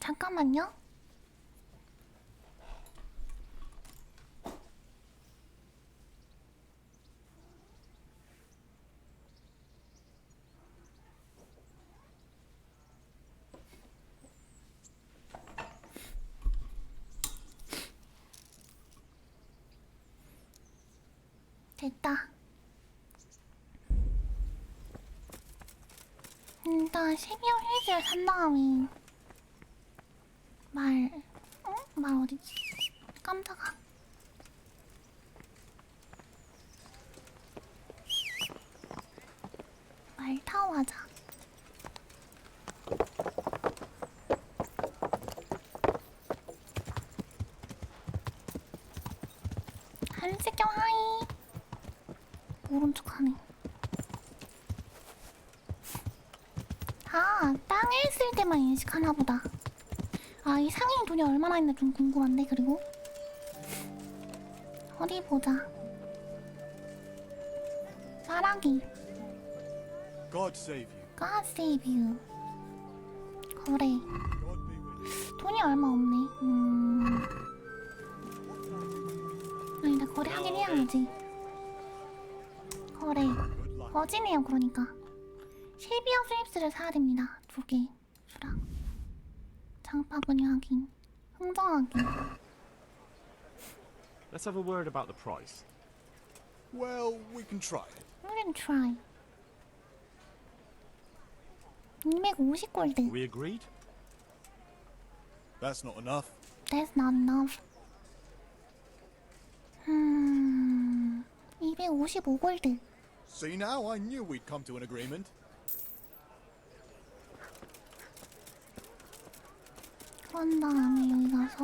잠깐만요. 됐다. 일단 12월 1일 산 다음에 말 어디지? 깜짝아. 말 타고 가자. 한색경 하이. 오른쪽 하네. 아, 땅에 있을 때만 인식하나 보다. 아, 이 상인 돈이 얼마나 있나 좀 궁금한데. 그리고 어디 보자. 말하기. God save you. God save you. 거래. God be with you. 돈이 얼마 없네. 아니, 나 거래 하긴 해야지. 거래. 거지네요, 그러니까. 실비어 슬립스를 사야 됩니다. 2개. 수랑. 장바구니 확인. 흥정하기. Let's have a word about the price. Well, we can try it. We can try. 250골드. We agreed? That's not enough. That's not enough. 255골드. See now, I knew we'd come to an agreement. 그런 다음에 여기 가서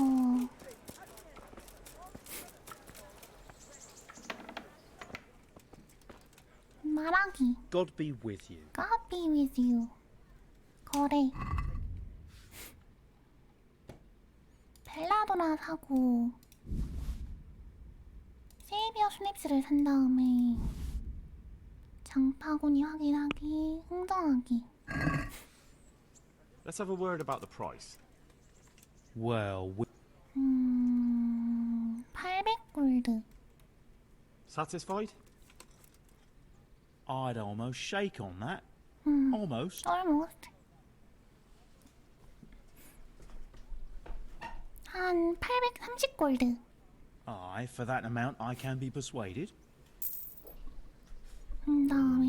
말하기. God be with you. God be with you. 거래. 벨라도나 사고 세이비어 스냅스를 산 다음에 장바구니 확인하기, 흥정하기. Let's have a word about the price. Well, 800골드. Satisfied? I'd almost shake on that. Almost. Almost. 한 830골드. Aye, for that amount I can be persuaded. 다음에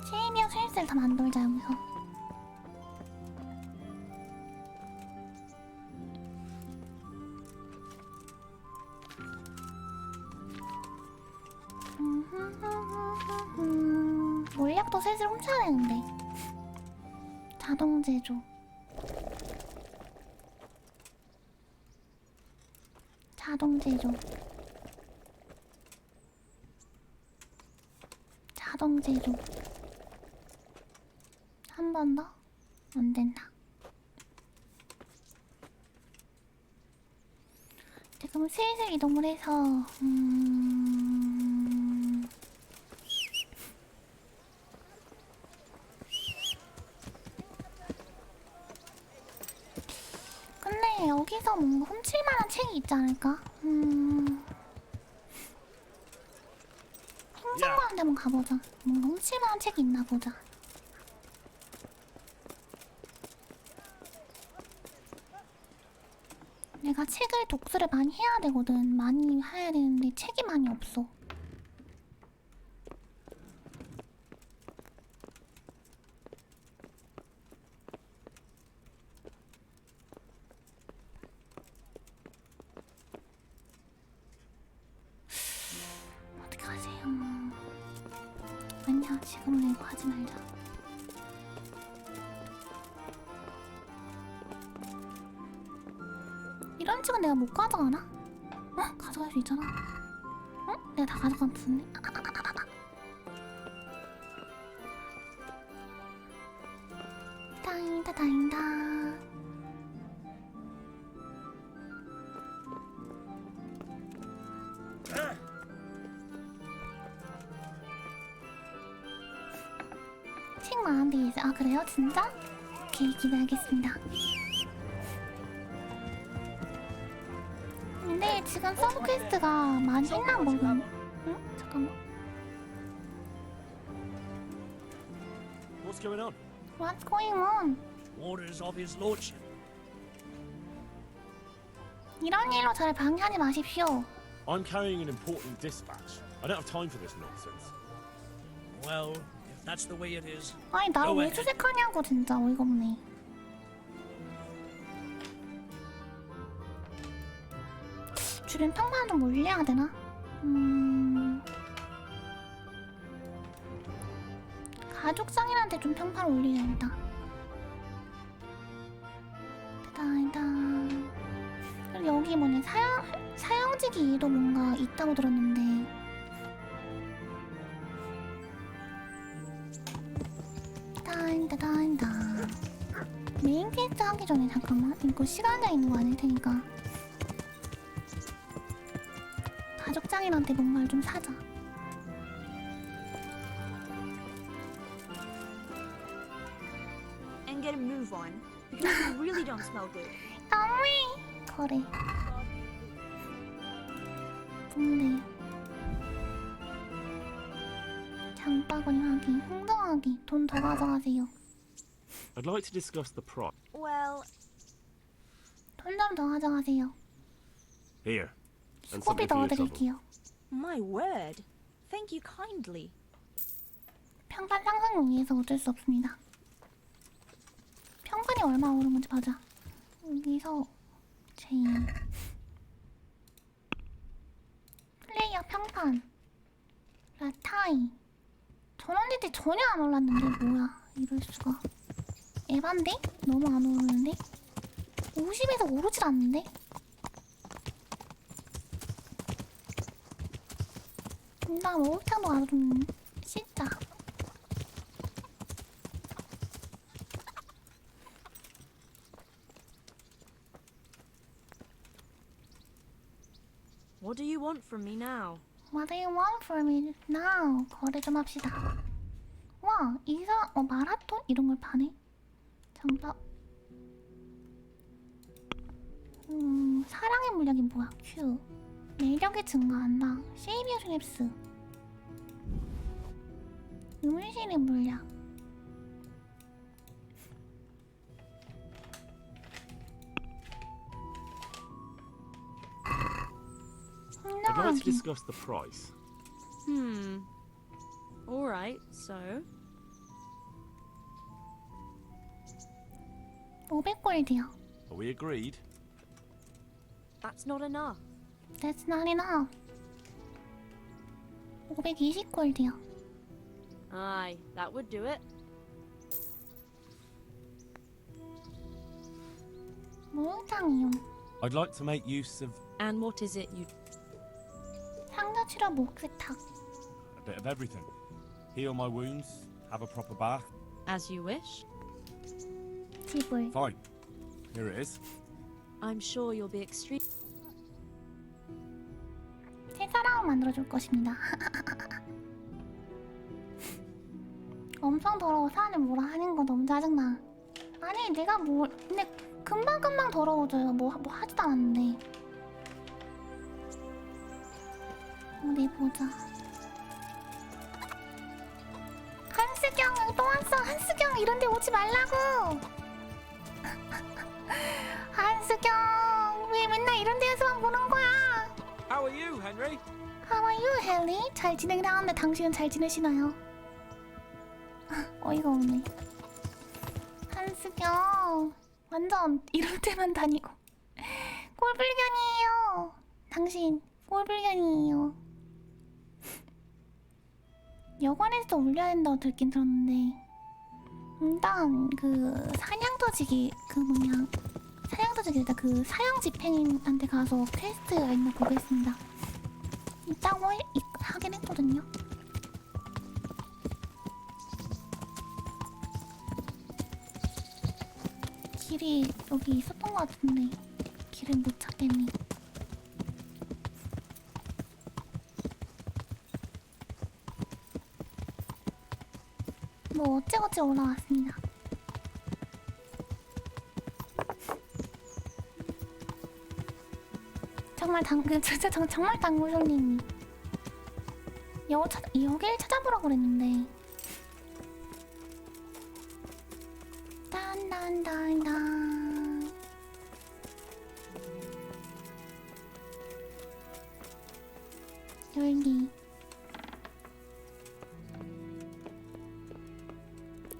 세이비어 슬슬 다 만들자 여기서. 몰약도 슬슬 훔쳐야 되는데. 자동 제조. 자동 제조. 자동 제조. 한 번 더? 안 된다. 지금 슬슬 이동을 해서 근데 여기서 뭔가 훔칠만한 책이 있지 않을까? 행정관한테 한번 가보자. 뭔가 훔칠만한 책이 있나 보자. 내가 책을 독서를 많이 해야 되거든. 많이 해야 되는데 책이 많이 없어. 어떻게 하세요? 아니야, 지금은 이거 하지 말자. 이런 책은 내가 못 가져가나? 어? 가져갈 수 있잖아. 어? 내가 다 가져간 푸네. 다행이다, 다행이다. 책 많은데 이제 아 그래요? 진짜? 오케이 기대하겠습니다. 근데 지금 서브 퀘스트가 많이 했나 모르겠네. 응? 잠깐만. What's going on? What's going on? Orders of his lordship. 이런 일로 저를 방해하지 마십시오. I'm carrying an important dispatch. I don't have time for this nonsense. Well, if that's the way it is. 아니 나를 Go 왜 ahead. 수색하냐고 진짜 어이가 없네. 주변 평판 좀 올려야 되나? 가족상인한테 좀 평판 올려야겠다. 일단 그리고 여기 뭐냐 사형지기도 뭔가 있다고 들었는데. 따인따 메인 퀘스트 하기 전에 잠깐만 이거 시간제 있는 거 아닐 테니까 가족장인한테 뭔가를 좀 사자. And get a move on, because you really don't smell good. 너무해. 거래. 뭔데? 장바구니 하기, 흥정하기, 돈 더 가져가세요. I'd like to discuss the price. Well, 돈 좀 더 가져가세요. Here. And 수고비 something for your trouble. 넣어드릴게요. my word. Thank you kindly. 평판 상승을 위해서 어쩔 수 없습니다. 평판이 얼마 오른 건지 보자. 여기서 제일 플레이어 평판 라타이 전원지지 전혀 안 올랐는데 뭐야 이럴 수가. 에반데? 너무 안 오르는데? 50에서 오르질 않는데? 나 목욕탕도 가서 좀 씻자. What do you want from me now? What do you want from me now? 거래 좀 합시다. 와, 마라톤? 이런 걸 파네? 장바. 사랑의 물약이 뭐야? Q. 매력이 증가한다. 세이비어 랩스. 음실의 물약. I'd like to 흥정하기. discuss the price. Alright, so. 500골드요. Are we agreed? That's not enough. That's not enough. 520골드요. Aye, that would do it. 목욕탕 이용. I'd like to make use of And what is it you. 상자 치료 목세탁. a bit of everything. Heal my wounds, have a proper bath. As you wish? 지불. Fine. Here it is. I'm sure you'll be extreme. 새 사람을 만들어줄 것입니다. 엄청 더러워. 사람을 뭐라 하는 거 너무 짜증나. 아니 내가 근데 금방금방 더러워져요. 뭐 하지도 않았는데. 어디 보자. 한스경 또 왔어. 한스경 이런데 오지 말라고. 한스경 왜 맨날 이런 데에서만 보는 거야? How are you, Henry? How are you, 헨리? 잘 지내긴 하는데 당신은 잘 지내시나요? 어이가 없네. 한스경 완전 이럴 때만 다니고 꼴불견이에요. 당신 꼴불견이에요. 여관에서 올려야 된다고 듣긴 들었는데 일단 그 사냥터지기 일단 그 사형 집행인한테 가서 퀘스트가 있나 보겠습니다. 있다고 하긴 했거든요. 길이 여기 있었던 것 같은데 길을 못 찾겠니? 그리고 어찌어찌 올라왔습니다. 정말 진짜 정말 당구손님이 여길 찾아보라고 그랬는데. 딴딴딴딴. 여기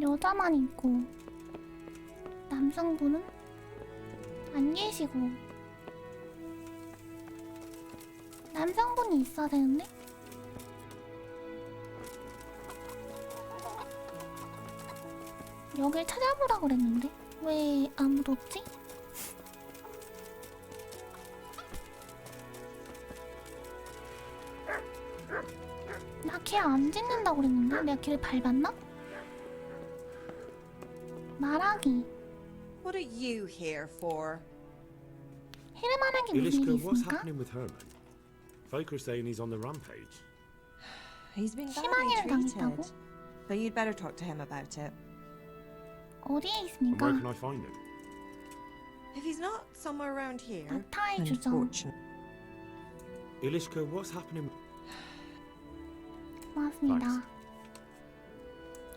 여자만 있고 남성분은 안 계시고. 남성분이 있어야 되는데? 여길 찾아보라고 그랬는데? 왜 아무도 없지? 나 걔 안 짖는다고 그랬는데? 내가 걔를 밟았나? 말하기. What are you here for? 헤르만에게 무슨 일이 Ilishka, what's 있습니까? happening with Herman? Folk are saying he's on the rampage. He's been badly 심하게는 당했다고? treated. But you'd better talk to him about it. 어디에 And 있습니까? where can I find him? If he's not somewhere around here, 나타의 주점. unfortunate. Ilishka, what's happening? 고맙습니다.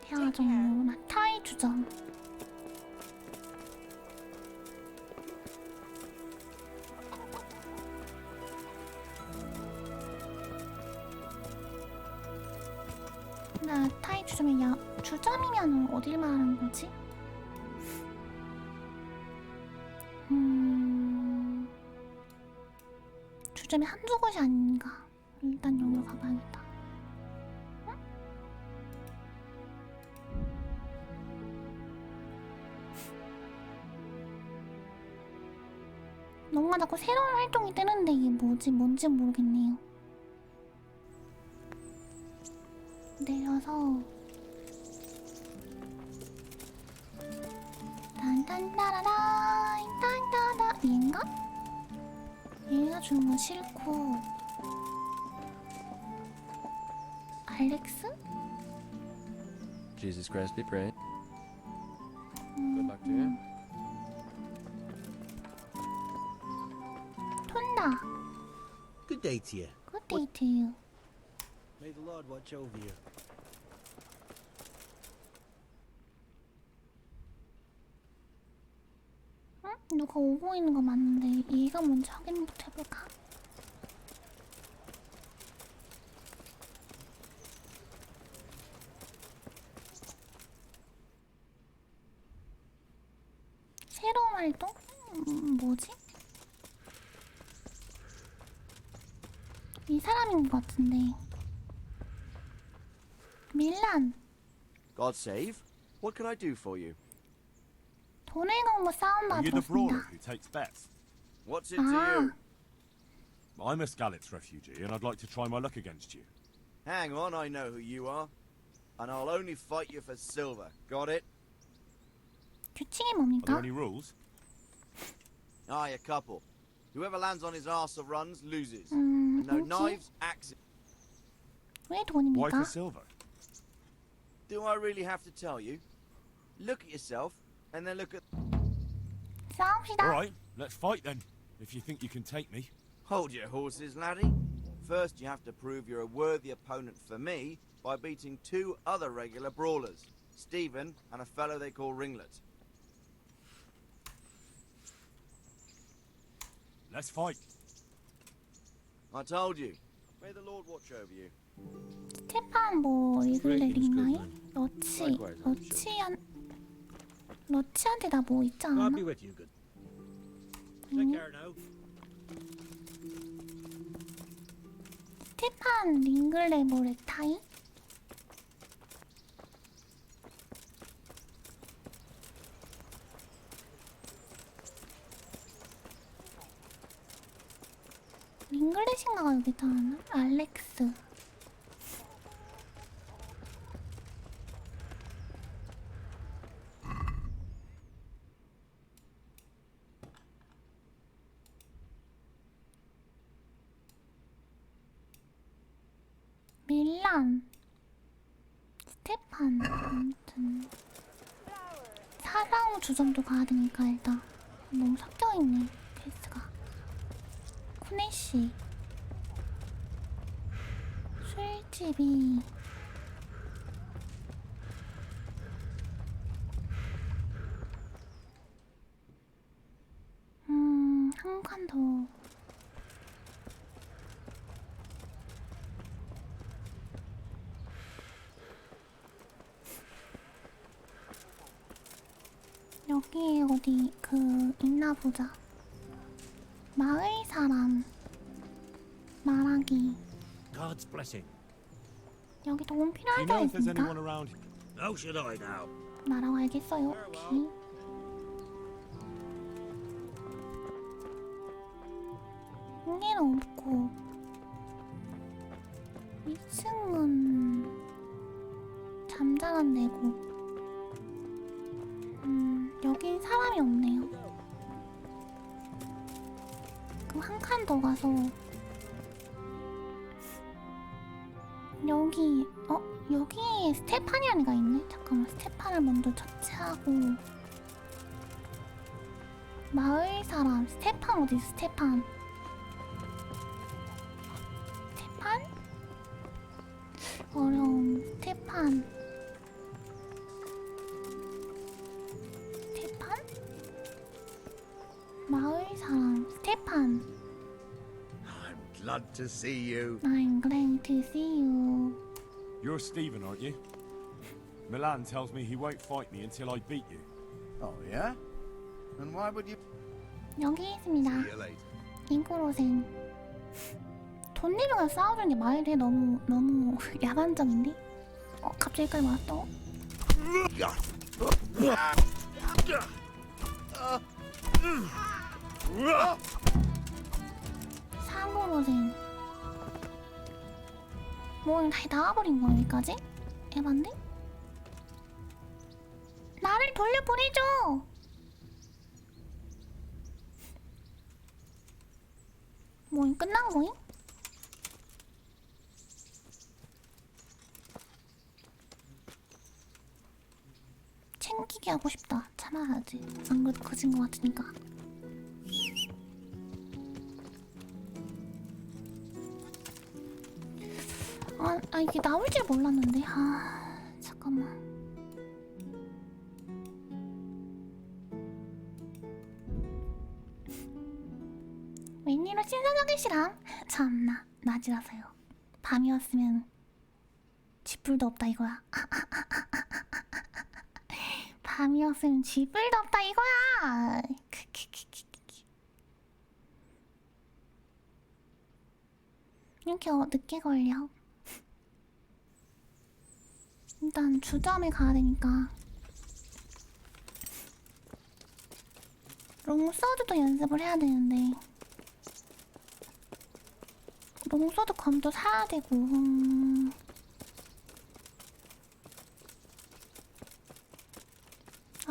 대화 종료. 나타의 주점. 나타의 주점이 주점이면 어딜 말하는 거지? 주점이 한두 곳이 아닌가. 일단 여기로 가봐야겠다. 응? 뭔가 자꾸 새로운 활동이 뜨는데 이게 뭔지 모르겠네요. 내려서 딴딴따라라 딴따다 얘인가? 얘가 주는 건 싫고 알렉스? Jesus Christ be praised. Good luck to you. 톤다. Good day to you. 굿데이트유. May the Lord watch over you. 응? 누가 오고 있는 거 맞는데 얘가 먼저 확인부터 해볼까? 새로운 활동? 뭐지? 이 사람인 것 같은데. 밀란. God save. What can I do for you? 돈을 걸고 싸움 Are you the brawler 받았습니다. who takes bets? What's it to Ah. you? I'm a Skalitz refugee, and I'd like to try my luck against you. Hang on, I know who you are. And I'll only fight you for silver. Got it? 규칙이 Are 뭡니까? there any rules? Aye, a couple. Whoever lands on his arse or runs loses. And no 뭐지? knives, axes. 왜 Why 돈입니까? for silver? Do I really have to tell you? Look at yourself, and then look at... 싸웁시다. All right, let's fight then. If you think you can take me. Hold your horses, laddie. First, you have to prove you're a worthy opponent for me by beating two other regular brawlers, Stephen and a fellow they call Ringlet. Let's fight. I told you. May the Lord watch over you. 스테판 뭐 읽을래 Greetings, 있나요? goodman. 러치한테 나 뭐 있지 God 않았나? be with you, good. Take care now. 스테판 링글레버 렉타이? 링글렛인가가 여기 있잖아. 알렉스. 밀란. 스테판. 아무튼 사랑 주점도 가야 되니까 일단 너무 섞여 있네 퀘스트가. 쿠네씨 술집이 한 칸 더. 여기 어디 있나 보자. 마을 사람 말하기. God's blessing. 여기 도움 Do you 필요할 know 자 if there's 있습니까? anyone around? How should I know? 날아와야겠어요. 오케이. 여기는 없고 2층은 잠자는 데고 여긴 사람이 없네요. 그럼 한 칸 더 가서 여기에 스테판이라는 애가 있네? 잠깐만, 스테판을 먼저 처치하고. 마을 사람 스테판 어디 있어? 스테판 어려움. 스테판 마을 사람 스테판. I'm glad to see you. I'm glad to see you. You're Stephen, aren't you? Milan tells me he won't fight me until I beat you. Oh, yeah? And why would you... 여기 있습니다. See you later. 인코로센. 돈 내면서 싸우는 게 말이 너무 야만적인데? 갑자기 여기까지 왔어? 사고로센. 뭐 다 나와버린 거야 여기까지? 에반데? 나를 돌려보내줘! 뭐 끝난 거임? 챙기게 하고 싶다. 참아야지. 안 그래도 커진 거 같으니까. 이게 나올 줄 몰랐는데. 잠깐만. 웬일로 신선하게 실함? 참나, 낮이라서요. 밤이었으면 쥐뿔도 없다 이거야. 밤이었으면 쥐뿔도 없다 이거야. 이렇게 늦게 걸려. 일단 주점에 가야 되니까 롱서드도 연습을 해야 되는데 롱서드 검도 사야 되고.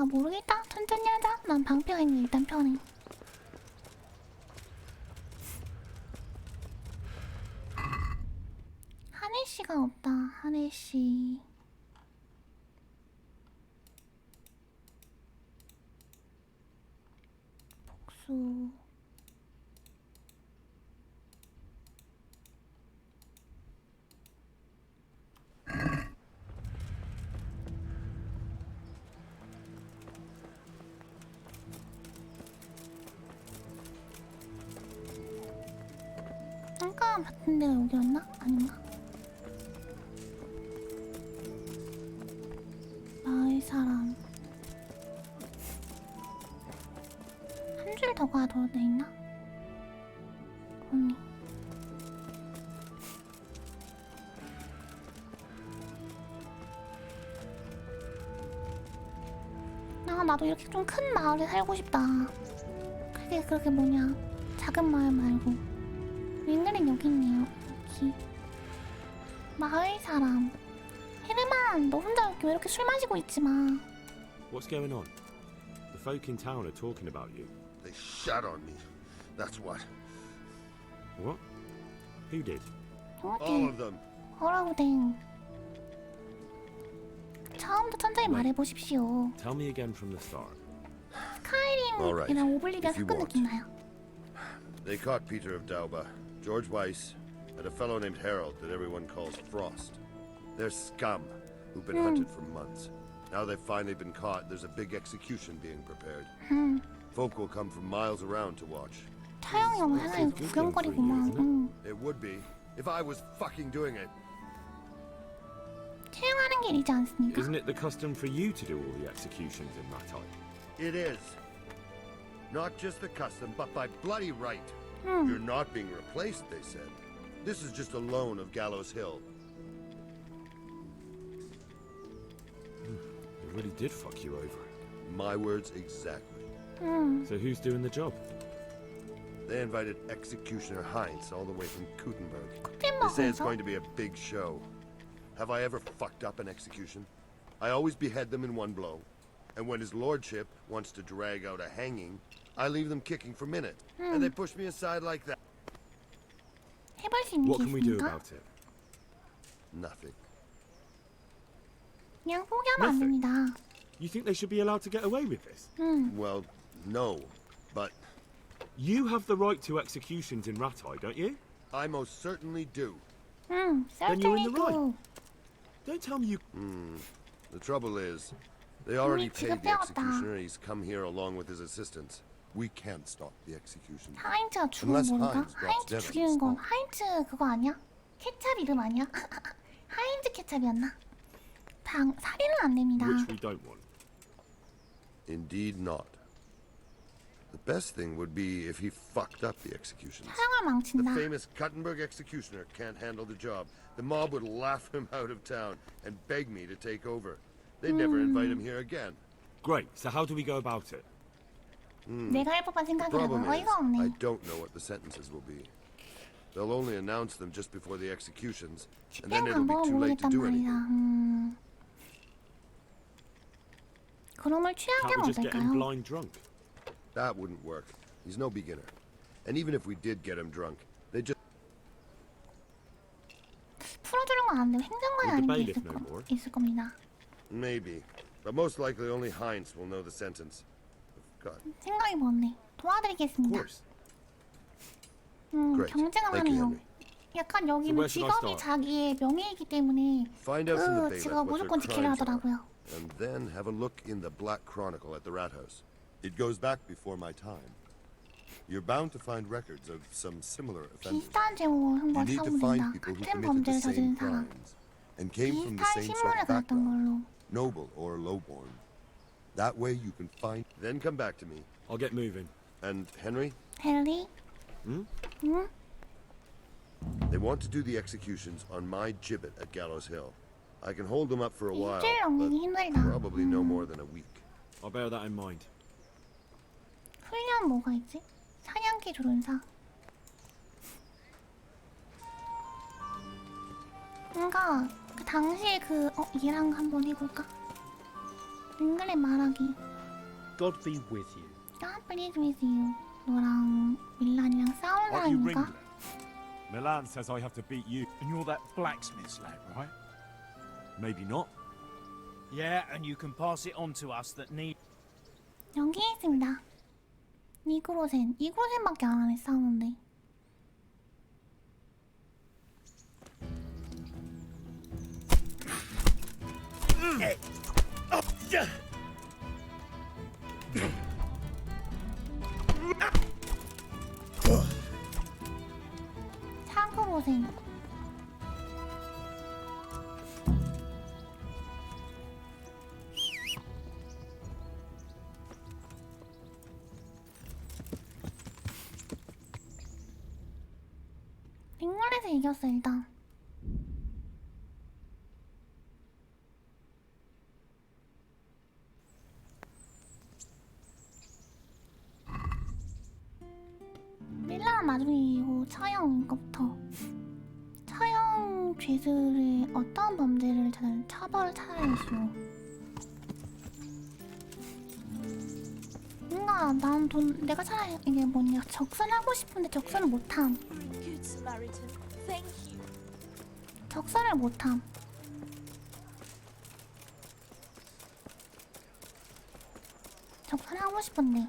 모르겠다. 천천히 하자. 난 방패가 일단 편해. 하네씨가 없다. 하네씨. 복수. 아까 봤던 데가 여기였나? 아닌가? 마을 사람 한 줄 더 가야 더 돼 있나? 언니 나도 이렇게 좀 큰 마을에 살고 싶다. 그렇게 뭐냐 작은 마을 말고. 윙글은 여기 있네요. 여기 마을 사람. 헤르만, 너 혼자 왜 이렇게 술 마시고 있지 마. What's going on? The folk in town are talking about you. They shot on me. That's what. What? Who did? All of them. 어라우댕. 처음부터 천천히 말해보십시오. Tell me again from the start. Alright, 스카이림이랑 오블리비아 if you 섞은 want. 느낌 나요. They caught Peter of Dauba, George Weiss, and a fellow named Harold that everyone calls Frost. They're scum who've been hunted for months. Now they've finally been caught, there's a big execution being prepared. Folk will come from miles around to watch. 촬영이 오면 하나의 구경거리구만. It would be, if I was fucking doing it. 촬영하는 게 일이지 않습니까? Isn't it the custom for you to do all the executions in Rattay? It is. Not just the custom, but by bloody right. You're not being replaced, they said. This is just a loan of Gallows Hill. They really did fuck you over. My words exactly. So who's doing the job? They invited Executioner Heinz all the way from Kuttenberg. They say it's going to be a big show. Have I ever fucked up an execution? I always behead them in one blow. And when his lordship wants to drag out a hanging, I leave them kicking for minutes. And they push me aside like that. 해볼 수 있는 What 게 can we do 있습니까? about it? Nothing. 그냥 포기하면 안 됩니다. You think they should be allowed to get away with this? Well, no. But You have the right to executions in Rattay, don't you? I most certainly do. Then you're in the right. 셀트리고 Don't tell me you... The trouble is, they already 이미 paid the 지급되었다. executioner and he's come here along with his assistants. We can't stop the execution. 하인츠가 죽은 Unless 거니까? Heinz drops 하인츠 dead on 죽이는 the 건 spot. 하인츠 그거 아니야? 케찹 이름 아니야? 하인츠 케찹이었나? 살인은 안 됩니다. Which we don't want. Indeed not. The best thing would be if he fucked up the executions. 촬영을 The 망친다. famous Kuttenberg executioner can't handle the job. The mob would laugh him out of town and beg me to take over. They'd never invite him here again. Great, so how do we go about it? 내가 할 법한 The 생각이라고 problem is, 어이가 없네. I don't know what the sentences will be. They'll only announce them just before the executions, and then 집행 it'll be 방법을 too late to 모르겠단 do 말이야. anything. 그놈을 취하게 Can't we 하면 just get him 어떨까요? blind drunk? That wouldn't work. He's no beginner. And even if we did get him drunk, they just... 풀어주는 건 안 돼. 행정관이 Would the 아닌 게 bailiff know more? 있을 겁니다. Maybe. But most likely only Heinz will know the sentence. God. 생각이 많네. Of 도와드리겠습니다. course. Great. 경쟁을 Thank you, 하네요. Henry. 약간 So 여기는 where should I 직업이 start? 자기의 명예이기 때문에 Find out from the 그 bailiff 직업 what their 무조건 지키려 crimes are, 하더라고요. and then have a look in the Black Chronicle at the Rat House. It goes back before my time. You're bound to find records of some similar offenders. 비슷한 제목을 You 한번 need to 찾아보면 find 됩니다. people who 같은 committed 범죄를 the same 저지른 사람. crimes and came from the 비슷한 same sort 신문을 of 가졌던 background, 걸로. noble or lowborn. That way you can find. Then come back to me. I'll get moving. And Henry, 헨리? Hmm? 응? they want to do the executions on my gibbet at Gallows Hill. I can hold them up for a while, 일주일 넘기기 but 힘들다. probably no more than a week. I'll bear that in mind. 훈련 뭐가 있지? 사냥개 조련사. 뭔가 그 당시에 얘랑 한번 해볼까? 잉글랜드 말하기. God be with you. God please with you. 너랑 밀란이랑 싸운 Aren't you 사이인가? Ringlet? Milan says I have to beat you. And you're that blacksmith's lad, right? Maybe not. Yeah, and you can pass it on to us that need... 여기 있습니다. 이그로센밖에 안 하네 싸우는데. 사그로센. 링걸에서 이겼어 일단. 밀라는 나중에 이고 처형 것부터 처형 죄수를 어떤 범죄를 처벌을 찾아야겠어. 뭔가 난 내가 차라리 이게 뭐냐 적선하고 싶은데 적선을 못함. Good Samaritan. Thank you. 적선을 못함. 적선하고 싶은데.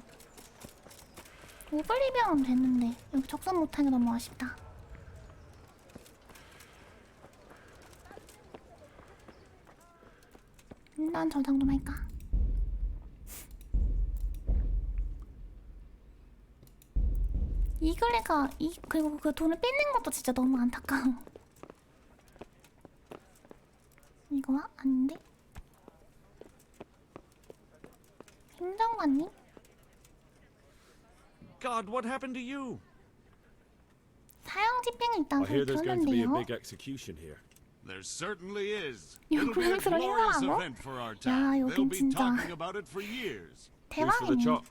오블리비언은 됐는데 여기 적선 못하는 게 너무 아쉽다. 일단 저장 좀 할까? 이글레가 그리고 그 돈을 뺏는 것도 진짜 너무 안타까워. 이거야? 아닌데? 행정관님? God, what happened to you? 사형 집행이 I 있다고 hear there's going to be a 들었는데요. big execution here. There certainly is. 야, It'll be a 고생스러운 glorious 행사라고? event for our 야, town. They'll 여긴 be 진짜 talking about it for years. Who's for the 대박이네. chop?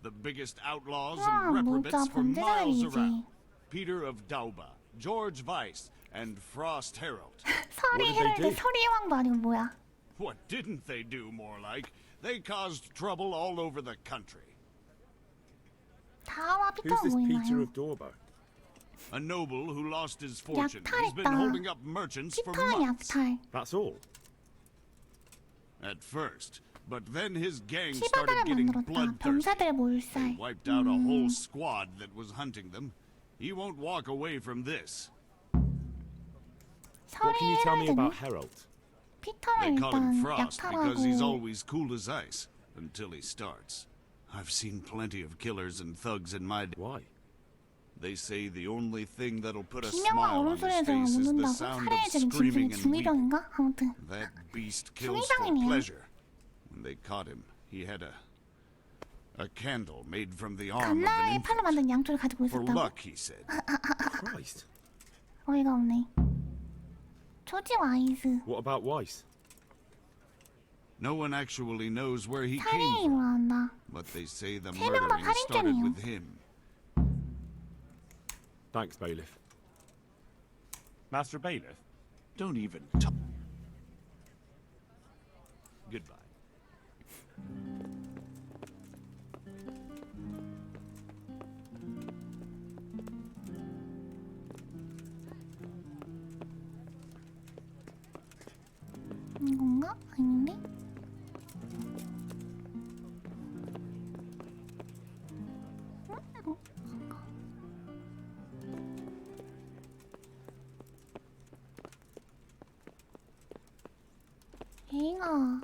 The biggest outlaws 와, and 뭐 reprobates 진짜 for miles 범죄자들이지. around. Peter of Dauba, George Weiss, and Frost Herald. 서리 What did they 헤럴드 do? 서리 왕도 아니고 뭐야? What didn't they do, more like? They caused trouble all over the country. 다와 Who's 피터가 this Peter 뭐인가요? of Dorber? A noble who lost his fortune. He's been 약탈했다. holding up merchants for 피터의 months. 약탈. That's all. At first, but then his gang 시바다를 started getting 만들었다. bloodthirsty. 병사들의 They 몰살. wiped out a whole squad that was hunting them. He won't walk away from this. What 서리 can you tell me 헤럴드는 about Herald? 피터를 They call him 일단 Frost because he's 약탈하고 always cool as ice until he starts. I've seen plenty of killers and thugs in my day. Why? They say the only thing that'll put a 비명과 smile on his 울음소리를 제가 face is the 묻는다고 sound of 살해의 지금 screaming 진술이 and weeping. 중이병인가? 아무튼 That beast kills for 중이병이네요. pleasure. When they caught him, he had a candle made from the arm of 갓나의 an 팔로 infant. 만든 양초를 가지고 For 있었다고? luck, he said. Christ. 어이가 없네. 조지 와이즈 What about Weiss? No one actually knows where he came 살인이 from, 일어난다. but they say the 세 명 다 murdering started 살인죄네요. with him. Thanks, Bailiff. Master Bailiff? Don't even talk. Goodbye. 이건가? 아닌데? 얘가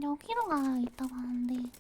여기로 가 있다고 하는데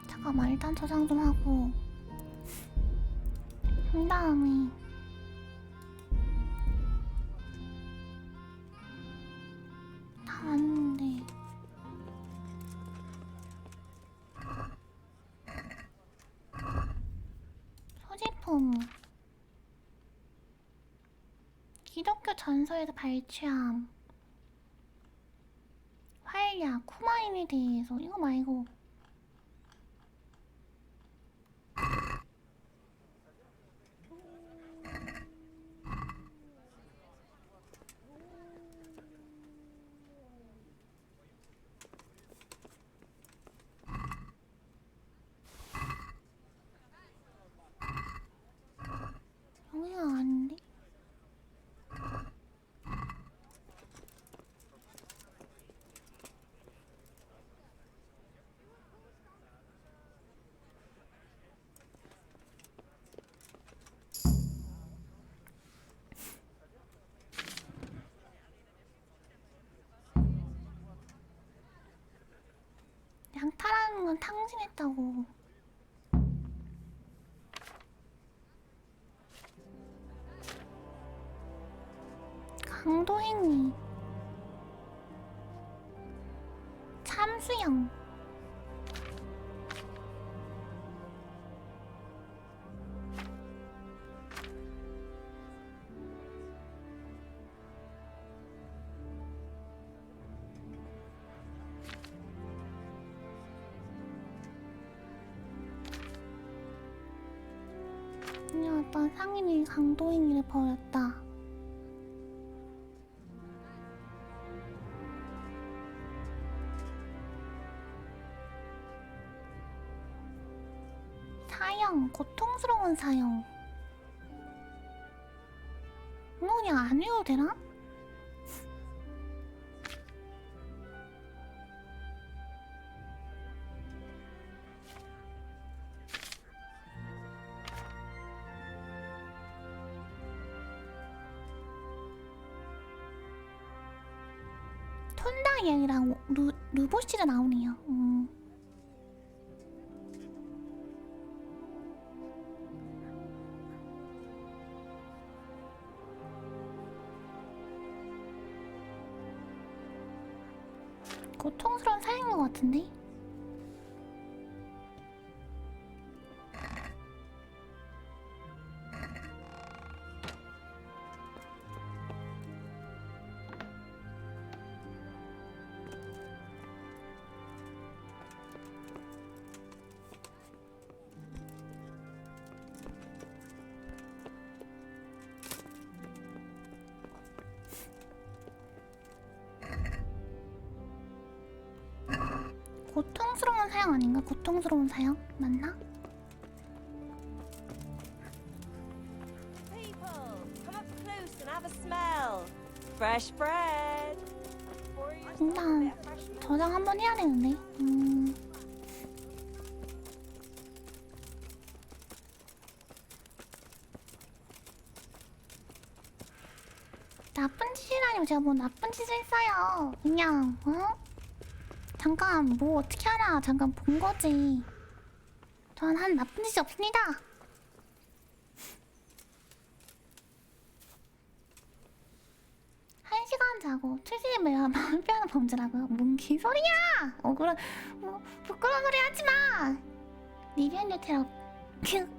잠깐만 일단 저장 좀 하고 그 다음에 다 왔는데 소지품 기독교 전서에서 발췌함 활약 쿠마인에 대해서 이거 말고 여기가 아닌데? 건 탕진했다고. 강도행위. 참수형. 어떤 상인이 강도행위를 벌였다. 사형, 고통스러운 사형. 이거 그냥 안 외워도 되나? 톤다이랑 루보시가 나오네요. 고통스러운 사연인 것 같은데? 고통스러운 사형 아닌가? 고통스러운 사형? 맞나? People, come up close and have a smell. Fresh bread. 일단 저장 한번 해야 되는데. 나쁜 짓이라니 제가 뭐 나쁜 짓을 했어요. 그냥 잠깐 뭐 어떻게 하나 잠깐 본 거지. 전 한 나쁜 짓이 없습니다. 한 시간 자고 70일 마음 빼는 범죄라고요? 뭔 개소리야! 그런 부끄러운 소리 하지 마. 리변유태로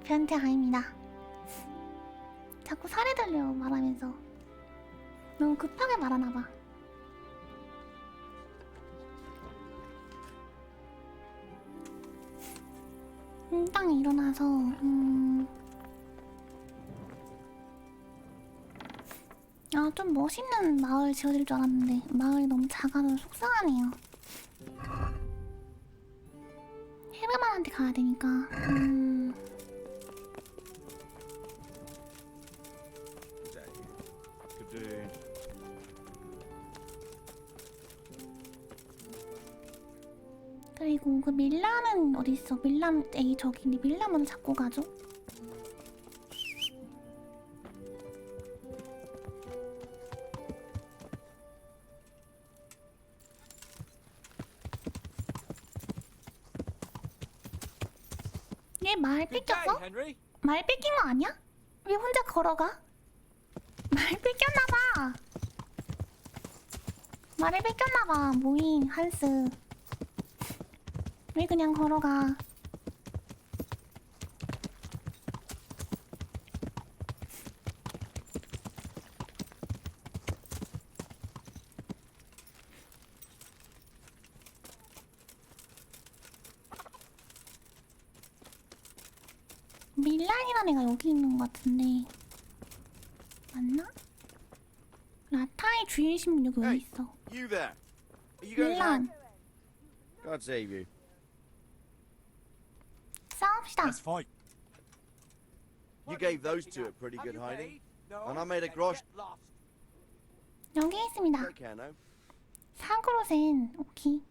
변태 아닙니다. 자꾸 살해 들려 말하면서 너무 급하게 말하나봐. 딱 일어나서 좀 멋있는 마을 지어질 줄 알았는데 마을이 너무 작아서 속상하네요. 헤르만한테 가야 되니까 그리고 그 밀람은 어딨어? 밀람 에이 저기 밀람은 잡고 가죠? 얘 말 뺏겼어? 말 뺏긴 거 아니야? 왜 혼자 걸어가? 말 뺏겼나봐. 말을 뺏겼나봐. 모인 한스 왜 그냥 걸어가? 밀란이라는 애가 여기 있는 것 같은데 맞나? 라타의 주인 신분 여기 왜 있어? You there? Are you going 밀란 God save you. 싸웁시다. Let's fight. You gave those two a pretty good hiding, and I made a grosh. 여기 있습니다. Take care now. 사그로센 오케이.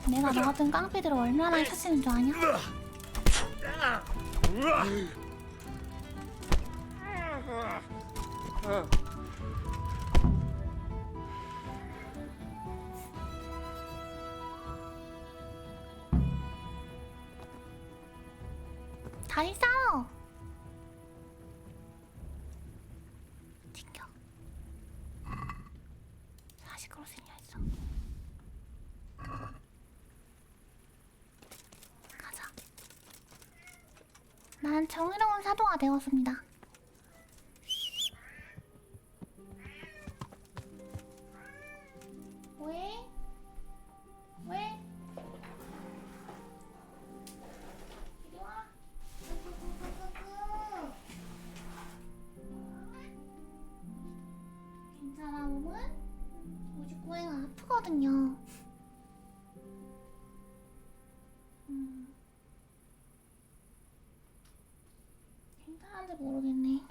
내가 너 같은 깡패들을 얼마나 찾는 줄 아냐? 다시 싸워. 튕겨. 다시 그러시냐 했어. 가자. 난 정의로운 사도가 되었습니다. 왜? 왜? 이리 와. 괜찮아, 몸은? 우리 고양이가 아프거든요. 괜찮은지 모르겠네.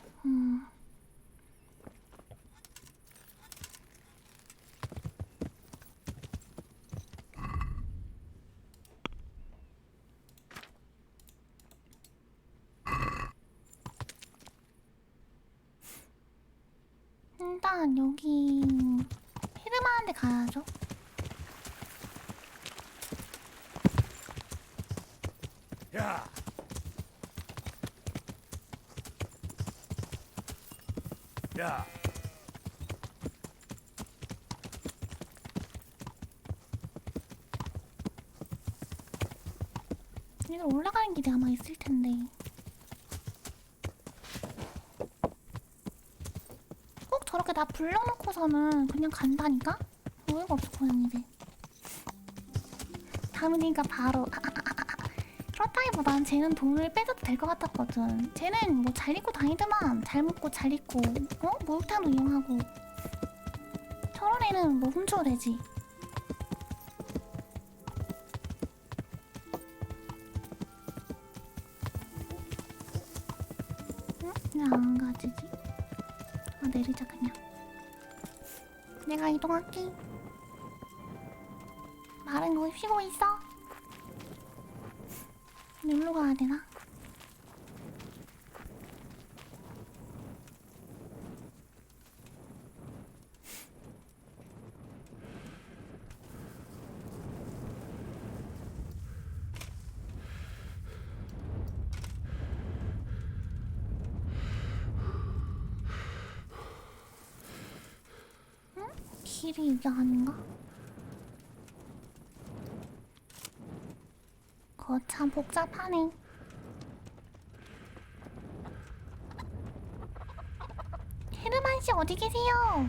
일단 여기 헤르만한테 가야죠. 야! 야! 얘들 올라가는 길이 아마 있을 텐데. 꼭 저렇게 나 불러놓고서는 그냥 간다니까? 어이가 없어, 고양이들. 다음이니까 바로. 그렇다기보단 쟤는 돈을 빼줘도 될 것 같았거든. 쟤는 뭐 잘 입고 다니더만. 잘 먹고 잘 입고, 목욕탕도 이용하고. 저런 애는 뭐 훔쳐도 되지. 응? 왜 안 가지지? 아, 내리자 그냥. 내가 이동할게. 말은 거기 쉬고 있어. 여기로 가야 되나? 응? 길이 이게 아닌가? 거참 복잡하네. 헤르만 씨 어디 계세요?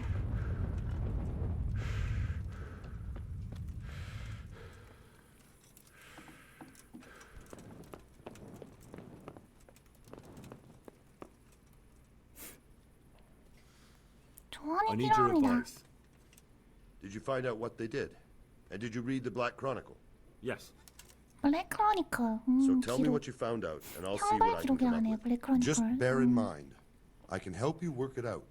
I 조언이 need your 필요합니다. advice. Did you find out what they did? And did you read the Black Chronicle? Yes. 블랙 크로니클. So tell me 기록. what you found out, and I'll see 형벌 what I can come 기록이라네요. up with. 블랙 크로니클. Just bear in mind, I can help you work it out,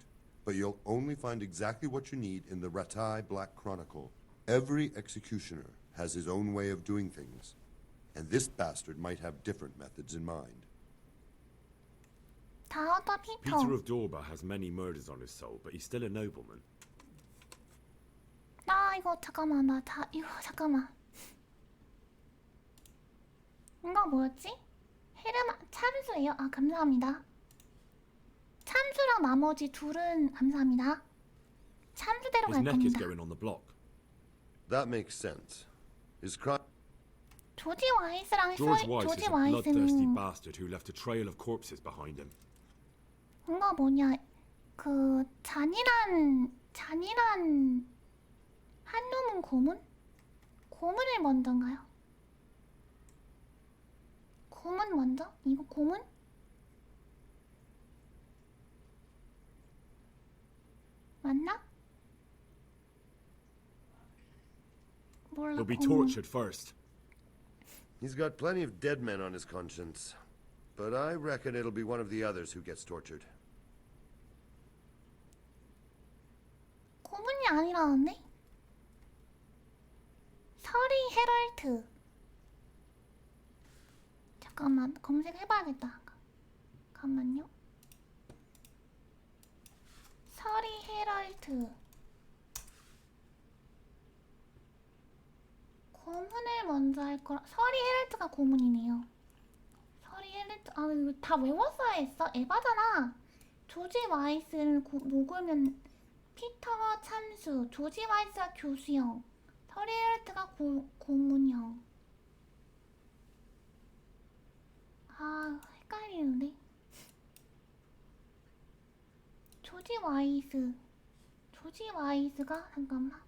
but you'll only find exactly what you need in the Ratai Black Chronicle. Every executioner has his own way of doing things, and this bastard might have different methods in mind. 다우더 Peter 피터. of Dorba has many murders on his soul, but he's still a nobleman. 나 이거 잠깐만 이거 잠깐만. 이거 뭐였지? 헤르만 참수예요? 아 감사합니다. 참수랑 나머지 둘은 감사합니다. 참수대로 His 갈 neck is 겁니다. going on the block. That makes sense. His crime. 조지 와이스랑 George Weiss 조지 is a bloodthirsty 와이스는 bastard who left a trail of corpses behind him. 뭔가 뭐냐 그 잔인한 한 놈은 고문? 고문을 먼저인가요? 고문 먼저? 이거 고문? 맞나? 몰라. He'll be 고문. tortured first. He's got plenty of dead men on his conscience. But I reckon it'll be one of the others who gets tortured. 고문이 아니라는데? 서리 헤럴트. 잠깐만 검색해봐야겠다. 잠깐만요. 서리 헤럴트. 고문을 먼저 할 거라. 서리 헤럴트가 고문이네요. 서리 헤럴트. 아 이거 다 외웠어야 했어. 에바잖아. 조지 와이스를 녹으면 피터 참수. 조지 와이스가 교수형. 서리 헤럴트가 고문형. 아 헷갈리는데. 조지 와이스가 잠깐만.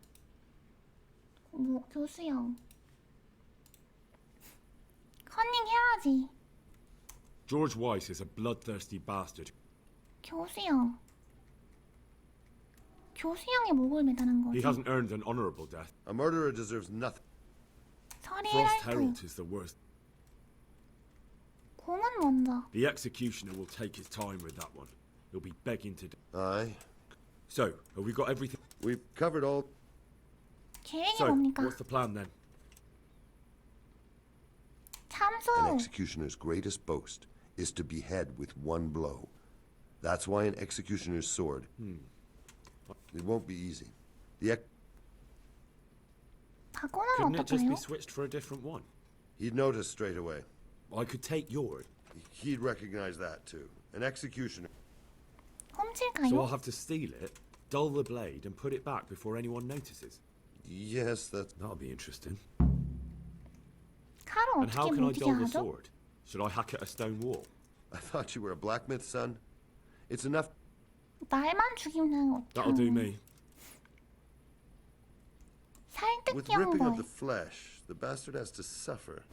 뭐 교수형. 컨닝 해야지. George Weiss is a bloodthirsty bastard. 교수형. 교수형에 목을 매다는 거지. He hasn't earned an honorable death. A murderer deserves nothing. 서리 Frost 헤럴트. Herald is the worst. 고문 먼저. The executioner will take his time with that one. He'll be begging to... Aye. So, have we got everything? We've covered all. 계획이 So, 뭡니까? what's the plan then? 참수. An executioner's greatest boast is to behead with one blow. That's why an executioner's sword. It won't be easy. 바꾸는 Couldn't it just 어떨까요? be switched for a different one? He'd notice straight away. I could take yours. He'd recognize that too. An executioner. So I'll 훔칠까요? have to steal it, dull the blade, and put it back before anyone notices. Yes, that's. That'll be interesting. 칼을 And how 어떻게 can I 못 이게 dull the 하죠? sword? Should I hack at a stone wall? I thought you were a blacksmith, son. It's enough. 날만 죽이면 That'll do 어쩌? me. With 살뜯기 한 ripping of 걸. the flesh, the bastard has to suffer,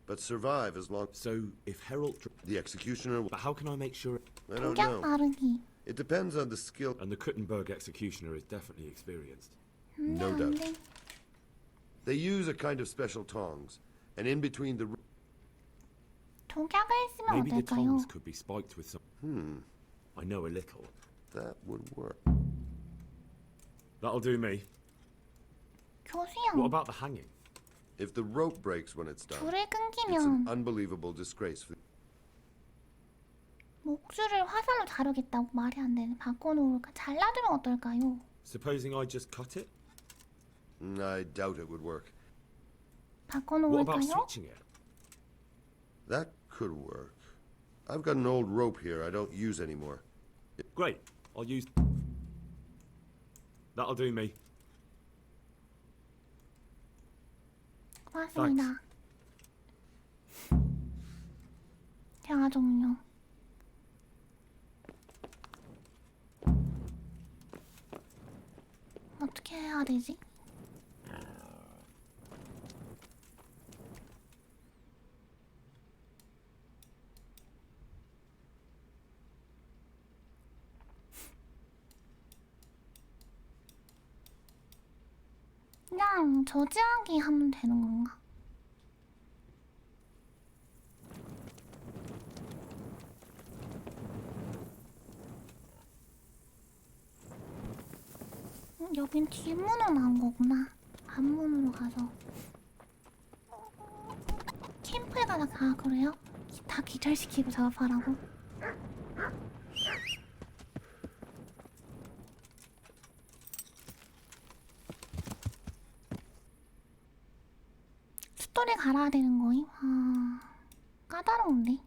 but survive as long. So, if Herald... The executioner. But how can I make sure... I don't 독약 know. 바르기. It depends on the skill. And the Kuttenberg executioner is definitely experienced. No 안 doubt. 돼. They use a kind of special tongs, and in between the. 독약을 쓰면 Maybe the 어떨까요? tongs could be spiked with some... I know a little. That would work. That'll do me. What 교수형. about the hanging? If the rope breaks when it's done, 줄을 it's an 끊기면 unbelievable disgrace for. 목줄을 화살로 자르겠다고 말이 안 되네. 바꿔놓을까? 잘라두면 어떨까요? Supposing I just cut it? I doubt it would work. What about 바꿔놓을까요? switching it? That could work. I've got an old rope here I don't use anymore. Great. I'll use... That'll do me. 고맙습니다. 대화 종료. 어떻게 해야 되지? 그냥 저지하기 하면 되는 건가? 여긴 뒷문으로 나온 거구나. 앞문으로 가서 캠프에 가다가. 아 그래요? 다 기절시키고 작업하라고? 숫돌에 갈아야 되는 거임? 아 까다로운데?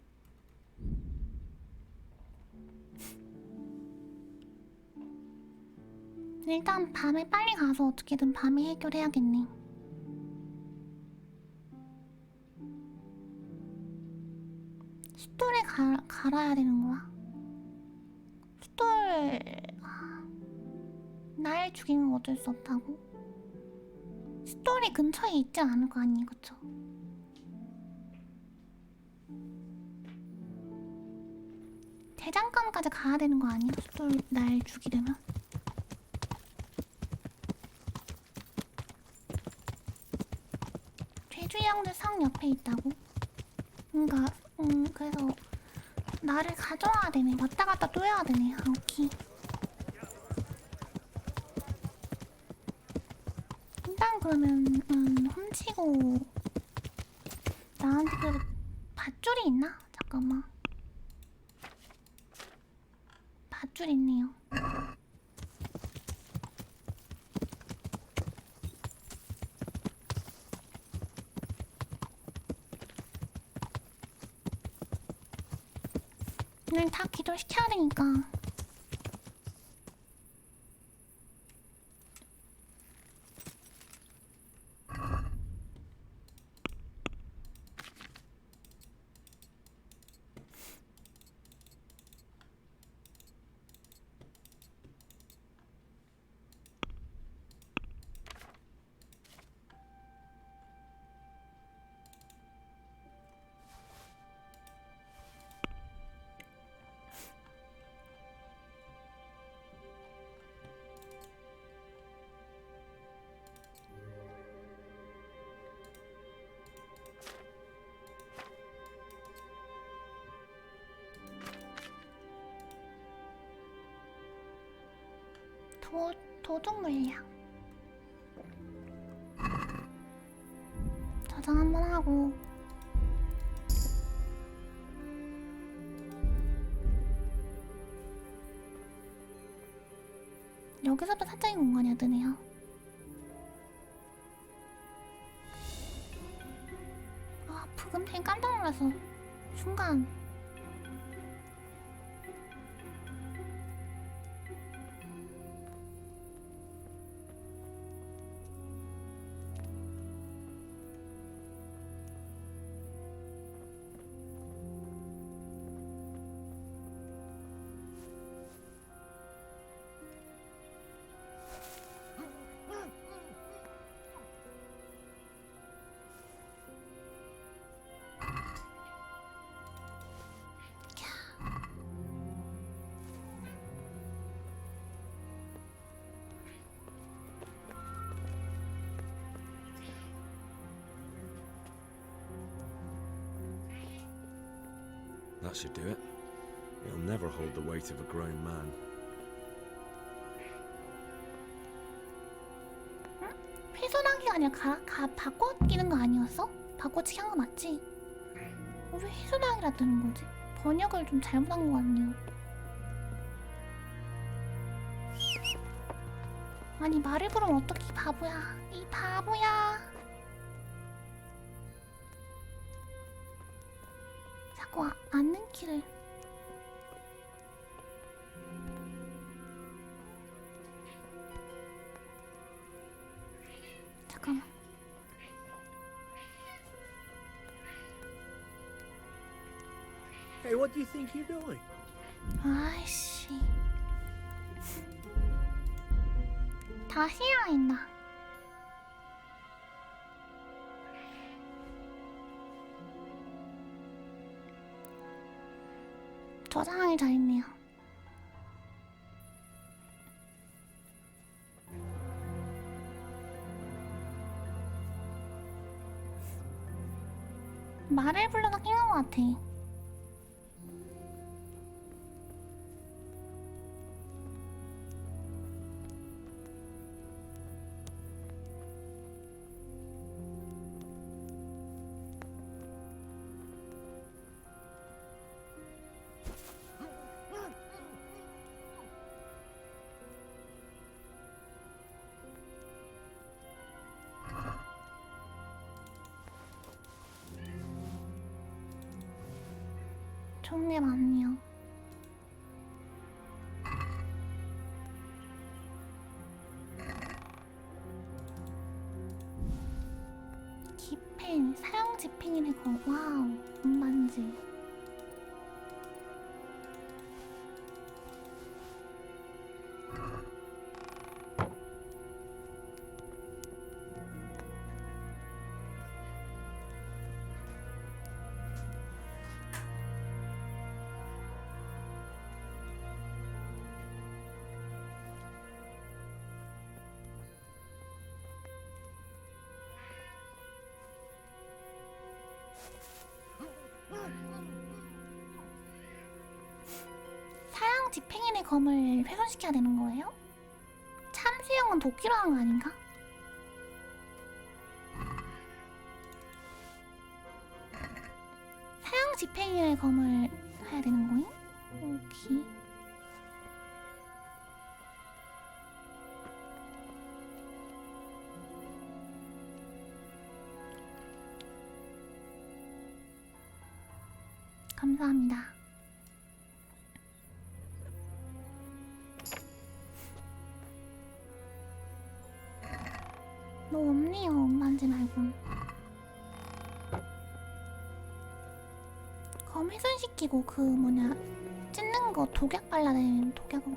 일단 밤에 빨리 가서 어떻게든 밤에 해결해야겠네. 숫돌에 갈아야 되는 거야. 숫돌... 날 죽이는 거 어쩔 수 없다고? 숫돌이 근처에 있지 않을 거 아니에요, 그쵸? 대장간까지 가야 되는 거 아니야? 숫돌 날 죽이려면? 죄주형들 성 옆에 있다고? 그러니까 그래서 나를 가져와야 되네. 왔다 갔다 또 해야 되네. 아, 오케이. 일단 그러면 훔치고 나한테 그 밧줄이 있나? 잠깐만. 밧줄 있네요. 오늘 다 기절시켜야 되니까. 도둑 물량 저장 한번 하고. 여기서도 사적인 공간이야 뜨네요. 아, 부금탱이 깜짝 놀라서 순간. That should do it. It'll never hold the weight of a grown man. 휘소나기가 아니라 바꿔 끼는 거 아니었어? 바꿔치기 한 거 맞지? 왜 휘소나기라 뜨는 거지? 번역을 좀 잘못한 거 같네요. 아니 말을 부르면 어떻게 이 바보야. 이 바보야. 자꾸 앉는 키를. 잠깐만. Hey, what do you think you're doing? 아이씨. 다시 해야 했나? 저장하기 잘했네요. 말을 불러서 끼는 것 같아. 좋은 게 많네요. 기펜, 사용 지팽이네 거. 와우, 운반지. 사양 지팽인의 검을 훼손시켜야 되는 거예요? 참수형은 도끼로 하는 거 아닌가? 사양 지팽인의 검을 해야 되는 거임? 오케이. 감사합니다. 만지 말고. 검 훼손시키고 그 뭐냐 찢는 거 독약 발라내는 독약이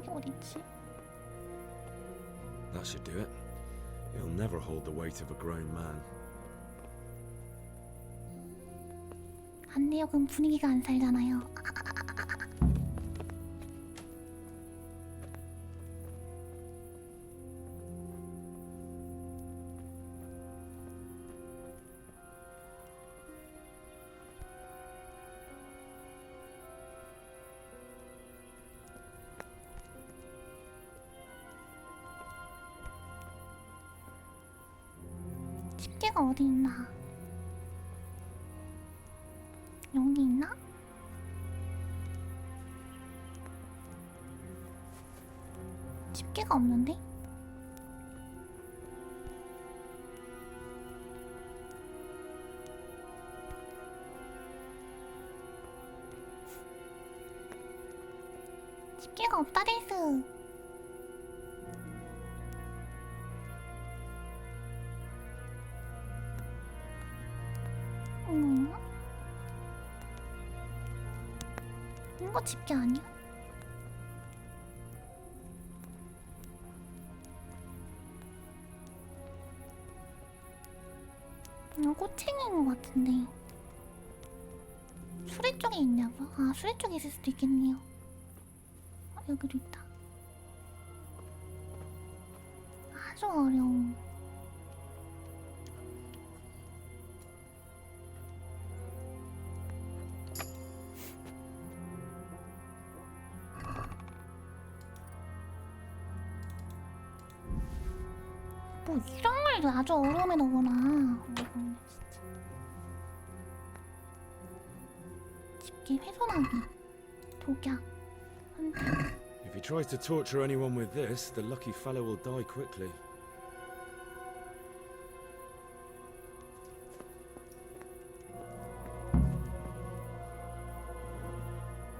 어딨지? That should do it. He'll never hold the weight of a grown man. 안 돼요. 그럼 분위기가 안 살잖아요. 집게가 어디 있나? 여기 있나? 집게가 없는데? 집게가 없다 데스. 이거 집게 아니야? 이거 꼬챙이인 것 같은데. 수레 쪽에 있냐고? 아, 수레 쪽에 있을 수도 있겠네요. 여기도 있다. 아주 어려워. 뭐 이런 걸 아주 어려움에 넣어놔. 집게 훼손하기, 독약, 한대. If he tries to torture anyone with this, the lucky fellow will die quickly.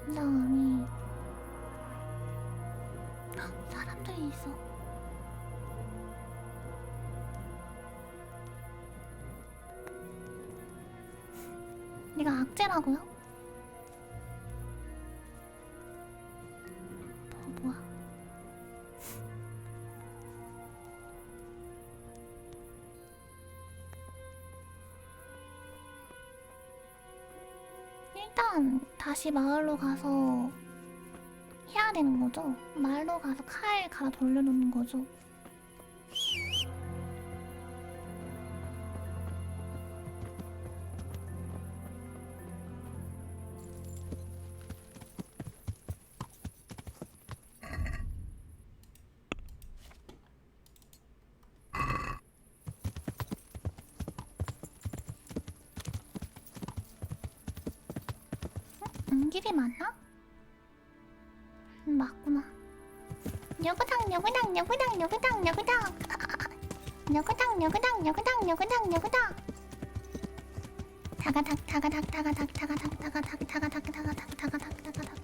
그다음에 사람들이 있어. 네가 악재라고요? 바보야. 일단 다시 마을로 가서 해야 되는 거죠? 마을로 가서 칼 갈아 돌려놓는 거죠? 길이 맞나? 맞구나. 여구당 여구당 여구당 여구당 여구당 여구당 여구당 여구당 여구당 여구당 다가닥 다가닥 다가닥 다가닥 다가닥 다가닥 다가닥 다가닥 다가닥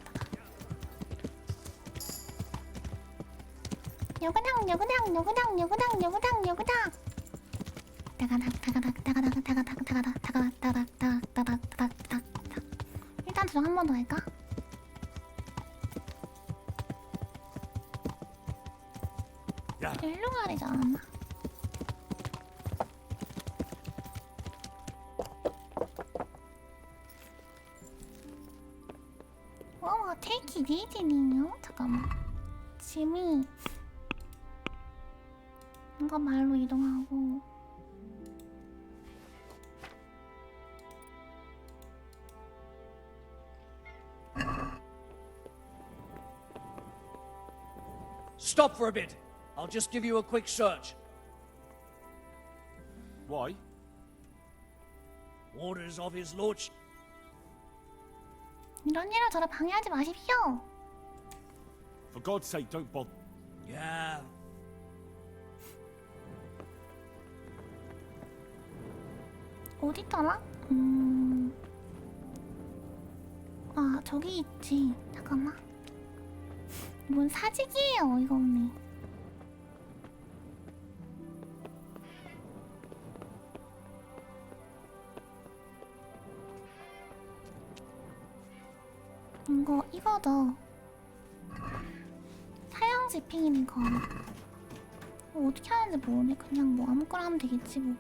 여구당 여구당 여구당 여구당 여구당 여구당 다가닥 다가닥 다가닥 다가닥 다가닥 다가닥 다가닥 다가닥 다가닥. 일단 저장 한 번 더 할까? 일로 가야 되지 않았나? take it easy니요? 잠깐만. 짐이 뭔가 말로 이동하고 Stop for a bit. I'll just give you a quick search. Why? Orders of his lordship. 이런 일을 저를 방해하지 마십시오. For God's sake, don't bother. Yeah. 어디 있더라? 아 저기 있지. 잠깐만. 뭔 사직이에요. 어이가 없네. 이거죠. 사형 집행인 거. 어떻게 하는지 모르네. 그냥 뭐 아무거나 하면 되겠지 뭐.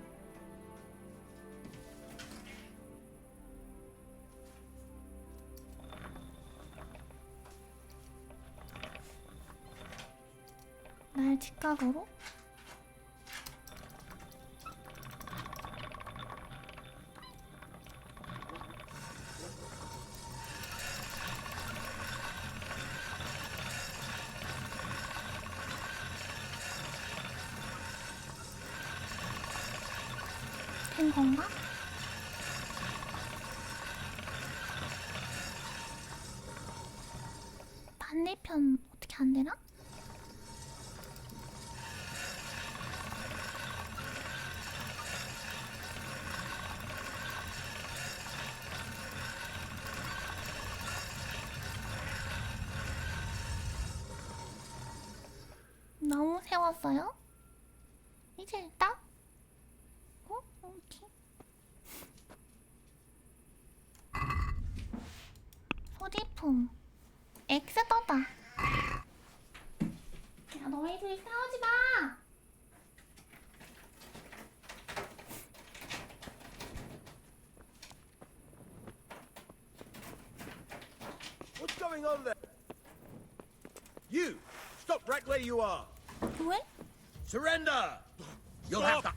날 직각으로? 된 건가? 반대편 어떻게 안 되나? 너무 세웠어요? 이제 딱? 오케이. 소지품 X 떴다. 야 너희들이 싸우지 마. What's going on there? You! Stop right where you are! 왜? Surrender! You'll have to...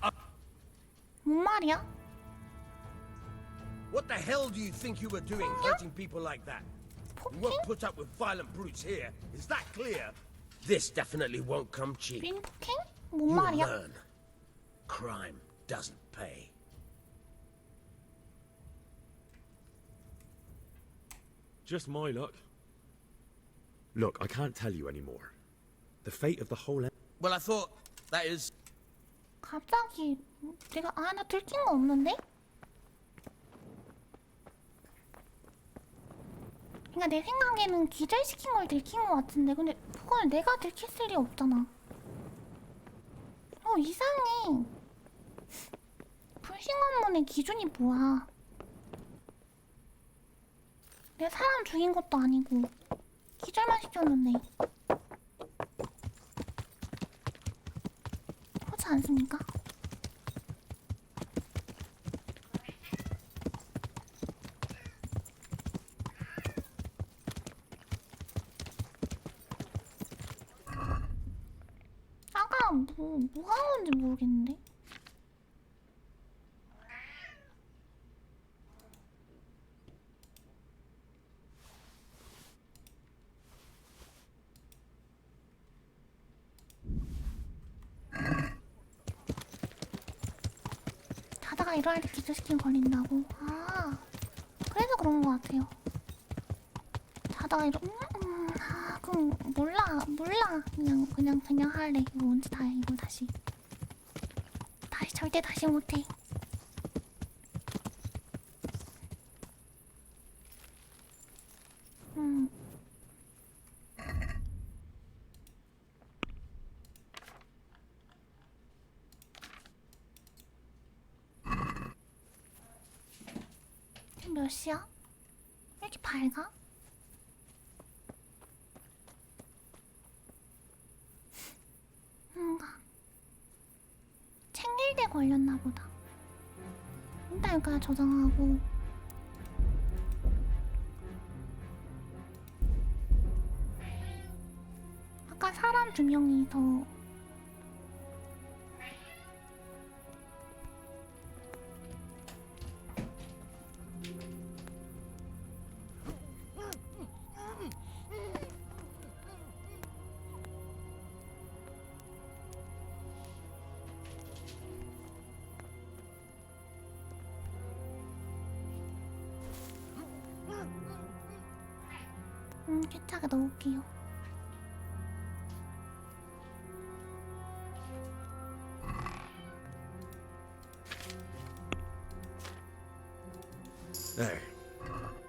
뭔 말이야? What the hell do you think you were doing hurting people like that? You won't put up with violent brutes here. Is that clear? This definitely won't come cheap. 민폭행? 뭔 You'll 말이야? learn. Crime doesn't pay. Just my luck. Look, I can't tell you anymore. The fate of the whole... Well, I thought, that is... 갑자기 내가 나 들킨 거 없는데? 그러니까 내 생각에는 기절시킨 걸 들킨 거 같은데 근데 그걸 내가 들켰을 리 없잖아. 이상해. 불신검문의 기준이 뭐야? 내가 사람 죽인 것도 아니고 기절만 시켰는데 그렇지 않습니까? 아까 뭐 하는 건지 모르겠는데? 자다가 일어날 때 기절시키면 걸린다고? 그래서 그런 것 같아요. 자다가 그럼 몰라. 그냥 할래. 이거 언제 다 해, 이거 다시 절대 다시 못해. 몇 시야? 왜 이렇게 밝아? 뭔가 챙길 때 걸렸나 보다. 일단 여기까지 저장하고 아까 사람 2명이서 깨끗하게 넣을게요. There.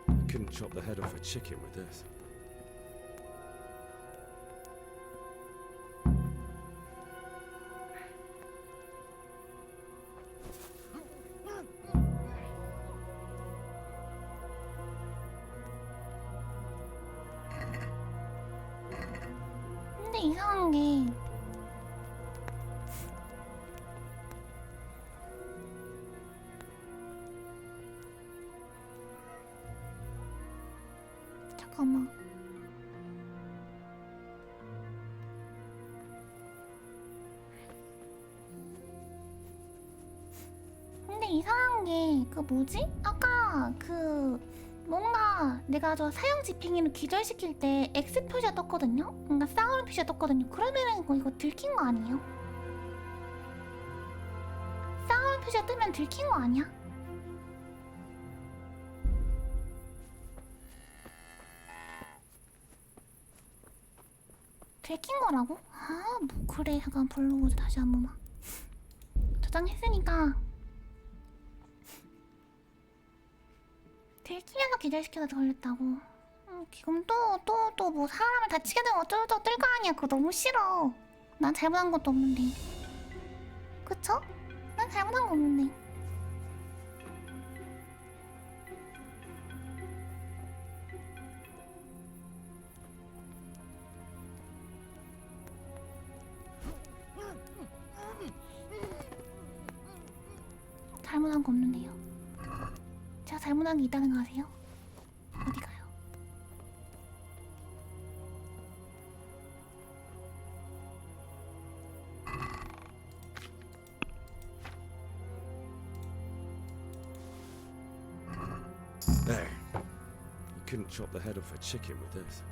You couldn't chop the head off a chicken with this. 이상한 게 잠깐만. 근데 이상한 게 그 뭐지? 아까 그 뭔가 내가 저 사형 집행인을 기절시킬 때 X 표시가 떴거든요? 뭔가 싸우는 표시가 떴거든요. 그러면은 이거 들킨 거 아니에요? 싸우는 표시가 뜨면 들킨 거 아니야? 들킨 거라고? 아, 뭐 그래. 잠깐 불러보자. 다시 한 번만. 저장했으니까 들키면서 기절시켜서 걸렸다고. 지금 또 뭐 사람을 다치게 되면 어쩌고저쩌고 뜰 거 아니야. 그거 너무 싫어. 난 잘못한 것도 없는데. 그쵸? 난 잘못한 거 없는데. 잘못한 거 없는데요. 제가 잘못한 게 있다는 거 아세요? 어디 가요? There. You couldn't chop the head off a chicken with this.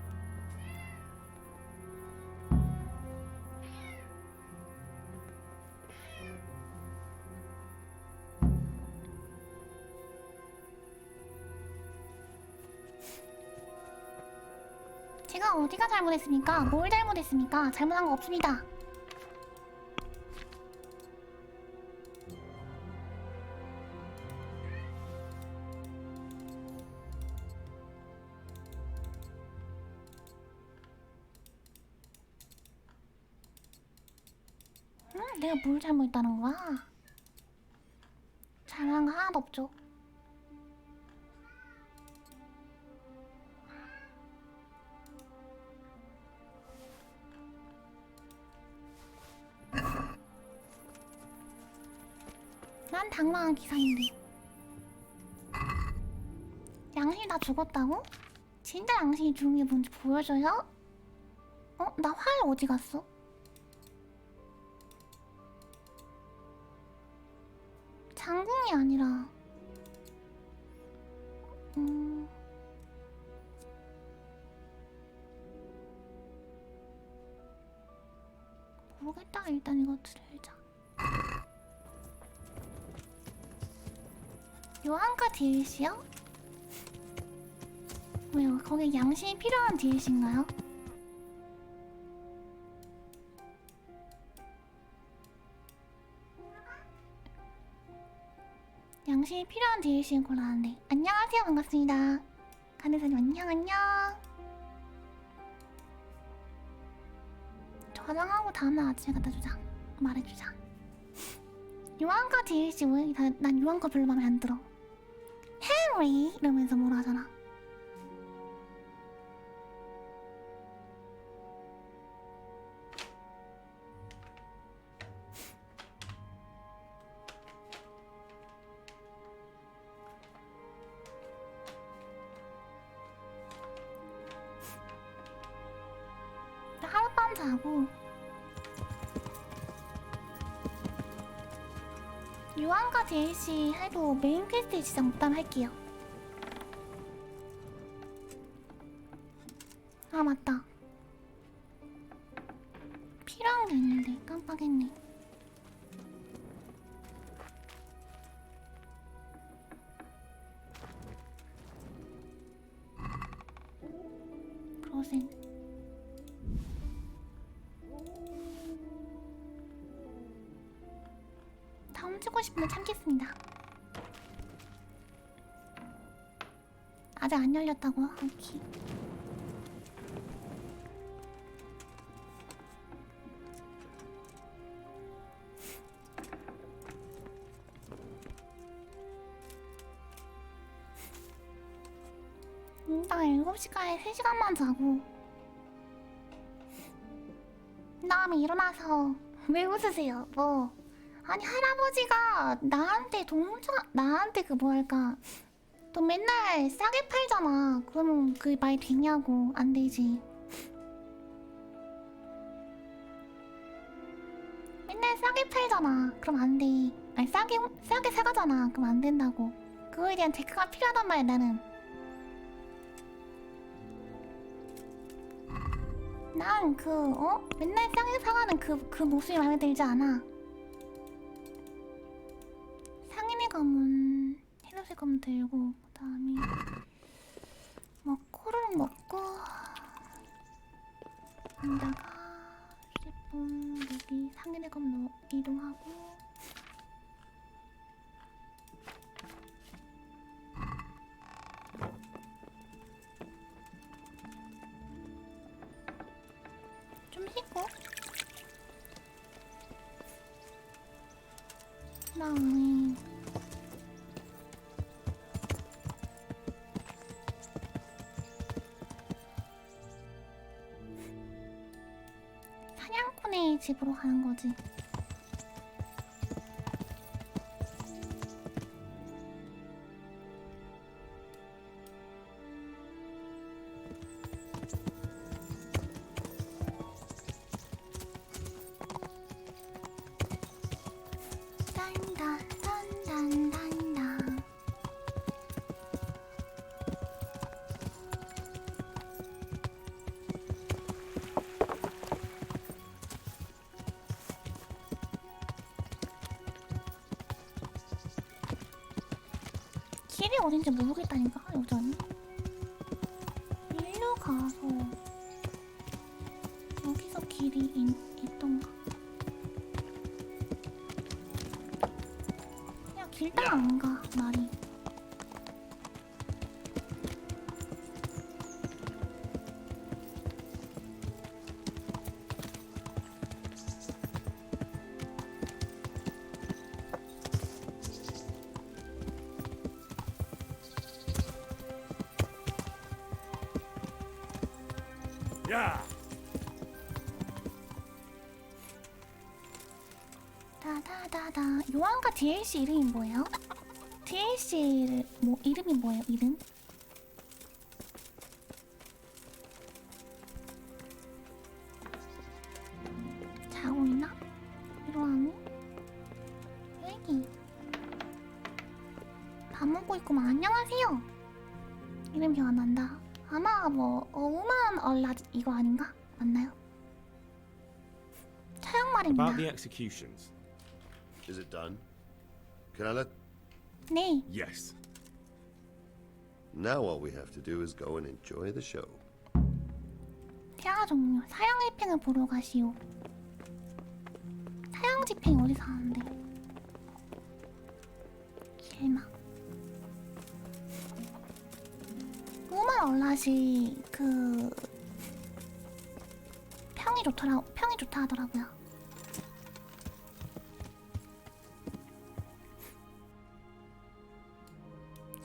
제가 어디가 잘못했습니까? 뭘 잘못했습니까? 잘못한 거 없습니다. 내가 뭘 잘못했다는 거야? 잘못한 거 하나도 없죠. 난 당당한 기사인데. 양심이 다 죽었다고? 진짜 양심이 죽은 게 뭔지 보여줘요? 어? 나 활 어디 갔어? 장궁이 아니라 모르겠다. 일단 이거 들자. 요한가 DLC요? 왜요? 거기에 양심이 필요한 DLC인가요? 양심이 필요한 DLC인 걸로 아는데. 안녕하세요. 반갑습니다. 간혜사님 안녕. 저장하고 다음날 아침에 갖다 주자. 말해주자. 요한가 DLC 왜? 난 요한가 별로 맘에 안 들어. 헨리 이러면서 뭐라 하잖아. 나 하룻밤 자고 요한가 DLC 해도 메인 퀘스트 진짜 못하면 할게요. 아 맞다. 필요한 게 있는데 깜빡했네. 크로센. 다 훔치고 싶은데 참겠습니다. 아직 안 열렸다고요? 오케이. 나 7시까지 3시간만 자고 다음에 일어나서 왜 웃으세요? 뭐 아니 할아버지가 나한테 그 뭐랄까 또 맨날 싸게 팔잖아. 그러면 그 말 되냐고. 안 되지. 맨날 싸게 팔잖아. 그럼 안 돼. 아니 싸게 사가잖아. 그럼 안 된다고. 그거에 대한 대가가 필요하단 말이야 나는. 난 맨날 싸게 사가는 그 모습이 마음에 들지 않아. 상인의 검은 헤르세 검 들고 그다음에 코를 먹고 여기다가 휴대폰 여기 상인의 검 이동하고 좀 씻고 그다음에 사냥꾼의 집으로 가는 거지. 단단단단단단. 길이 어딘지 모르겠다니까 여전히. 일로 가서 여기서 길이 있던가? 그냥 길 따라 안 가 말이. 야! 다다다다. 요한과 DLC 이름이 뭐예요? DLC 뭐 이름이 뭐예요? 이름? 자고 있나? 일어나니? 여기. 밥 먹고 있구만. 안녕하세요. 이름 기억 안 난다. 아마 뭐 우만 얼라 이거 아닌가? 맞나요? 차영말입니다. About the executions. Is it done? Can I let... 네. Yes. Now all we have to do is go and enjoy the show. 태아 종료. 사형 집행을 보러 가시오. 사형 집행 어디서 하는데? 길막. 우만 얼라시 평이 좋다 하더라고요.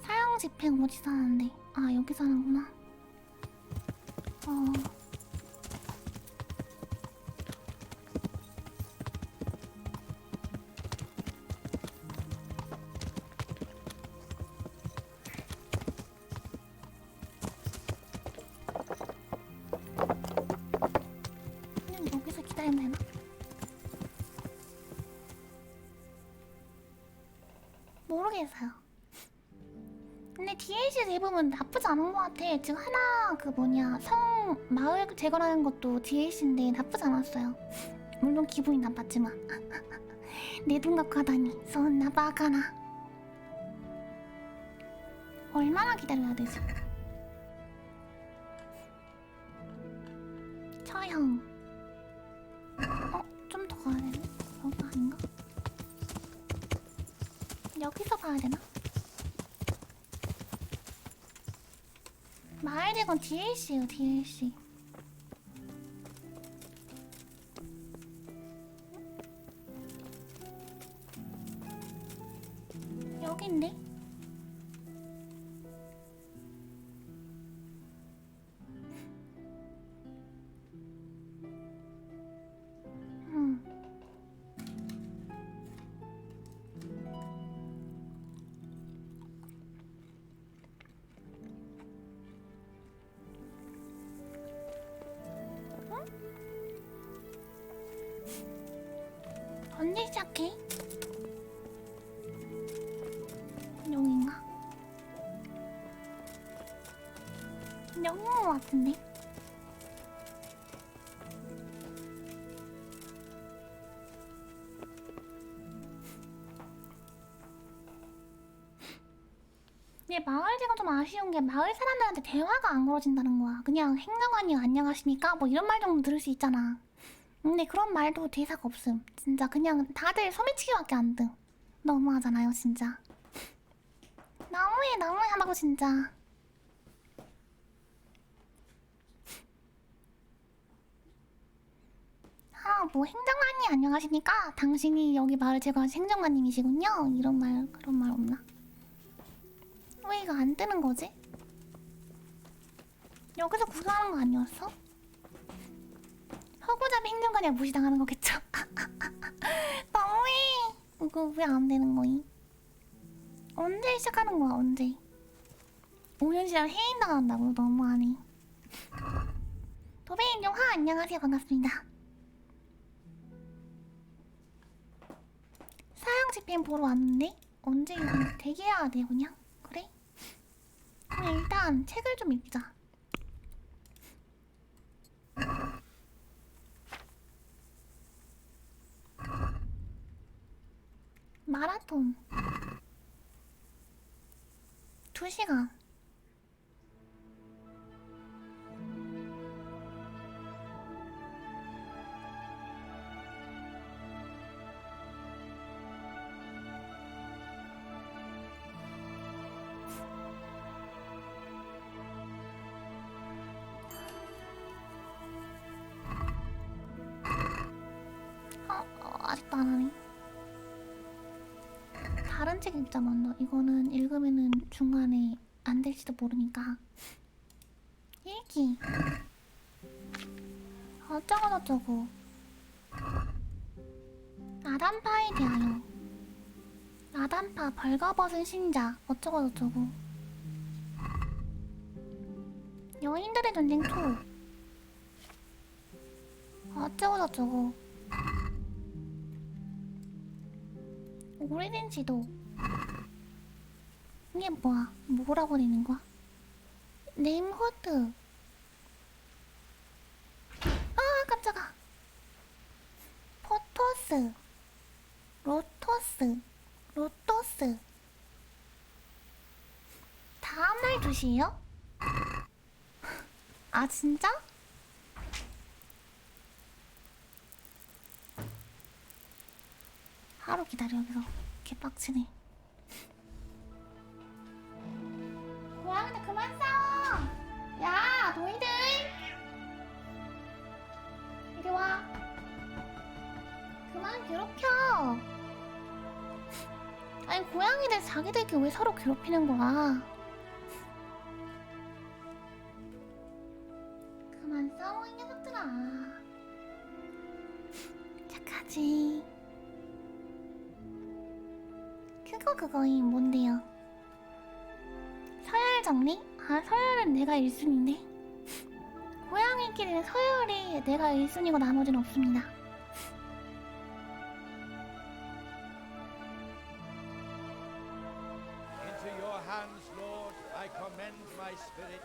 사형 집행 어디서 하는데? 아 여기서 하는구나. 그냥 여기서 기다리면 되나? 모르겠어요. 근데 DLC 내부분 나쁘지 않은 것 같아. 지금 하나 마을 제거하는 것도 DLC인데 나쁘지 않았어요. 물론 기분이 나빴지만 내 돈 갖고 하다니 손 나빠가나. 얼마나 기다려야 되지? 처형. 좀 더 가야 되나? 여기 아닌가? 여기서 가야 되나? 마을대건 DLC요, DLC. 여긴데? 여긴 것 같은데? 근데 마을제가 좀 아쉬운 게 마을 사람들한테 대화가 안 걸어진다는 거야. 그냥 행정관님 안녕하십니까? 뭐 이런 말 정도 들을 수 있잖아. 근데 그런 말도 대사가 없음. 진짜 그냥 다들 소매치기밖에 안 뜸. 너무하잖아요 진짜. 너무해 하다고 진짜. 뭐 행정관님 안녕하십니까? 당신이 여기 마을 제거하신 행정관님이시군요. 이런 말 그런 말 없나? 왜 이거 안 뜨는 거지? 여기서 구경하는 거 아니었어? 허구잡이 행정관이야 무시당하는 거겠죠? 너무해. 이거 왜 안 되는 거임? 언제 시작하는 거야 언제? 5년 시간 해인 당한다고 너무하네. 도배인 용화 안녕하세요 반갑습니다. 사양 집행 보러 왔는데 언제 이거 대기해야 돼 그냥? 그래? 그럼 일단 책을 좀 읽자. 마라톤 2시간. 아직도 안 하네. 다른 책 읽자 먼저. 이거는 읽으면은 중간에 안 될지도 모르니까. 읽기. 어쩌고저쩌고. 아담파에 대하여. 아담파 벌거벗은 신자. 어쩌고저쩌고. 여인들의 전쟁 2. 어쩌고저쩌고. 오래된 지도. 이게 뭐야? 뭐라고 되는 거야? 네임호드. 아 깜짝아. 포토스. 로토스. 다음날 2시에요? 아 진짜? 하루 기다려 여기서. 개빡치네. 고양이들 그만 싸워. 야 너희들 이리 와. 그만 괴롭혀. 아니 고양이들 자기들끼리 왜 서로 괴롭히는 거야. 그만 싸워 이 녀석들아. 착하지. 그거임 뭔데요? 서열 정리? 아 서열은 내가 1순위인데 고양이끼리는 서열이 내가 1순위고 나머지는 없습니다. Into your hands, Lord, I commend my spirit.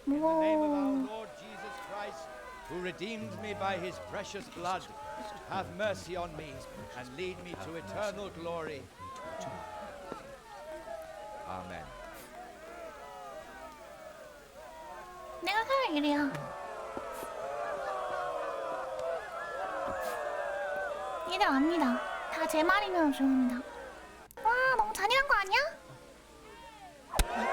In the name of our Lord Jesus Christ, who redeemed me by his precious blood, have mercy on me and lead me to eternal glory. Amen. 내가 서열 1이야. 얘들 압니다. 다 제 말이면 조용합니다. 와 너무 잔인한 거 아니야? 헉.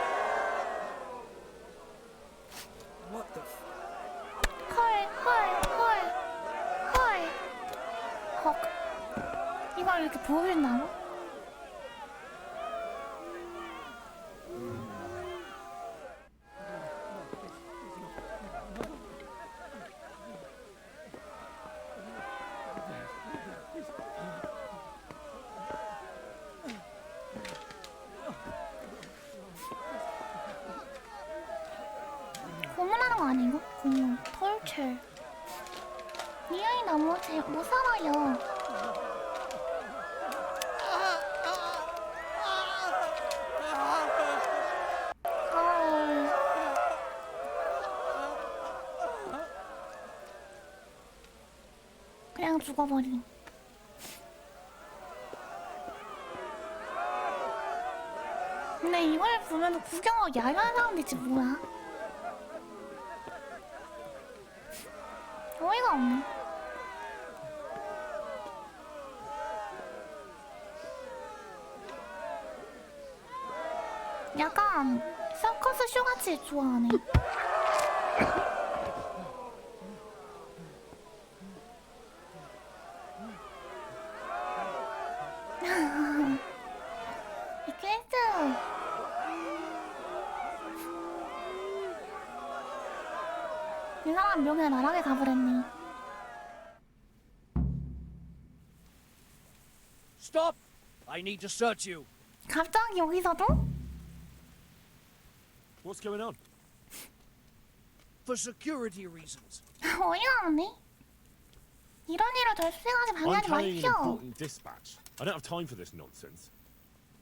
이걸 이렇게 보여준다고? 고문하는 거 아니고? 고문, 털철. 이 아이 너무 못 살아요. 헐. 죽어버림. 근데 이걸 보면 구경하고 야유한 사람들이지 뭐야. 어이가 없네. 약간 서커스 쇼같이 좋아하네. 이 퀘스트 이 사람 명예 나락에 가버렸네. Stop! I need to search you. 갑자기 여기서도? What's going on? For security reasons. 어이가 없네. 이런 일을 절 수행하게 I'm 방해하지 carrying an 마십시오. important dispatch. I don't have time for this nonsense.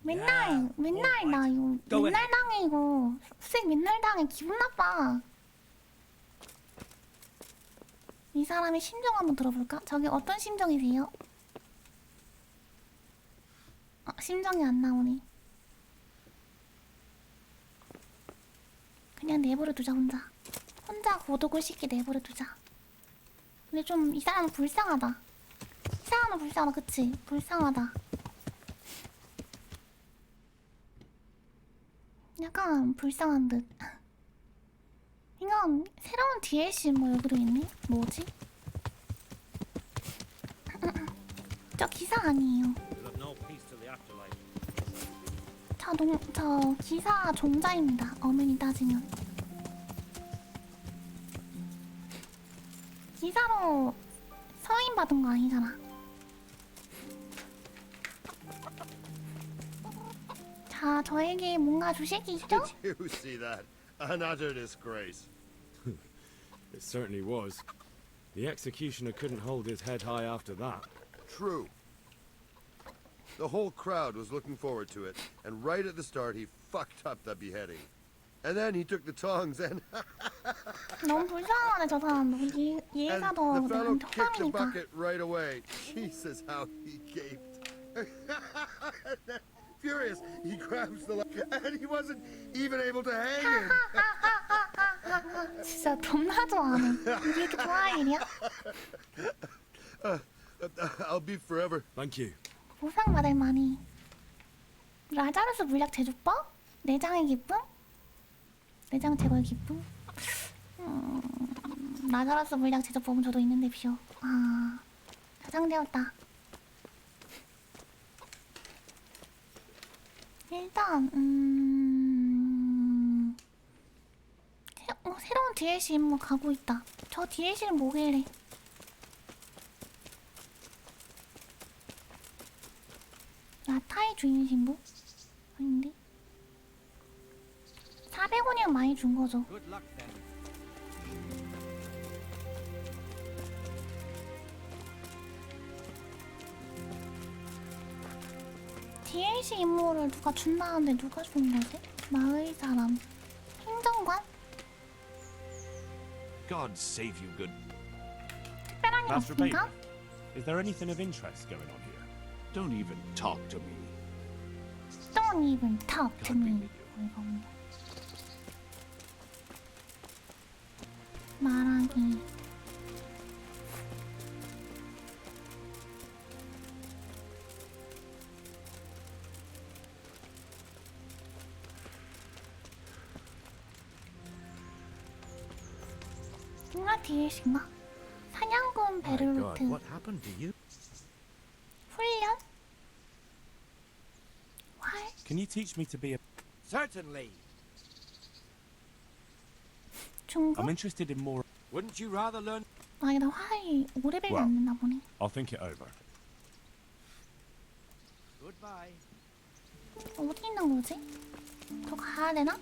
맨날 나 이거 Go 맨날 ahead. 당해 이거. 수행 맨날 당해. 기분 나빠. 이 사람의 심정 한번 들어볼까? 저게 어떤 심정이세요? 심정이 안 나오네. 그냥 내버려 두자. 혼자 고독을 씻게 내버려 두자. 근데 좀 이 사람은 불쌍하다. 이 사람은 불쌍하다. 그치? 불쌍하다. 약간 불쌍한 듯. 이건 새로운 DLC 뭐 여기로 있네? 뭐지? 저 기사 아니에요. 저 기사 종자입니다. 엄연히 따지면. 기사로 서인 받은 거 아니잖아. 자, 저에게 뭔가 주시겠죠? Did you see that? An utter disgrace. It certainly was. The executioner couldn't hold his head high after that. True. The whole crowd was looking forward to it, and right at the start he fucked up the beheading. And then he took the tongs and 너무 불쌍하네 저 사람. 얘가 and 더 the fellow 나한테 kicked the 호감이니까. bucket right away. Jesus, how he gaped. And then, furious, he grabs the and he wasn't even able to hang him. 진짜 겁나 좋아하네. 이게 이렇게 좋아할 일이야? I'll be forever. Thank you. 보상받을 만이. 라자루스 물약 제조법? 내장의 기쁨? 내장 제거의 기쁨? 라자루스 물약 제조법은 저도 있는데 비요. 아, 저장되었다. 일단 새로운 DLC 임무 가고 있다. 저 DLC는 뭐길래? 라타의 주인 신부? 아닌데? 400원이면 많이 준 거죠. Good luck then. DLC 임무를 누가 준다는데 누가 준 거지? 마을 사람. 행정관? God save you, good. 특별한 일 Master 없습니까? Bailiff, is there anything of interest going on here? Don't even talk to me. Don't even talk to me. 어이가 없네. 말하기. 뭔가 DLC인가? 사냥꾼 베르로트. What happened to you? 훈련? 활? Can you teach me to be a... Certainly. 중국? I'm interested in more... Wouldn't you rather learn? 아, 나 활이 5레벨이 Well. 안 된다 보네. I'll think it over. Goodbye. 어디 있는 거지? 저 가야 되나?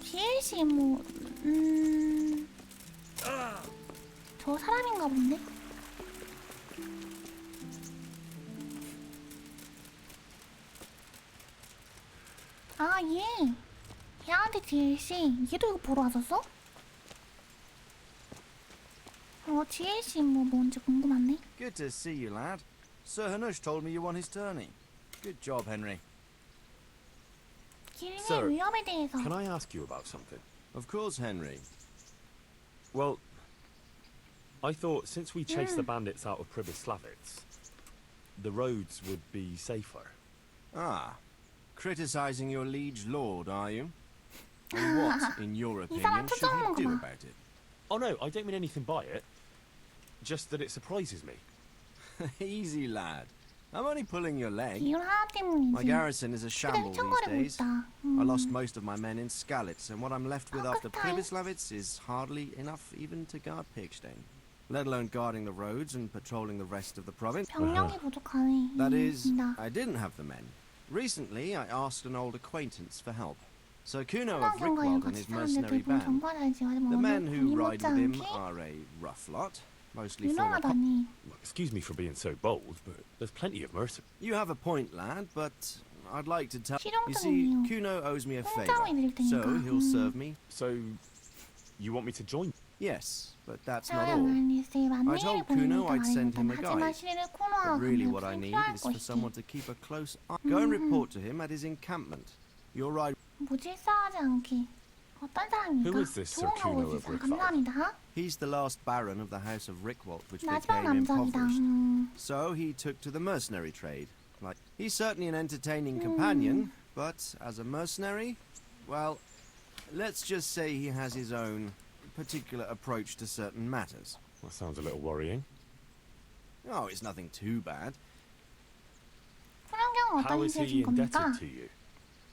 DLC 뭐 저 사람인가 본데? 아, 얘한테 DLC. 얘도 이거 보러 왔었어? GLC 뭔지 궁금하네. Good to see you, lad. Sir Hanush told me you won his tourney. Good job, Henry. 길의 Sir, 위험에 대해서. Can I ask you about something? Of course, Henry. Well, I thought since we chased the bandits out of Pribyslavitz, the roads would be safer. Ah, criticizing your liege lord, are you? And what, in your opinion, should he do about it? Oh no, I don't mean anything by it. Just that it surprises me. Easy, lad. I'm only pulling your leg. 이율 하나 때문이지. My garrison is a shamble these 휘청거리고 days. 있다. I lost most of my men in Skalitz, and what I'm left with after Pribyslavitz is hardly enough even to guard Pigstein, let alone guarding the roads and patrolling the rest of the province. 병력이 부족하네. That is, I didn't have the men. Recently, I asked an old acquaintance for help. Sir Kuno of Rickwold and his mercenary band. The men who ride with him are a rough lot, mostly former 유명하다니. Excuse me for being so bold, but there's plenty of mercy. You have a point, lad, but I'd like to tell you. See, 실용적이에요. Kuno owes me a favor, 공짜로 해드릴 so 테니까. he'll serve me. So, you want me to join? Yes, but that's not I all. I told Kuno I'd send him a 하지만 guide. 시리를 But 코너와 really what I need 필요할 is for 것이지. someone to keep a close eye. Go and report to him at his encampment. You'll ride. 무질서하지 않게. 어떤 사람입니까? Who is this Sir 좋은 Kuno 거 of 보여주세요. Rickwold? 감사합니다. He's the last baron of the House of Rickwold, which 마지막 became 남자이다. impoverished. So he took to the mercenary trade. Like, he's certainly an entertaining companion, but as a mercenary, well, let's just say he has his own particular approach to certain matters. That sounds a little worrying. Oh, it's nothing too bad. 프랑경은 How 어떤 is 일을 he 해준 겁니까? indebted to you?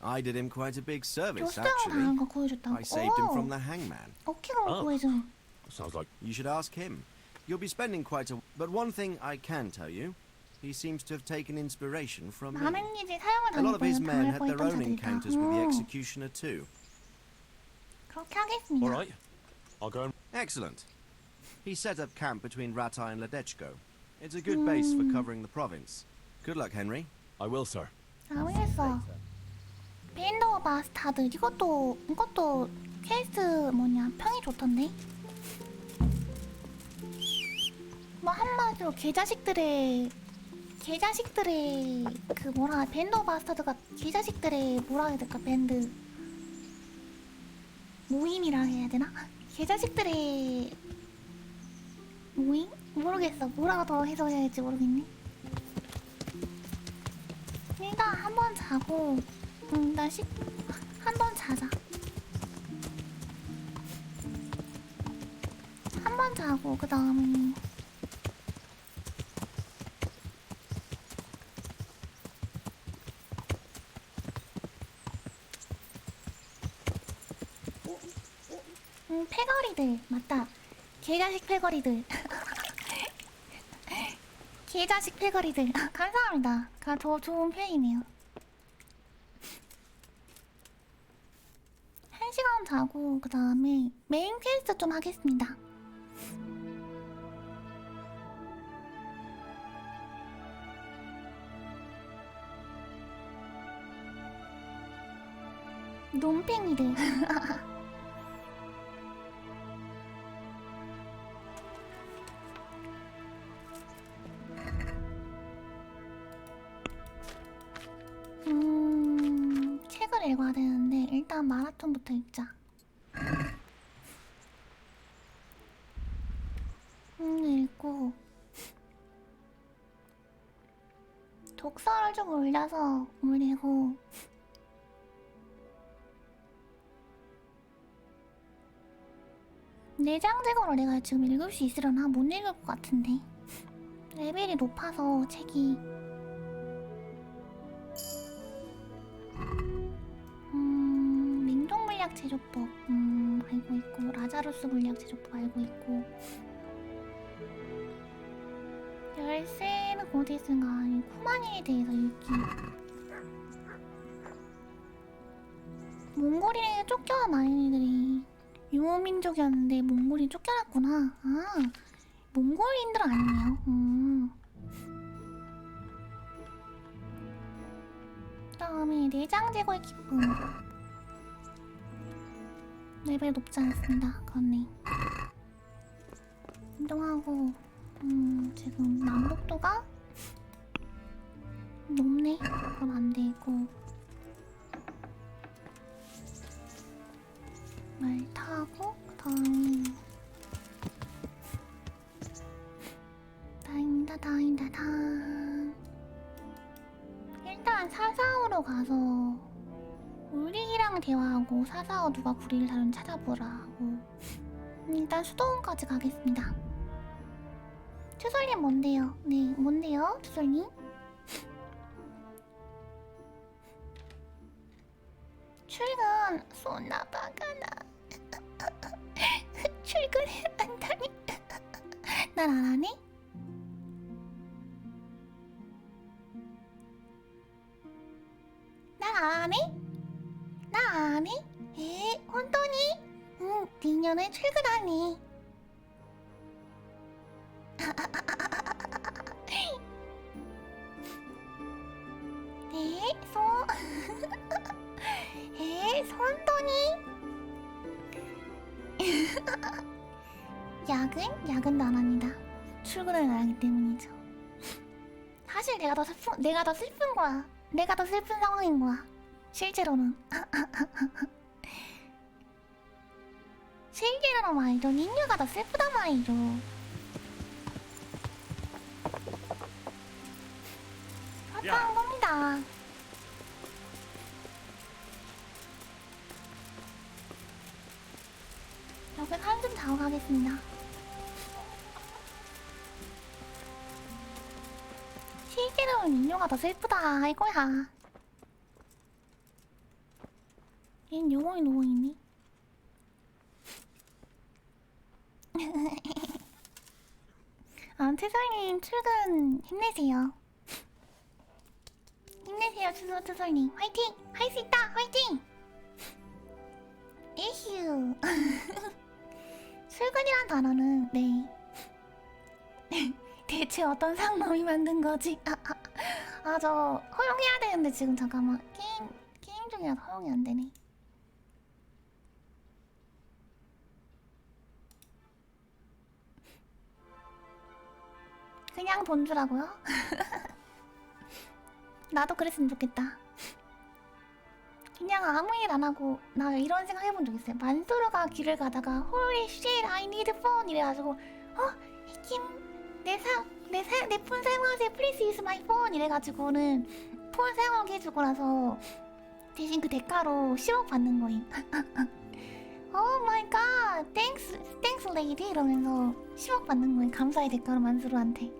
I did him quite a big service, 교수장으로 당한 actually. 거 구해줬다고. I saved him from the hangman. 어깨가 구해준. Sounds like You should ask him. You'll be spending quite a... But one thing I can tell you, he seems to have taken inspiration from me. 많은 일이 사용을 A lot of his 당했던 men 당할 had their 뻔했던 own 자들이다. encounters with the executioner too. 그렇게 하겠습니다. all right. I'll go and Excellent. He set up camp between Ratai and Ladechko. It's a good base for covering the province. Good luck, Henry. I will, sir. 알겠어. 밴드 오브 바스타드 이것도 퀘스트 뭐냐 평이 좋던데. 뭐 한마디로 개자식들의 그 뭐라 밴드 오브 바스타드가 개자식들의 뭐라 해야 될까 밴드 모임이라 해야 되나? 개자식들의 모임? 모르겠어. 뭐라고 더 해석해야 할지 모르겠네. 일단 한번 자고 일단 한번 자자. 한번 자고 그 다음에 패거리들 맞다. 개자식 패거리들. 개자식 패거리들. 감사합니다. 더 좋은 표현이네요. 1시간 자고 그 다음에 메인 퀘스트 좀 하겠습니다. 논팽이들. 책을 읽어야 되는데 일단 마라톤부터 읽자. 읽고 독서를 좀 올리고 내장 제거를 내가 지금 읽을 수 있으려나? 못 읽을 것 같은데 레벨이 높아서 책이 맹독 물약 제조법 알고 있고 라자루스 물약 제조법 알고 있고 열쇠는 어디 있을까? 쿠마니에 대해서 읽기. 몽골인에 쫓겨난 애들이 유목민족이었는데 몽골이 쫓겨났구나. 아, 몽골인들 아니에요. 다음에 내장 제거의 기쁨. 레벨 높지 않습니다. 그렇네. 이동하고 지금 난독도가 높네. 그럼 안 되고 말 타고 그다음에 다행이다. 일단 사사오로 가서 우리랑 대화하고 사사오 누가 구리를 다룬 찾아보라 하고 일단 수도원까지 가겠습니다. 추설님 뭔데요? 네, 뭔데요? 추설님? 출근 쏘나바가나 출근을 한다니 날 안 하네? 날 안 하네? 날 안 하네? 에? 혼돈이? 응, 니녀는 출근하니. 네, 손돈이? 야근도 안 합니다. 출근을 안 하기 때문이죠. 사실 내가 더 슬픈 거야. 내가 더 슬픈 상황인 거야. 실제로는. 실제로는 말이죠. 니녀가 더 슬프단 말이죠. 그렇다는 겁니다. 여기 한숨 자고 가겠습니다. 실제로는 니녀가 더 슬프다 이거야. 얜 영혼이 누워있니? 투설님 출근 힘내세요. 힘내세요 투설님. 화이팅! 할 수 있다! 화이팅! 이휴. 출근이란 단어는 대체 어떤 상놈이 만든 거지? 저 허용해야 되는데 지금 잠깐만 게임 중이라서 허용이 안 되네. 그냥 돈 주라고요? 나도 그랬으면 좋겠다. 그냥 아무 일 안 하고 나 이런 생각 해본 적 있어요. 만수르가 길을 가다가 Holy shit, I need phone 이래가지고 히킴 내 폰 사용하세요. Please use my phone 이래가지고는 폰 사용하게 해주고 나서 대신 그 대가로 10억 받는 거임. Oh my god, thanks lady 이러면서 10억 받는 거임. 감사의 대가로 만수르한테.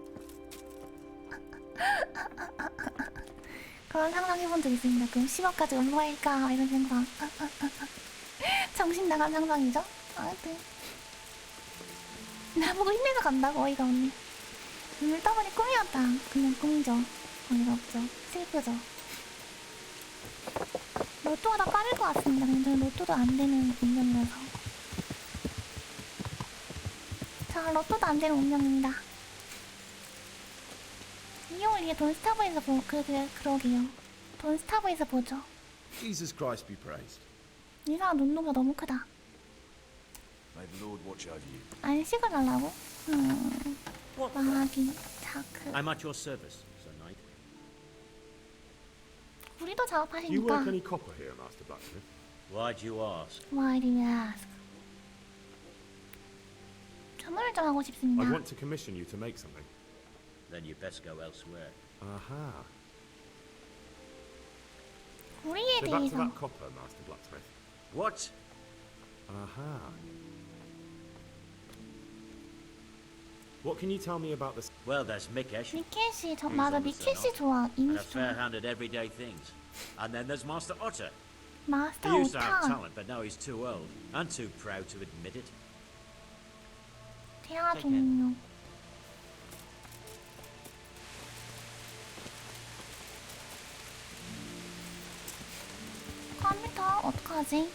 그런 상상 해본 적 있습니다. 그럼 10억까지 얼마일까 이런 생각. 정신 나간 상상이죠? 아무튼 나보고 힘내서 간다고. 어이가 없네. 눈을 떠보니 꿈이었다. 그냥 꿈이죠. 어이가 없죠. 슬프죠. 로또가 더 빠를 것 같습니다. 근데 저는 로또도 안 되는 운명이라서. 자, 로또도 안 되는 운명입니다. 이용을 위해 돈스타브에서 그러게요. 돈스타브에서 보죠. Jesus Christ be praised. 이 사람 눈동자 너무 크다. May the Lord watch over you. 안식을 달라고? 마귀, 자크. I'm at your service, Sir Knight. 우리도 Do you work 작업하시니까. any copper here, Master Blacksmith? Why do you ask? Why do you ask? 주문을 좀 하고 싶습니다. I want to commission you to make something. Then you best go elsewhere. Aha. 우리에 So back to 대해서. that copper, Master Blacksmith. What? Aha. What can you tell me about this? Well, there's Mikesh. 미케시, 맞아, 미케시 좋아. And 이미지 a 좋아. fair-handed everyday things. And then there's Master Otter. 마스터 He used to have 오타. talent, but now he's too old and too proud to admit it. 대화 종료. 컴퓨터 어떡하지?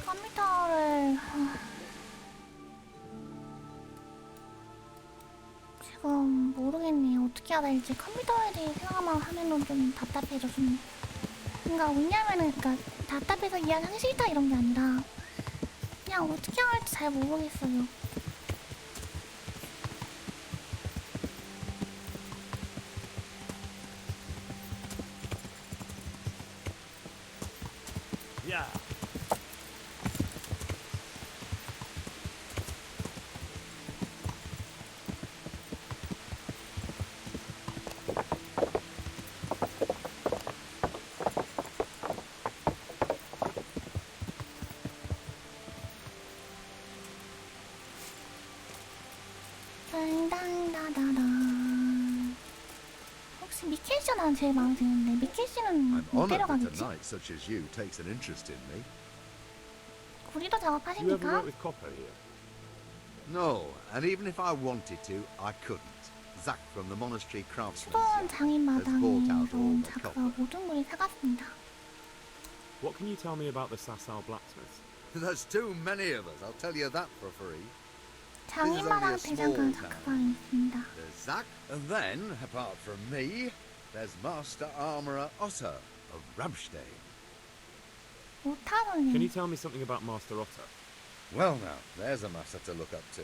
컴퓨터를 지금 모르겠네요. 어떻게 해야 될지. 컴퓨터에 대해 생각만 하면은 좀 답답해져. 좀 그러니까 왜냐면은 그러니까 답답해서 이해하기 싫다 이런 게 아니라 그냥 어떻게 할지 잘 모르겠어요. Yeah. 당당다다다. 혹시 미켈 씨가 난 제일 마음에 드는데 미켈 씨는 못 데려가겠지? knight such as you takes an interest in me. 구리도 You ever 작업하십니까? work with copper here? No, and even if I wanted to, I couldn't. Zack from the monastery craftsman's 수도원 장인 has bought out 마당에서 all 온 the 자크가 copper. 모든 걸 사갔습니다. What can you tell me about the Sasau blacksmiths? There's too many of us, I'll tell you that for free. 장인 마당 대장간 자크가 있습니다. There's Zack, and then, apart from me, there's Master Armourer Otter of Ramstein. Can 오타선이요. you tell me something about Master Otter? Well now, there's a master to look up to.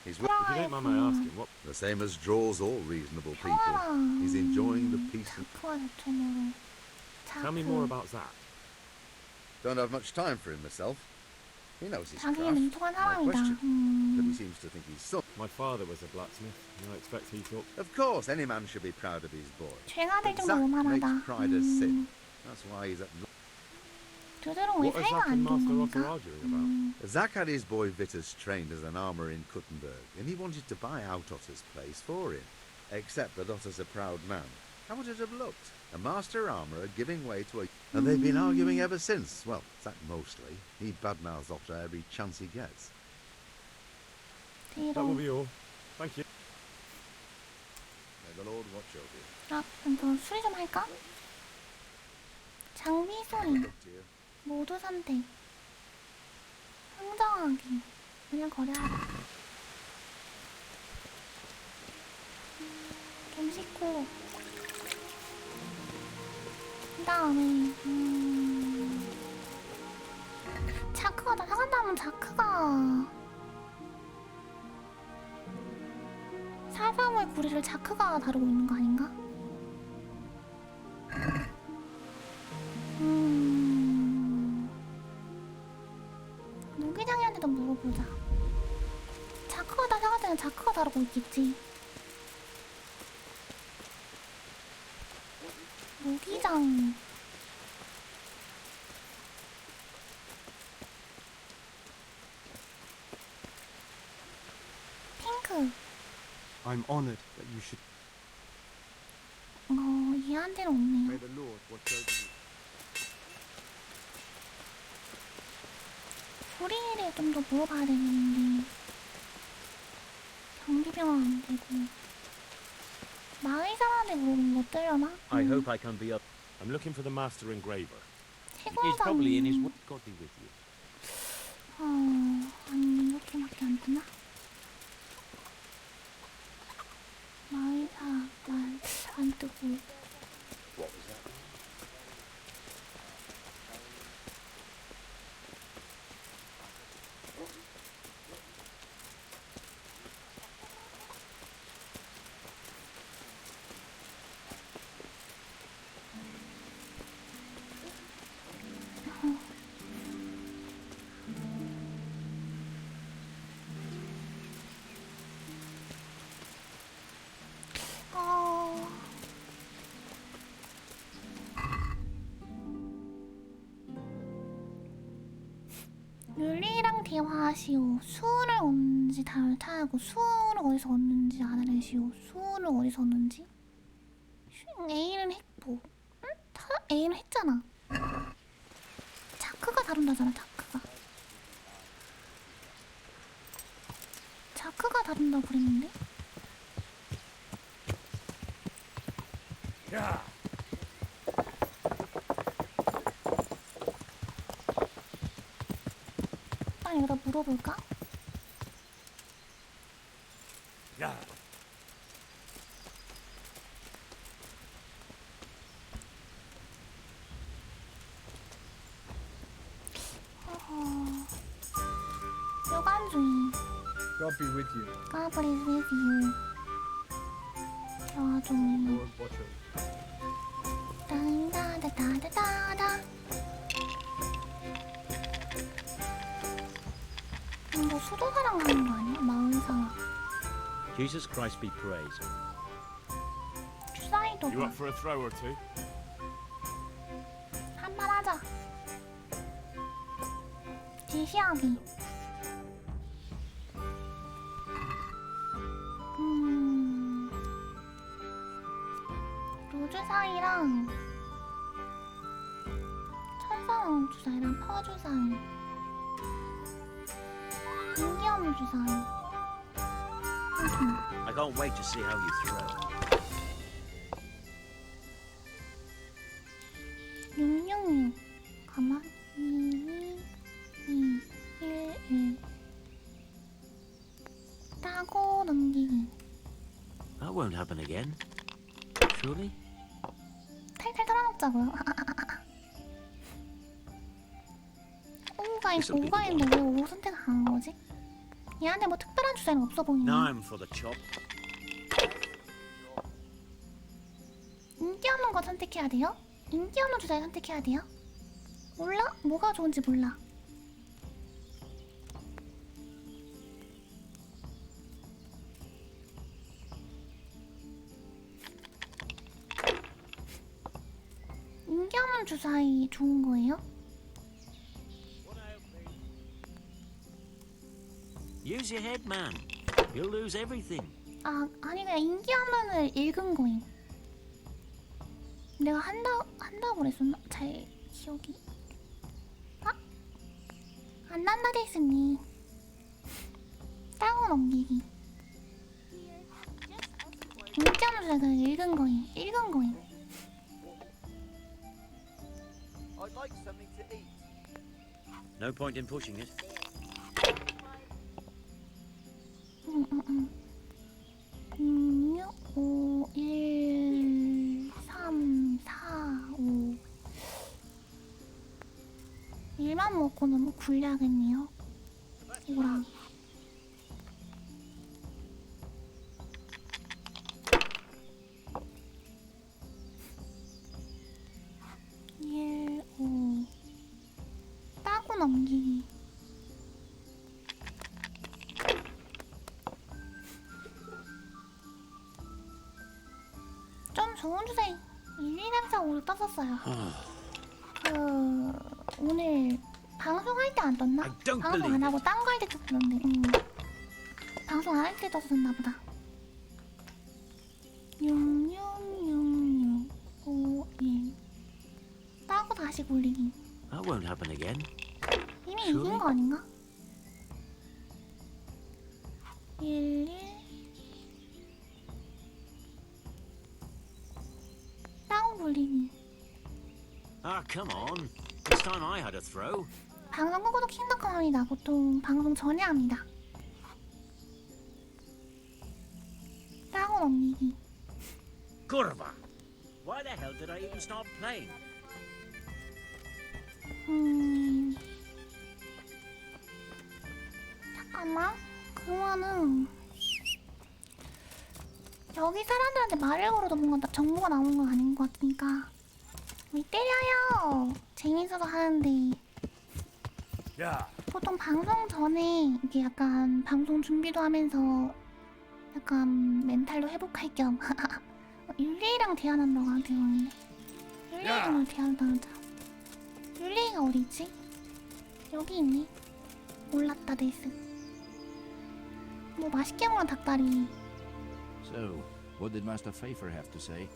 He's If you don't mind my asking, what... the same as draws all reasonable people. 평화랑 He's enjoying the peace and 자크와 저쪽으로 Tell me more about Zack. don't have much time for him myself. He knows his 자기 craft. 능통한 No 사람이다. question. But he seems to think he's so. My father was a blacksmith, and I expect he thought... Of course, any man should be proud of his boy. 죄가 될 But 정도로 Zack makes 오만하다. pride a sin. That's why he's at. 두드론 왜 What are 사이가 Zack 안 and 좋은 Master Otter 겁니까? arguing about? Zack had his boy Vitus trained as an armourer in Kuttenberg, and he wanted to buy out Otter's place for him. Except that Otter's a proud man. How would it have looked? A master armourer giving way to a... And they've been arguing ever since. Well, Zack mostly. He badmouths Otter every chance he gets. That will be all. Thank you. May the Lord watch over you. 아, 그럼 더 수리 좀 할까? 장비 소리 Up to you. 모두 선택 흥정하기 그냥 거래하기 좀 씻고 그 다음에 자크가 다 사간다면 자크가 사사물 구리를 자크가 다루고 있는 거 아닌가? 노기장이한테도 물어보자. 자크가 다 사갔으면 자크가 다루고 있겠지. 노기장. 핑크. I'm honored that you should. 얘한테는 없네요. the Lord watch over you. 우리를 좀 더 물어봐야 되는데 경비병은 안 되고 마을 사람한테 물어보면 못 되려나? I hope I can be up. I'm looking for the master engraver. He's probably in his... 태권상 God be with you. 아니 이렇게밖에 안 되나? 마을 사람 안 뜨고 What was that? 율리랑 대화하시오. 수은을 얻는지 타고 수은을 어디서 얻는지 알아내시오. 수은을 어디서 얻는지? A는 했고 응? A는 했잖아. 자크가 다룬다잖아. 자크가 다룬다고 그랬는데? 야, 빨리 여기다 물어볼까? 야. God be with you. God is with you. 여종이. Lord, watch over. 다다다다다다. 이거 수도사랑 가는 거 아니야? 마을상아. Jesus Christ be praised. 주사위도 You 봐. up for a throw or two? 한번 하자. 지시하기. 로주사위랑 천상 주사위랑 퍼주사위. 인기없는 주사위. I can't wait to see how you throw. 666 가만 2 2 1 1 따고 넘기기. That won't happen again. Surely? 탈탈 털어먹자고요. 오가 있는데 왜 5 선택하는 거지? 얘한테 뭐 특별한 주제는 없어 보이네. Now I'm for the chop. 인기 없는 거 선택해야 돼요? 인기 없는 주제 선택해야 돼요? 몰라? 뭐가 좋은지 몰라. 인기 없는 주사위 좋은 거예요? Use your head, man. You'll lose everything. 아니 그냥 인기 없는을 읽은 거임. 내가 한다고 그랬었나? 잘 기억이 안 난다 됐으니 따고 넘기기. 인기 없는 주사위 그냥 읽은 거임. I'd like something to eat. No point in pushing it. 6, 5, 1, 3, 4, 5 1만 먹고는 굴려야겠네요. 이거랑 따고 넘기기. 좀 좋은 주제 1, 2, 3, 4, 5를 떴었어요. 오늘 방송할 때 안 떴나? 방송 안 하고 딴 거 할 때 떴던데. 방송 안 할 때 떴었나 보다. 6666 51 따고 다시 굴리기. That won't happen again. 이미 이긴 거 아닌가? 1 따고 굴리기. Ah, come on. This time I had a throw. 방송 끄고도 킹덤컴 합니다. 보통 방송 전에 합니다. 따고 넘기기. Curva. Why the hell did I even start playing? 잠깐만. 그거는 여기 사람들한테 말을 걸어도 뭔가 정보가 나오는 건 아닌 것 같으니까 왜 때려요? 재밌어서 하는데. 보통 방송 전에 이게 약간 방송 준비도 하면서 약간 멘탈로 회복할 겸 율리랑 대화한다고 하는데 율리랑 대화한다. 율리가 어디지? 여기 있네. 몰랐다 데스. 뭐 맛있게 먹는 닭다리. So, what did Master Pfeiffer have to say?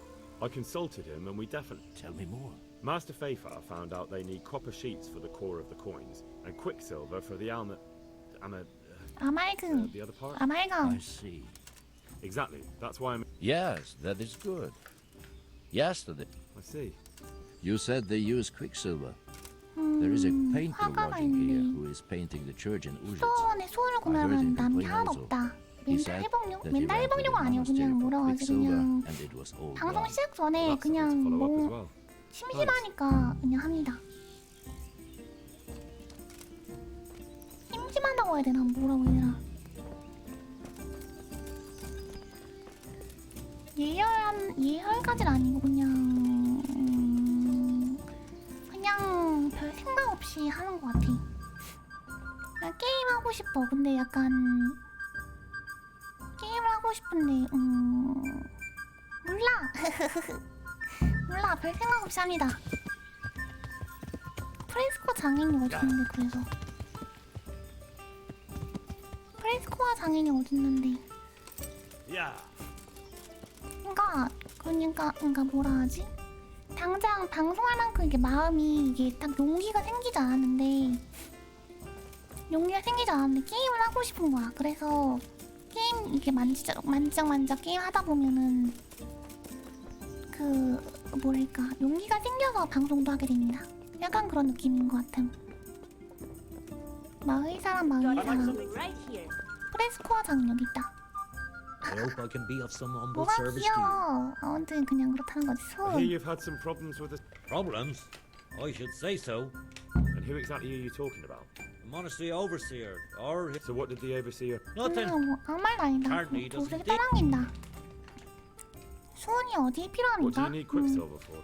I consulted him and we definitely... Tell me more. Master Pfeiffer found out they need copper sheets for the core of the coins and quicksilver for the 아말금. the other part? 아말감. I see. Exactly. That's why I'm... Yes, that is good. Yesterday, I see. you said they use quicksilver. There is a painter 화가가 watching here 있네. who is painting the church in Uzhitz. 수원에 소를 I heard him 구매하면 남이 complain 하나도 also. 없다. He 멘탈 said 회복용? that he 멘탈 went to the 회복용 아니고 monastery 그냥 for 뭐라고 하지 quicksilver 그냥 and it was all 방송 gone. 시작 전에 That's something 그냥 to follow up as 뭐 well. 심심하니까 그냥 합니다. 심심하다고 해야 되나 뭐라고 해야 되나. 예열까지는 아니고 그냥 별 생각 없이 하는 것 같아. 그냥 게임 하고 싶어. 근데 약간 게임을 하고 싶은데 몰라. 몰라. 별 생각 없이 합니다. 프레스코 장인이 어딨는데 그래서 프레스코어 장인이 어딨는데 야. 그러니까 뭐라 하지? 당장 방송할 만큼 이게 마음이 이게 딱 용기가 생기지 않았는데 게임을 하고 싶은 거야. 그래서 게임 이게 만지작 게임 하다 보면은 뭐랄까 용기가 생겨서 방송도 하게 됩니다. 약간 그런 느낌인 것 같음. 마을 사람. 프레스코어 장인 여기 있다. I hope I can be of some humble 뭐가 service to you. 귀여워. 아무튼 그냥 그렇다는 거지. I hear you've had some problems with the... Problems? I should say so. And who exactly are you talking about? The monastery overseer, or... So what did the overseer... Nothing. 뭐 아무 말도 아니다. Hardly doesn't 도색이 dig. 따랑긴다. 수은이 어디에 What do 필요합니까? you need quicksilver for?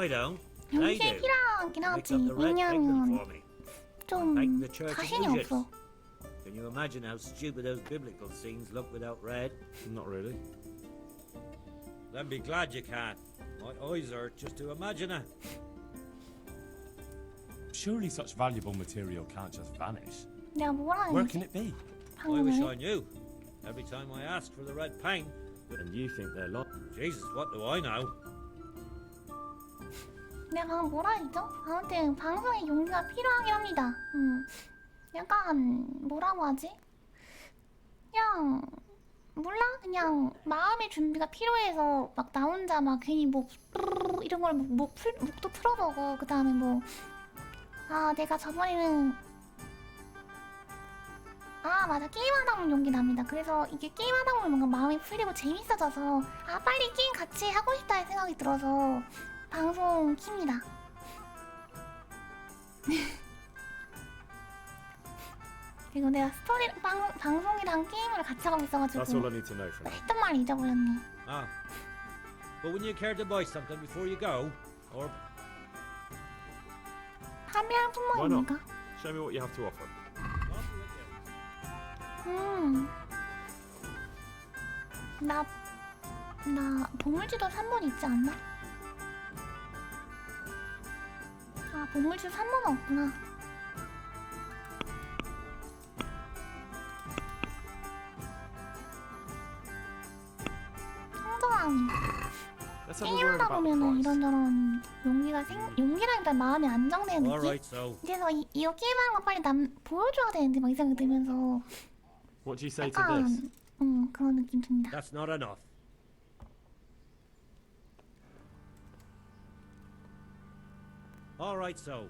I don't. They 용기에 do. 필요하긴 Make 하지. up the red pigment 왜냐면 for me. 좀 Make the church 자신이 use it. 없어. Can you imagine how stupid those biblical scenes look without red? Not really. Then be glad you can't. My eyes hurt just to imagine it. Surely such valuable material can't just vanish. 내가 뭐라 Where 했지? can it be? I wish 방금 I knew. Every time I ask for the red paint. And you think they're lost? Jesus, what do I know? 내가 방금 뭐라 했죠? 아무튼 방송에 용기가 필요하긴 합니다. 약간 뭐라고 하지? 그냥 몰라? 그냥 마음의 준비가 필요해서 막 나 혼자 막 괜히 뭐 이런 걸 목도 풀어보고 그 다음에 뭐 내가 저번에는 맞아 게임하다 보면 용기 납니다. 그래서 이게 게임하다 보면 뭔가 마음이 풀리고 재밌어져서 빨리 게임 같이 하고 싶다는 생각이 들어서 방송 킵니다. 그리고 내가 방송이랑 게임을 같이 하고 있어가지고 That's all I need to know for now. 했던 말 잊어버렸네. But wouldn't you care to buy something before you go? Or 판매할 Why not? 품목입니까? Show me what you have to offer. 나 보물지도 3번 있지 않나? 보물지도 3번 없구나. 성장하니 Let's have a word 게임하다 about the 보면은 price. 이런저런 용기라기보다 마음이 안정되는 느낌? Alright, so 그래서 이거 게임하는 거 빨리 보여줘야 되는데 막 이 생각이 들면서 What do you say to 약간 this? 그런 느낌 듭니다. that's not enough. Alright, so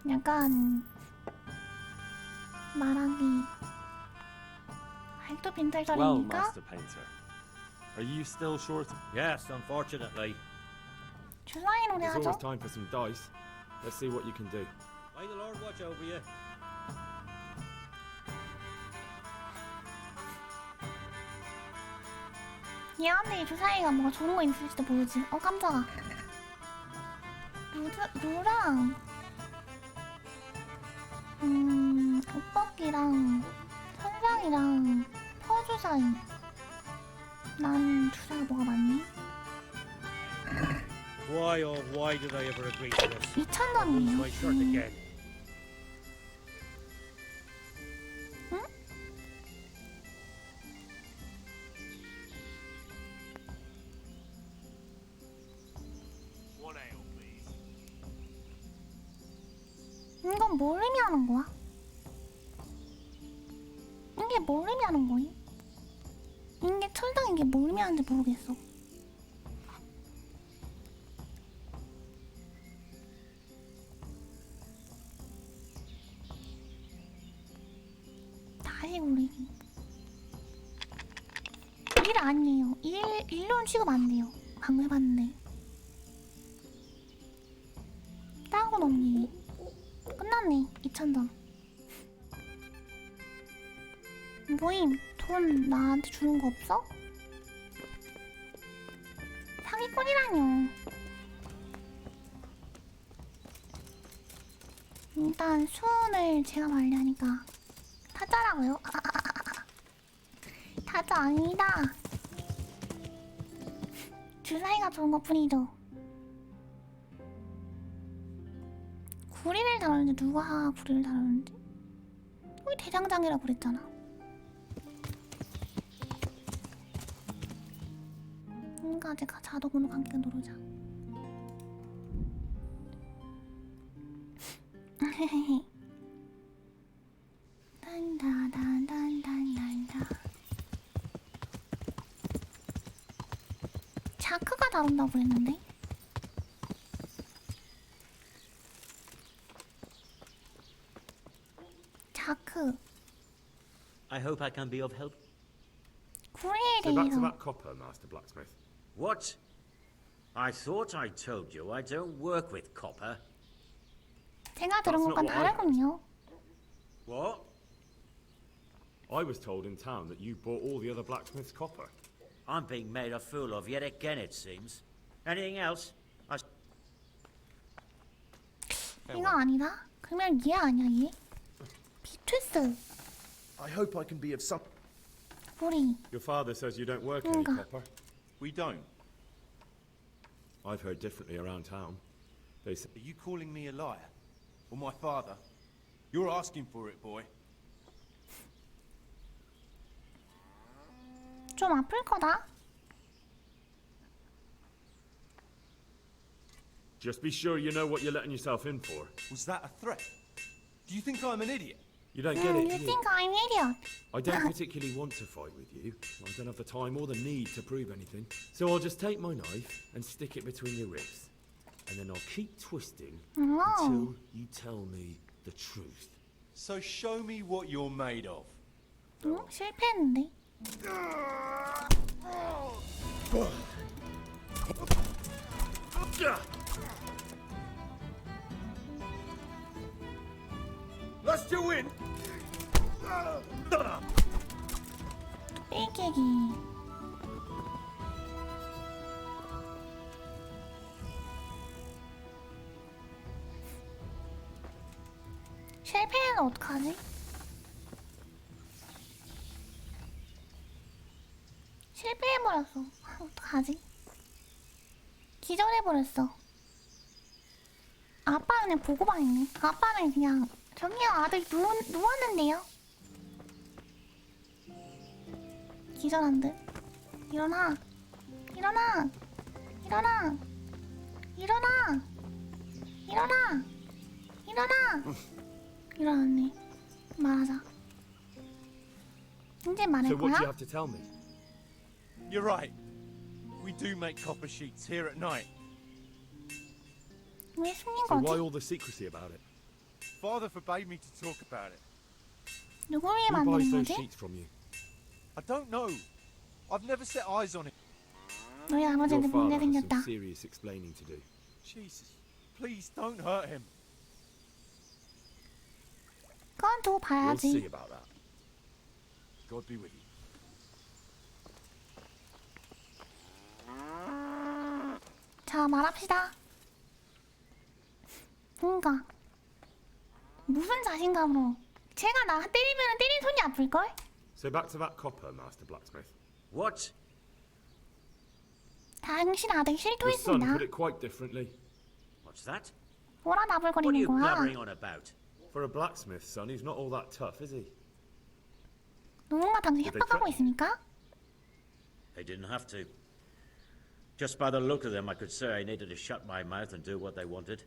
약간 말하기 아직도 Well, 빈털털입니까? Master Painter, are you still short? yes, unfortunately. 주사위 노래 There's 하죠? always time for some dice. Let's see what you can do. May the Lord watch over you. 얘한테 이 주사위가 뭐가 좋은 거 있을지도 모르지. 깜짝아. 루랑 옷벗기랑 천장이랑 퍼주사위. 난 주사위가 뭐가 많니? Why, oh, why did I ever agree to this? 2,000원이에요. My shirt again. 응? One ale, please. 이건 뭘 의미하는 거야? 이게 뭘 의미하는 거니? 이게 철당 이게 뭘 의미하는지 모르겠어. 다시보기 1 아니에요. 1론 취급 안 돼요. 방금 해봤는데. 따고 넘기. 끝났네. 2,000점. 모임 돈 나한테 주는 거 없어? 사기꾼이라뇨. 일단 수은을 제가 말려니까 타짜라고요? 타짜 아니다. 주사위가 좋은 것 뿐이죠. 구리를 다루는데 누가 구리를 다루는지? 우리 대장장이라고 그랬잖아. 인가제가 자동으로 감기가 누르자. 단다단단단단다. 자크가 다룬다고 그랬는데? 자크. I hope I can be of help. 구리에 So back to 대해서. that copper, Master Blacksmith. What? I thought I told you I don't work with copper. 제가 들은 That's not 것과 what I heard. 다르군요. What? I was told in town that you bought all the other blacksmith's copper. I'm being made a fool of yet again, it seems. Anything else? 이거 아니다? 그러면 얘 아니야 얘? 비투스. I hope I can be of some. 구리. Your father says you don't work any 뭔가. copper. We don't. I've heard differently around town. They say Are you calling me a liar? Or my father? You're asking for it, boy. 좀 아플 거다. just be sure you know what you're letting yourself in for. Was that a threat? Do you think I'm an idiot? You don't get it, You do you? think I'm idiot? I don't particularly want to fight with you. I don't have the time or the need to prove anything. So I'll just take my knife and stick it between your ribs. And then I'll keep twisting until you tell me the truth. So show me what you're made of. 응? 실패했는데. Let's do win. 삐개기. 실패는 어떡하지? 실패해버렸어. 어떡하지? 기절해버렸어. 아빠는 그냥 보고만 있네. 아빠는 그냥 저기요 아들 누웠는데요? 기절한 듯. 일어나. 일어나. 일어나. 일어나. 일어나. 일어나. 일어났네. 말하자. 이제 말할 So what do 거야? you have to tell me? You're right. We do make copper sheets here at night. 왜 숨긴 So why 거지? all the secrecy about it? Father forbade me to talk about it. 누구 위해 Who buys 만드는 those 거지? sheets from you? I don't know. I've never set eyes on it. 너희 Your 아버지한테 문제 father has some 생겼다. serious explaining to do. Jesus, please don't hurt him. 그건 두고 We'll see 봐야지. about that. God be with you. 자, 말합시다. 뭔가 무슨 자신감으로 제가 나 때리면 때린 손이 아플걸? So back to that copper, Master Blacksmith. What? 당신 아들 Your son 실토했습니다. put it quite differently. What's that? 뭐라 What are 나불거리는 you 거야? blabbering on about? For a blacksmith, son, he's not all that tough, is he? 누군가 당신 Did they 협박하고 threaten 있습니까? They didn't have to. Just by the look of them, I could say I needed to shut my mouth and do what they wanted.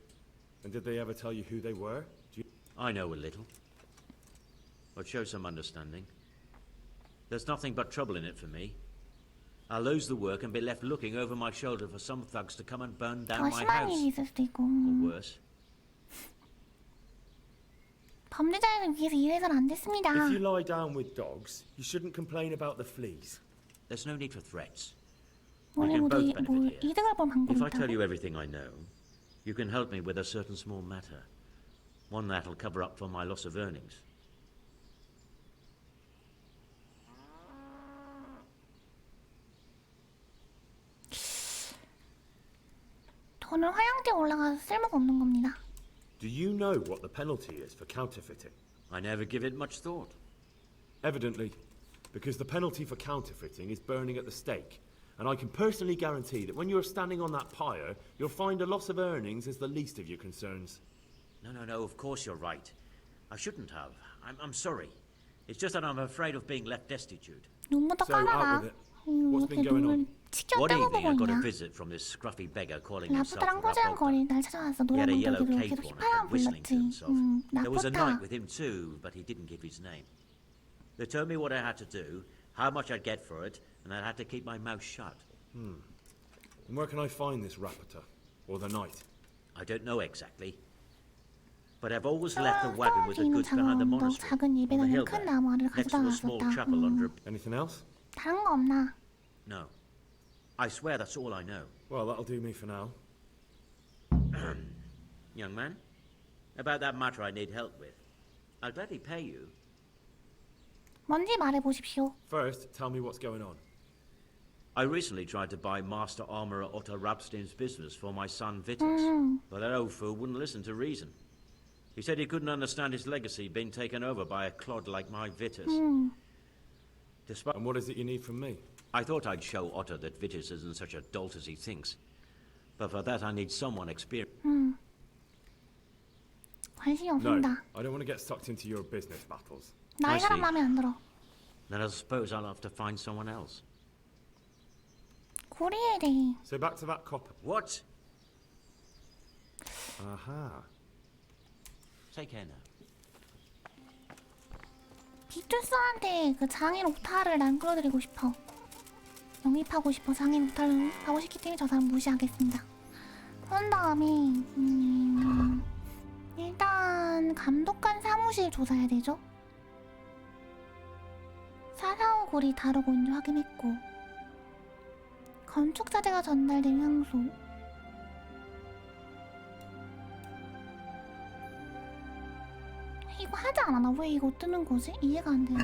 And did they ever tell you who they were? Do you... I know a little. But show some understanding. There's nothing but trouble in it for me. I'll lose the work and be left looking over my shoulder for some thugs to come and burn 더 down my 심한 house. 일이 있을 수도 있고. Or worse. 범죄자를 위해서 일해서는 안 됐습니다. If you lie down with dogs, you shouldn't complain about the fleas. There's no need for threats. We 우리 can 모두 both benefit 뭘 here. 이득을 볼 방법이 If I tell 있다고? you everything I know, you can help me with a certain small matter. One that'll cover up for my loss of earnings. 저는 화양대에 올라가서 쓸모가 없는 겁니다. Do you know what the penalty is for counterfeiting? I never give it much thought. Evidently, because the penalty for counterfeiting is burning at the stake. And I can personally guarantee that when you're standing on that pyre, you'll find a loss of earnings is the least of your concerns. No, of course you're right. I shouldn't have. I'm sorry. It's just that I'm afraid of being left destitute. 눈부터 So, out 깔아라. with it. What's been going on? 치켜 One 떼고 evening 보고 I got a 있냐? visit from this scruffy beggar calling himself 라푸타랑 포즈랑 Rapota. 거리 날 찾아와서 He had a 노래 yellow 부르기로 cape 계속 on 휘파람 and whistling to 불렀지. himself. There was a knight 라푸타. with him too, but he didn't give his name. They told me what I had to do, how much I'd get for it, and I had to keep my mouth shut. And where can I find this Rapota? Or the knight? I don't know exactly. But I've always left the wagon with the goods behind the monastery. 작은 On the 예배당에 hill 큰 there, 나무를 next to a small 가져다 chapel under a... Anything else? 다른 거 없나? No. I swear that's all I know. Well, that'll do me for now. Young man, about that matter I need help with. I'll gladly pay you. 뭔지 말해보십시오. First, tell me what's going on. I recently tried to buy Master Armourer Otto Rabstein's business for my son Vitus, but that old fool wouldn't listen to reason. He said he couldn't understand his legacy being taken over by a clod like my Vitus. Despite And what is it you need from me? I thought I'd show Otto that Vitus isn't such a dolt as he thinks. But for that I need someone experienced. 관심이 No, 없습니다. I don't want to get sucked into your business battles. 나이 I 사람 see. 마음에 안 들어. Then I suppose I'll have to find someone else. 고리에 대해. So back to that copper. What? Aha. Take care now. 비투스한테 그 장인 옥타를 난 끌어들이고 싶어. 영입하고 싶어. 장인 옥타를 하고 싶기 때문에 저 사람 무시하겠습니다. 그런 다음에 일단 감독관 사무실 조사해야 되죠. 445 고리 다루고 있는지 확인했고 건축자재가 전달된 향소 이거 하지 않았나? 왜 이거 뜨는 거지? 이해가 안 되네.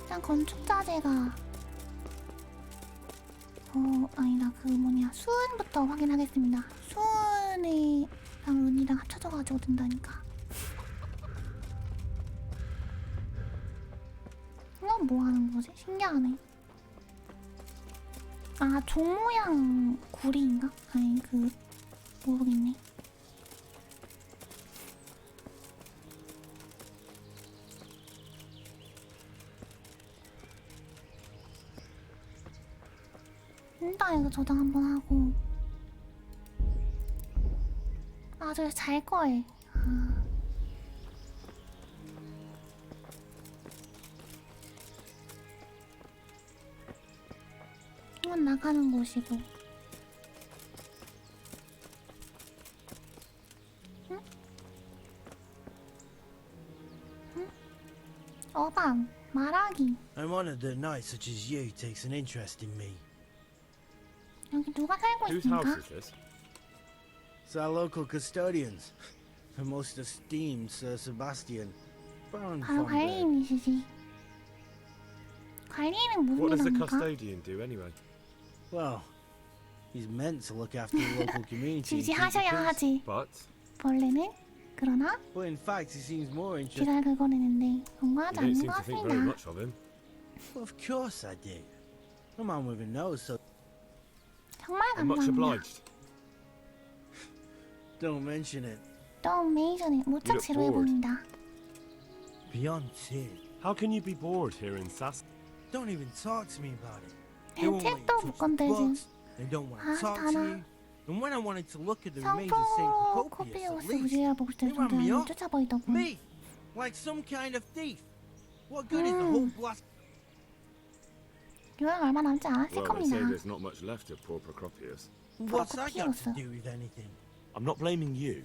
일단 건축자재가 아니다 그 뭐냐 수은부터 확인하겠습니다. 수은이랑 은이랑 합쳐져가지고 든다니까. 이건 뭐 하는 거지? 신기하네. 아 종 모양 구리인가? 아니 그 모르겠네. 일단 이거 저장 한번 하고. 아 저 잘 거에. 이건 나가는 곳이고. 응? 응? 어방 말하기. I'm honored that a knight such as you takes an interest in me. 여기 누가 살고 Whose 있습니까? house is this? It's our local custodians, the most esteemed Sir Sebastian. Baron 바로 von Berg. 관리인이시지. 관리인은 무슨 What does the 일합니까? custodian do anyway? Well, he's meant to look after the local community. and keep the 지지하셔야 peace. 하지. But 원래는 그러나 But in fact, he seems more interested. 기랄 긁어내는데 공부하지 you 않는 don't seem 것 to think very 같습니다. much of him. Well, of course I do. A man with a nose, so 정말 I'm much 감사합니다. obliged. don't mention it. Don't mention it. 무척 look 지루해 bored. 보인다. Beyond two. How can you be bored here in Sass? Don't even talk to me about it. They won't let you 책도 못 touch the 건들지. books. They don't want 아, to talk to 다나. you. And when I wanted to look at the remains of Saint 성포 Procopius, 코피우스 at least, 무지개를 볼 때 they ran me 정말 up. 쫓아버리더군. Me, like some kind of thief. What good is the whole blast? 요양 얼마 남지 않았을 Well, they 겁니다. say there's not much left of poor Procopius. What's that got to Procopius. do with anything? I'm not blaming you.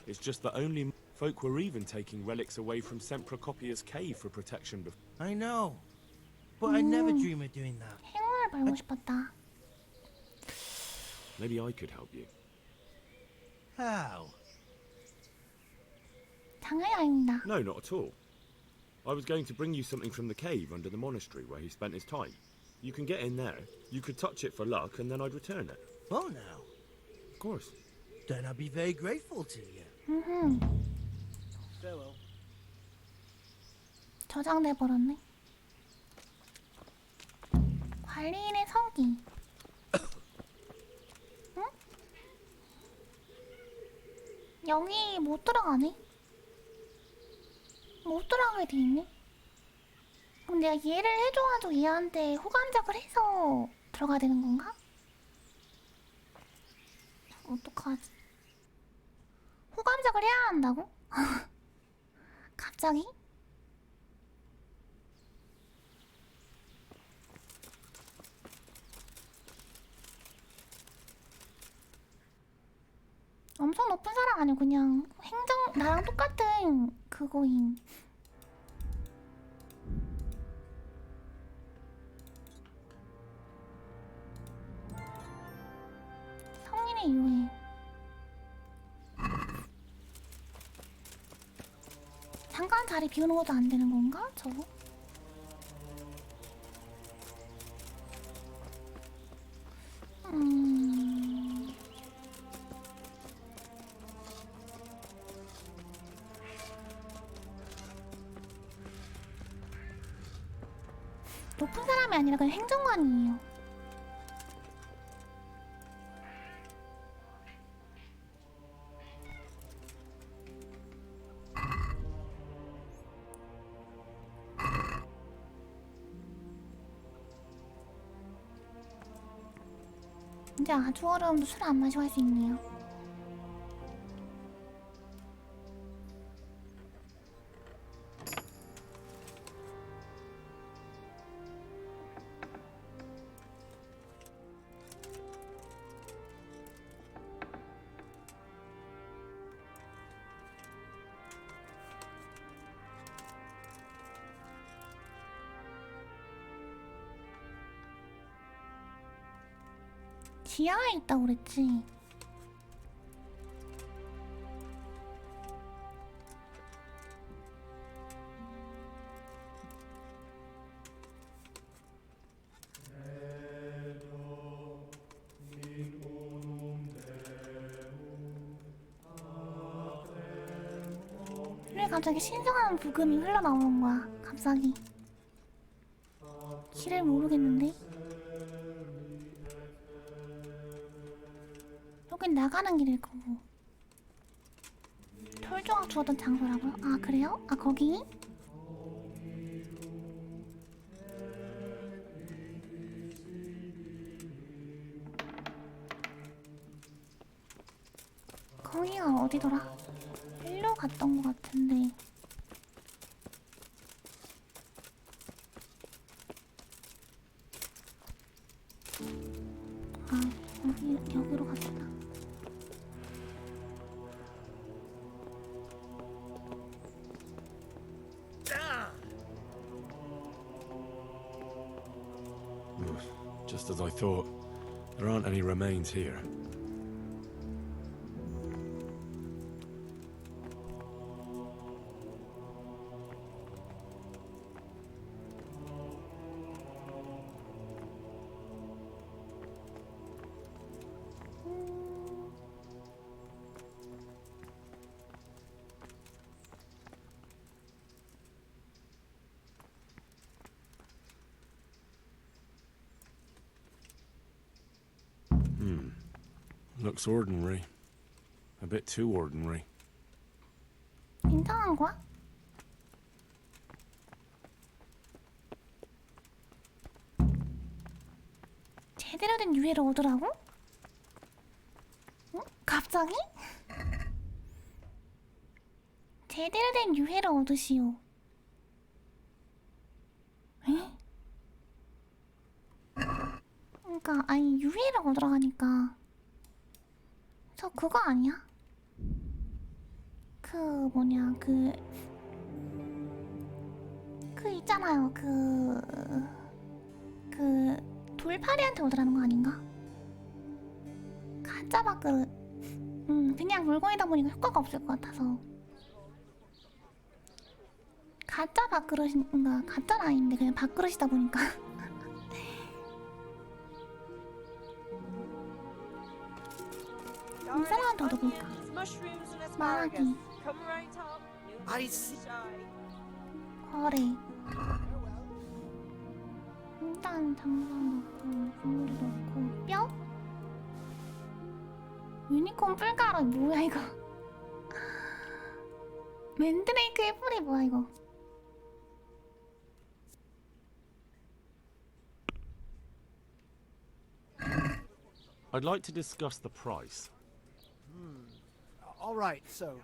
It's just that only folk were even taking relics away from St. Procopius' cave for protection before. I know, but I'd never dream of doing that. 행운을 벌고 싶었다. Maybe I could help you. How? 당연히 아닙니다. No, not at all. I was going to bring you something from the cave under the monastery where he spent his time. You can get in there, you could touch it for luck, and then I'd return it. Oh, now. Of course. Then I'll be very grateful to you. Farewell. 저장돼 버렸네. 관리인의 성기. 응? 여기 못 들어가네. 못 들어가게 돼 있네. 그럼 내가 얘를 해줘가지고 얘한테 호감작을 해서 들어가야 되는 건가? 어떡하지? 호감작을 해야 한다고? 갑자기? 엄청 높은 사람 아니고 그냥 나랑 똑같은 그거임. 성인의 유해. 잠깐 자리 비우는 것도 안 되는 건가? 저거? 높은 사람이 아니라 그냥 행정관이에요. 이제 아주 어려움도 술 안 마시고 할 수 있네요. 지하에 있다고 그랬지. 왜 갑자기 신성한 부금이 흘러나오는 거야? 갑자기. 길을 모르겠는데? 여긴 나가는 길일 거고. 털조각 주었던 장소라고요? 아 그래요? 아 거기? 거기가 어디더라? 일로 갔던 것 같은데. 아 여기로 갔구나. Just as I thought. There aren't any remains here. Looks ordinary. A bit too ordinary. 괜찮은 거야? 제대로 된 유해를 얻으라고? 응? 갑자기? 제대로 된 유해를 얻으시오. 에? 그러니까 아니 유해를 얻으러 가니까 저 그거 아니야? 그 뭐냐 그 있잖아요 그 돌파리한테 얻으라는 거 아닌가? 가짜 밥그릇. 그냥 물건이다 보니까 효과가 없을 것 같아서 가짜 밥그릇인가 가짜는 아닌데 그냥 밥그릇이다 보니까 이 사람한테 얻어볼까? Mushrooms and asparagus. 말하기. Come right up. No I need to see. be shy. 거래. 일단 장상 넣고 국물도 넣고 뼈? 유니콘 뿔가루 뭐야 이거? 맨드레이크의 뿔이 뭐야 이거? I'd like to discuss the price. All right, so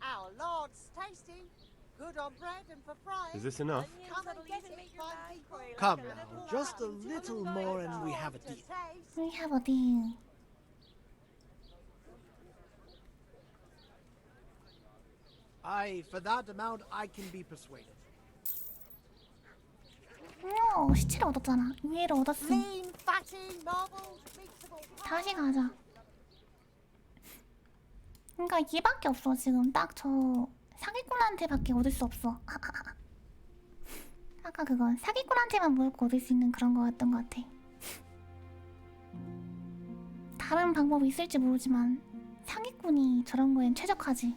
Our Lord's tasty. Good on bread and for frying. Is this enough? Come and get it, fine people. come now, just a little more and we have a deal. We have a deal. For that amount, I can be persuaded. 시체를 얻었잖아. 위에를 얻었음. Lean, fatty, marbled, mixable. 다시 가자. 그러니까 얘밖에 없어 지금. 딱 저 사기꾼한테밖에 얻을 수 없어. 아까 그건 사기꾼한테만 모였고 얻을 수 있는 그런 거였던 것 같아. 다른 방법이 있을지 모르지만 사기꾼이 저런 거엔 최적화지.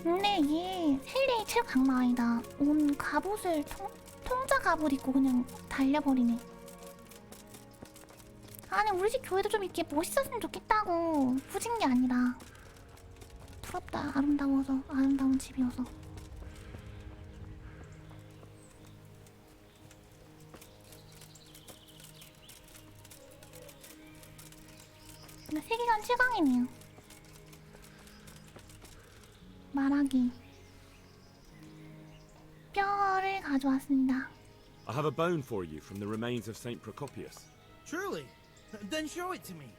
근데 얘 헬리 체력 장난 아니다. 온 갑옷을 통자 갑옷 입고 그냥 달려버리네. 아니 우리 집 교회도 좀 이렇게 멋있었으면 좋겠다고. 후진 게 아니라 부럽다. 아름다워서. 아름다운 집이어서. 근데 세계관 최강이네요. 말하기. 뼈를 가져왔습니다. I have a bone for you from the remains of Saint Procopius. Truly? Then show it to me.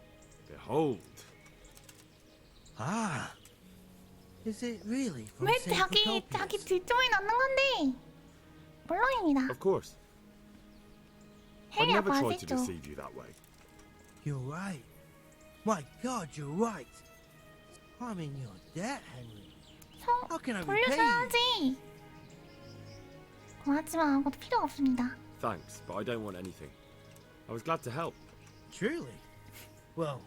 Behold. Ah. Is it really from 왜 Saint 자기 Procopius? 뒷조에 넣는 건데? 물론입니다. Of course. I 헬리 never 아빠 tried to 아시죠? deceive you that way. You're right. My God, you're right. I'm in your debt, Henry. How can I repay you? 돌려줘야지. 고맙지만 아무것도 필요 없습니다. Thanks, but I don't want anything. I was glad to help. Truly? Well,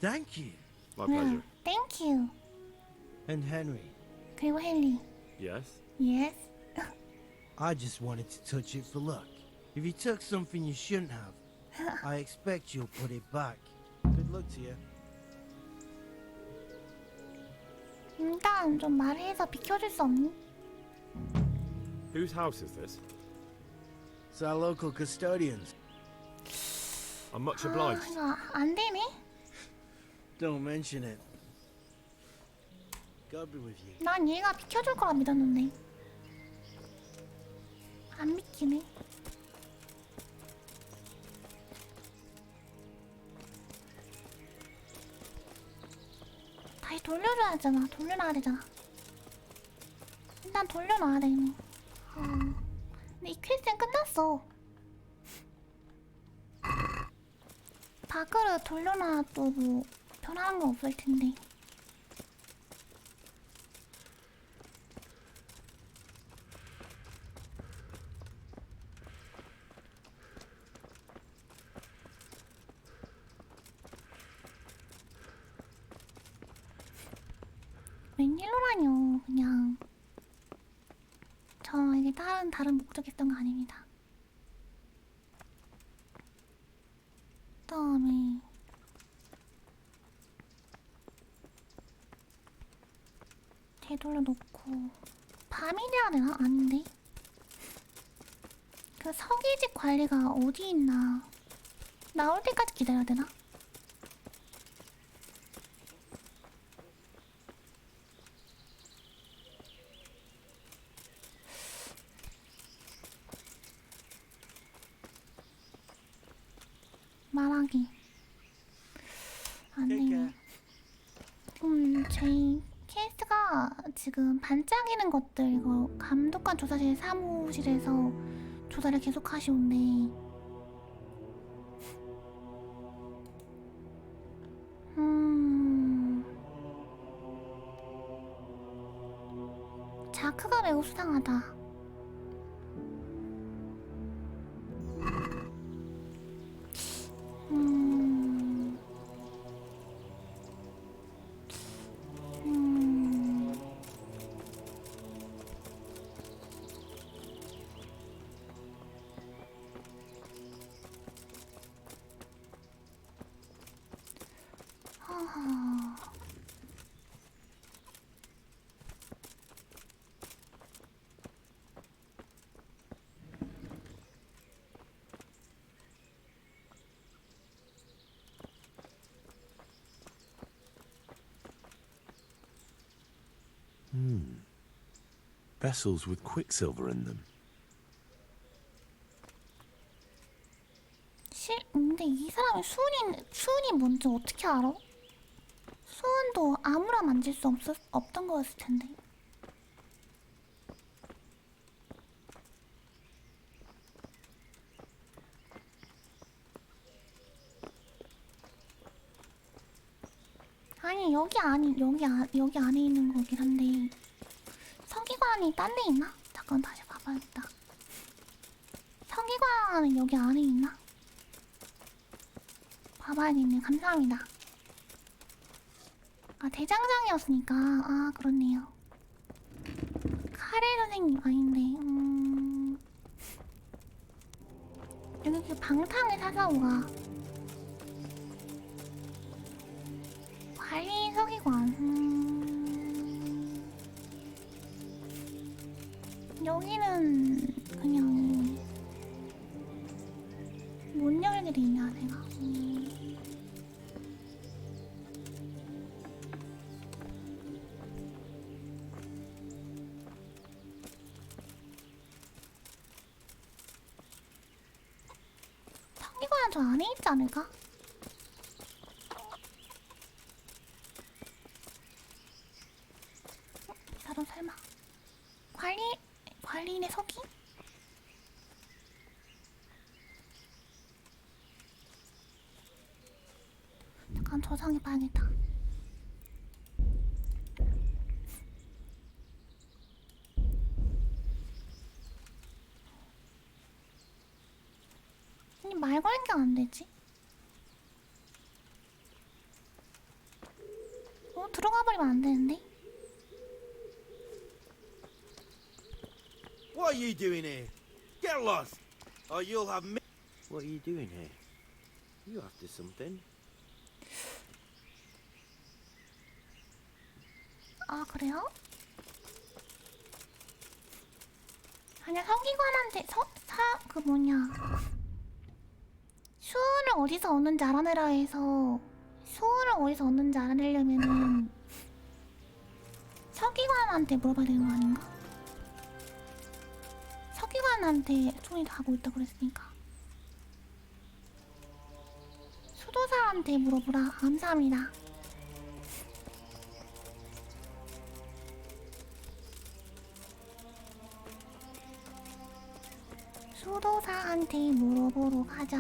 thank you. My pleasure. Thank you. And Henry, 그리고 헨리. Yes? Yes. I just wanted to touch it for luck. If you took something you shouldn't have, I expect you'll put it back. Good luck to you. 일단 좀 말해서 비켜줄 수 없니? Whose house is this? It's our local custodians. I'm much obliged. 이거 안 되네? Don't mention it. God be with you. 난 얘가 비켜줄 거라 믿었는데 안 믿기네. 다시 돌려줘야 하잖아. 돌려놔야 되잖아. 일단 돌려놔야 되네. 근데 이 퀘스트는 끝났어. 밖으로 돌려놔도 뭐 변하는 건 없을 텐데. 웬일로라뇨. 그냥 저에게 다른 목적이 있던 거 아닙니다. 그다음에 되돌려 놓고 밤이 돼야 되나? 아닌데. 그 서기직 관리가 어디 있나? 나올 때까지 기다려야 되나? 말하기 안 되네. 제 케이스가 지금 반짝이는 것들 이거 감독관 조사실 사무실에서 조사를 계속 하시온데 자크가 매우 수상하다. Vessels with quicksilver in them. 근데 이 사람이 수은이 뭔지 어떻게 알아? 수은도 아무나 만질 수 없던 거였을 텐데. 아니 여기 안에 있는 거긴 한데 서기관이 딴 데 있나? 잠깐 다시 봐봐야겠다. 서기관은 여기 안에 있나? 봐봐야겠네. 감사합니다. 아 대장장이었으니까 아 그렇네요. 카레 선생님 아닌데 여기 그 방탕의 사사오가 관리 서기관 여기는 그냥 못 열게 돼 있냐 내가. 서기관은 저 안에 있지 않을까? 이 사람 설마 관리인의 서기? 잠깐 저장해봐야겠다. 아니 말 걸는 게 안 되지? 들어가 버리면 안 되는데? What are you doing here? Get lost, or you'll have me. What are you doing here? You after something? 아 그래요? 아니야 서기관한테 그 뭐냐 수은을 어디서 얻는지 알아내라 해서 수은을 어디서 얻는지 알아내려면은 서기관한테 물어봐야 되는 거 아닌가? 서기관한테 손이 가고 있다 그랬으니까 수도사한테 물어보라. 감사합니다. 수도사한테 물어보러 가자.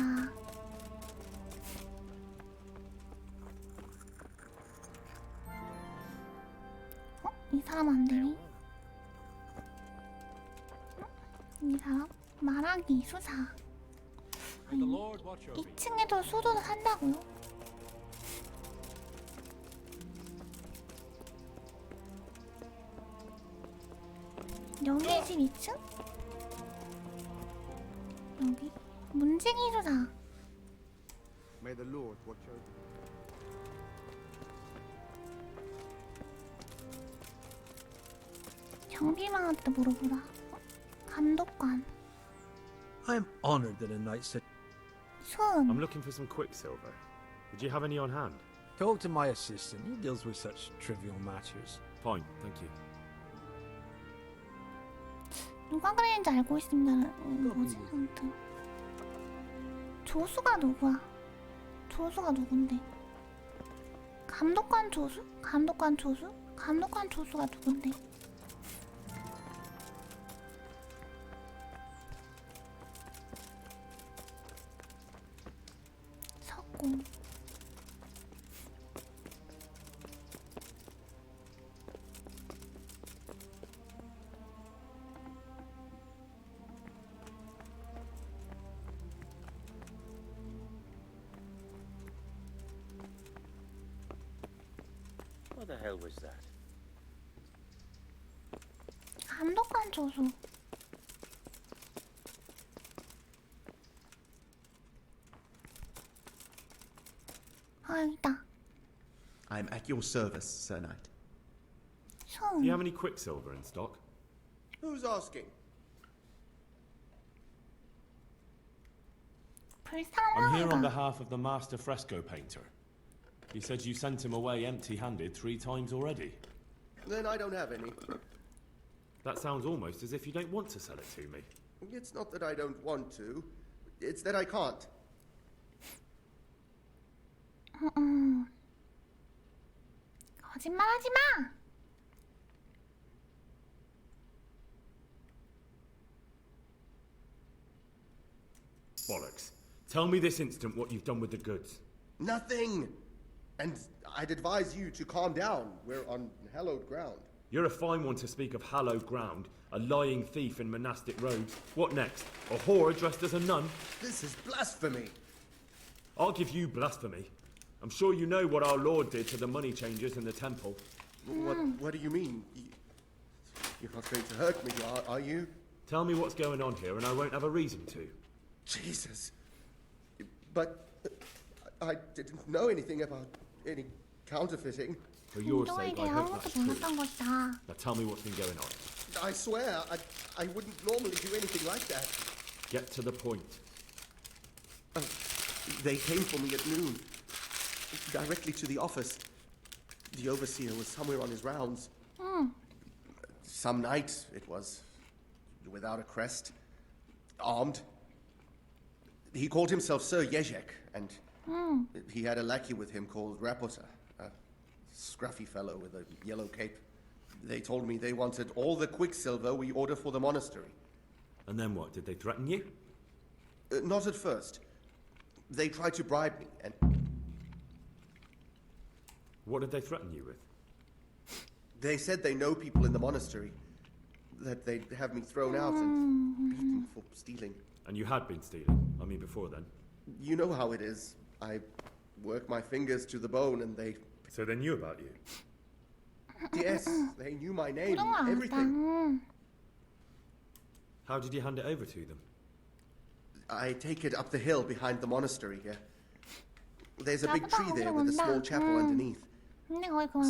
이 사람 안 되니? 이 사람? 말하기 수사. 아니 2층에도 수도사 산다고요? 여기 집 2층? 여기 문지기 수사. May the Lord watch over you. 경비망한테 물어보라. 감독관. I am honored that a knight said. 수은. I'm looking for some quicksilver. Would you have any on hand? Talk to my assistant. He deals with such trivial matters. Fine, thank you. 누가 그랬는지 알고 있습니다. 뭐지? 아무튼 조수가 누구야? 조수가 누군데? 감독관 조수? 감독관 조수? 감독관 조수가 누군데? 석공. the hell was that? 감독관 조수. 아, 여기다. I'm at your service, Sir Knight. Do you have any quicksilver in stock? Who's asking? I'm here on behalf of the master fresco painter. He said you sent him away empty-handed 3 times already. Then I don't have any. That sounds almost as if you don't want to sell it to me. It's not that I don't want to. It's that I can't. 거짓말하지 마. Bollocks. Tell me this instant what you've done with the goods. Nothing! And I'd advise you to calm down. We're on hallowed ground. You're a fine one to speak of hallowed ground, a lying thief in monastic robes. What next? A whore dressed as a nun? This is blasphemy. I'll give you blasphemy. I'm sure you know what our Lord did to the money changers in the temple. What do you mean? You're not going to hurt me, are you? Tell me what's going on here and I won't have a reason to. Jesus. But I didn't know anything about any counterfeiting. For your sake, I hope that's true. Now tell me what's been going on. I swear, I wouldn't normally do anything like that. Get to the point. They came for me at noon. Directly to the office. The overseer was somewhere on his rounds. Some night, it was. Without a crest. Armed. He called himself Sir Jezek, and he had a lackey with him called Rapota, a scruffy fellow with a yellow cape. They told me they wanted all the quicksilver we order for the monastery. And then what? Did they threaten you? Not at first. They tried to bribe me, and... What did they threaten you with? They said they know people in the monastery. That they'd have me thrown out and beaten for stealing. And you had been stealing? I mean, before then? You know how it is. I work my fingers to the bone and they... So they knew about you? Yes, they knew my name, everything. How did you hand it over to them? I take it up the hill behind the monastery here. There's a big tree there with a small chapel underneath.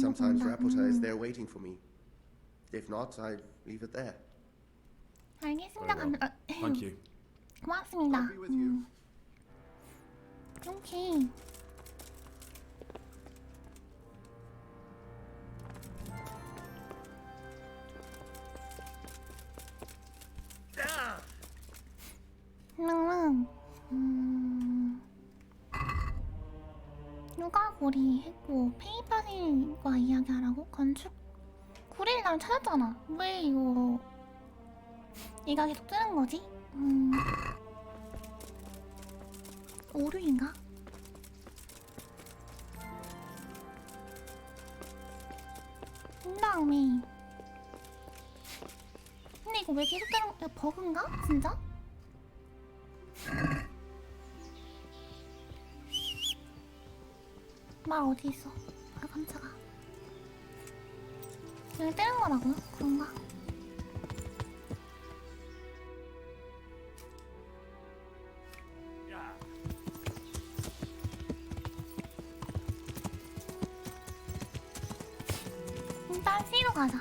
Sometimes Rapota is there waiting for me. If not, I leave it there. 알겠습니다. Thank you. 고맙습니다. 오케이. 누가 고리 했고 페이퍼힐과 이야기하라고? 건축 9일 날 찾았잖아. 왜 이거 얘가 계속 뜨는 거지? 오류인가? 다음에 근데 이거 왜 계속 뜨는 거? 버그인가? 진짜? 말 어디 있어? 아 깜짝아. 여기 뜨는 거라고요? 그런가? 일단 C로 가자.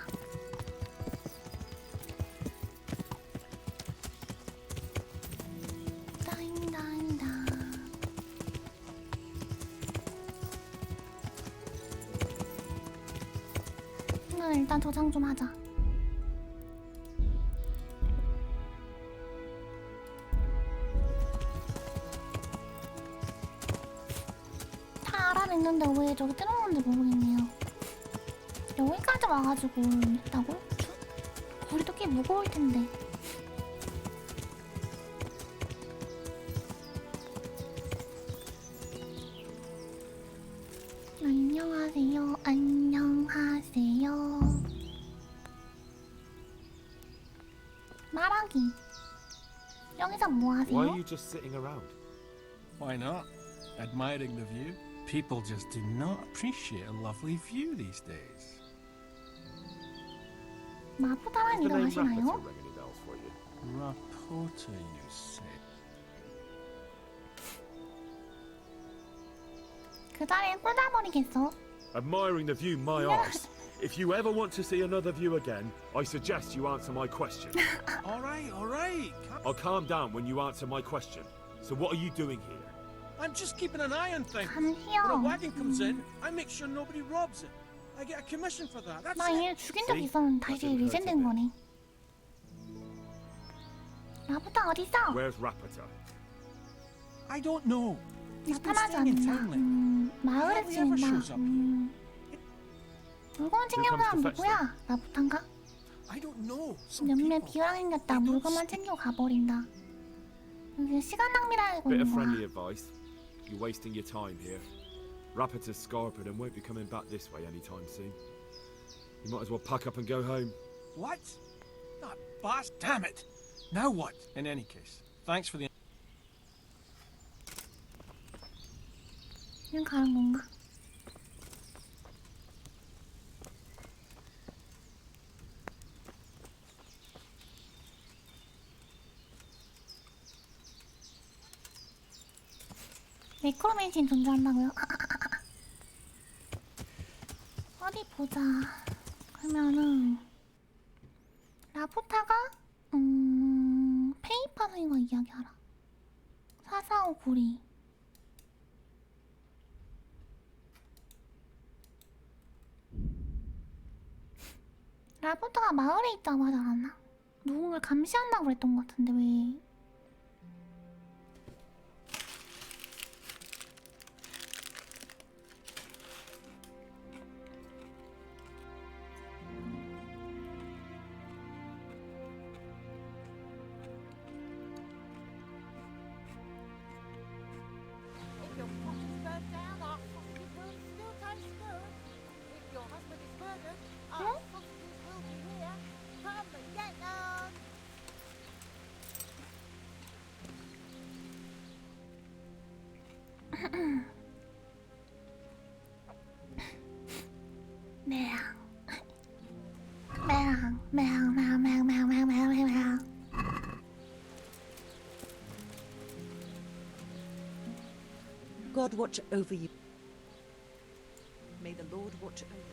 일단 저장 좀 하자. 다 알아냈는데 왜 저기 뜨는 건지 모르겠네요. 여기까지 와가지고 했다고? 거리도 꽤 무거울 텐데. 안녕하세요. 안녕하세요. 말하기. 여기서 뭐 하세요? Why are you just sitting around? Why not? Admiring the view. People just do not appreciate a lovely view these days. 마포타란 Does the 이거 name 아시나요? Rapota ring any bells for you? Rapota, you say? 그 자리에 꽂아버리겠어. Admiring the view, my arse. If you ever want to see another view again, I suggest you answer my question. All right. I'll calm down when you answer my question. So what are you doing here? I'm just keeping an eye on things. 감시요. When a wagon comes in, I make sure nobody robs it. I get a commission for that. That's 나 it. 얘 죽인 적 있었는데 다시 리젠된 거네. 라부타 어디 있어? Where's Rapota? I don't know. He's been 나타나지 staying in 않는다. town lately. 마을에 Hardly ever 지낸다. shows up here. 물건 챙겨오는 사람 누구야? 라부타인가? I don't know. Some 몇몇 people. 비호랑 생겼다. 물건만 챙겨 가버린다. 이게 시간 낭비라고 Bit 있는 of friendly 거야. advice. You're wasting your time here. Rapota's scarpered and won't be coming back this way anytime soon. You might as well pack up and go home. What? That boss. Damn it. Now what? In any case, thanks for the. 그냥 가는 건가? 네크로맨신 존재한다고요? 어디 보자. 그러면은 라포타가 페이파 선생과 이야기하라. 4459리. 라포타가 마을에 있다고 하지 않았나? 누군가를 감시한다고 그랬던 것 같은데 왜? If your pot is burnt down, our sausages will still taste good. If your husband is murdered, our sausages will be here. Come and get them. 매랑. God watch over you. May the Lord watch over you.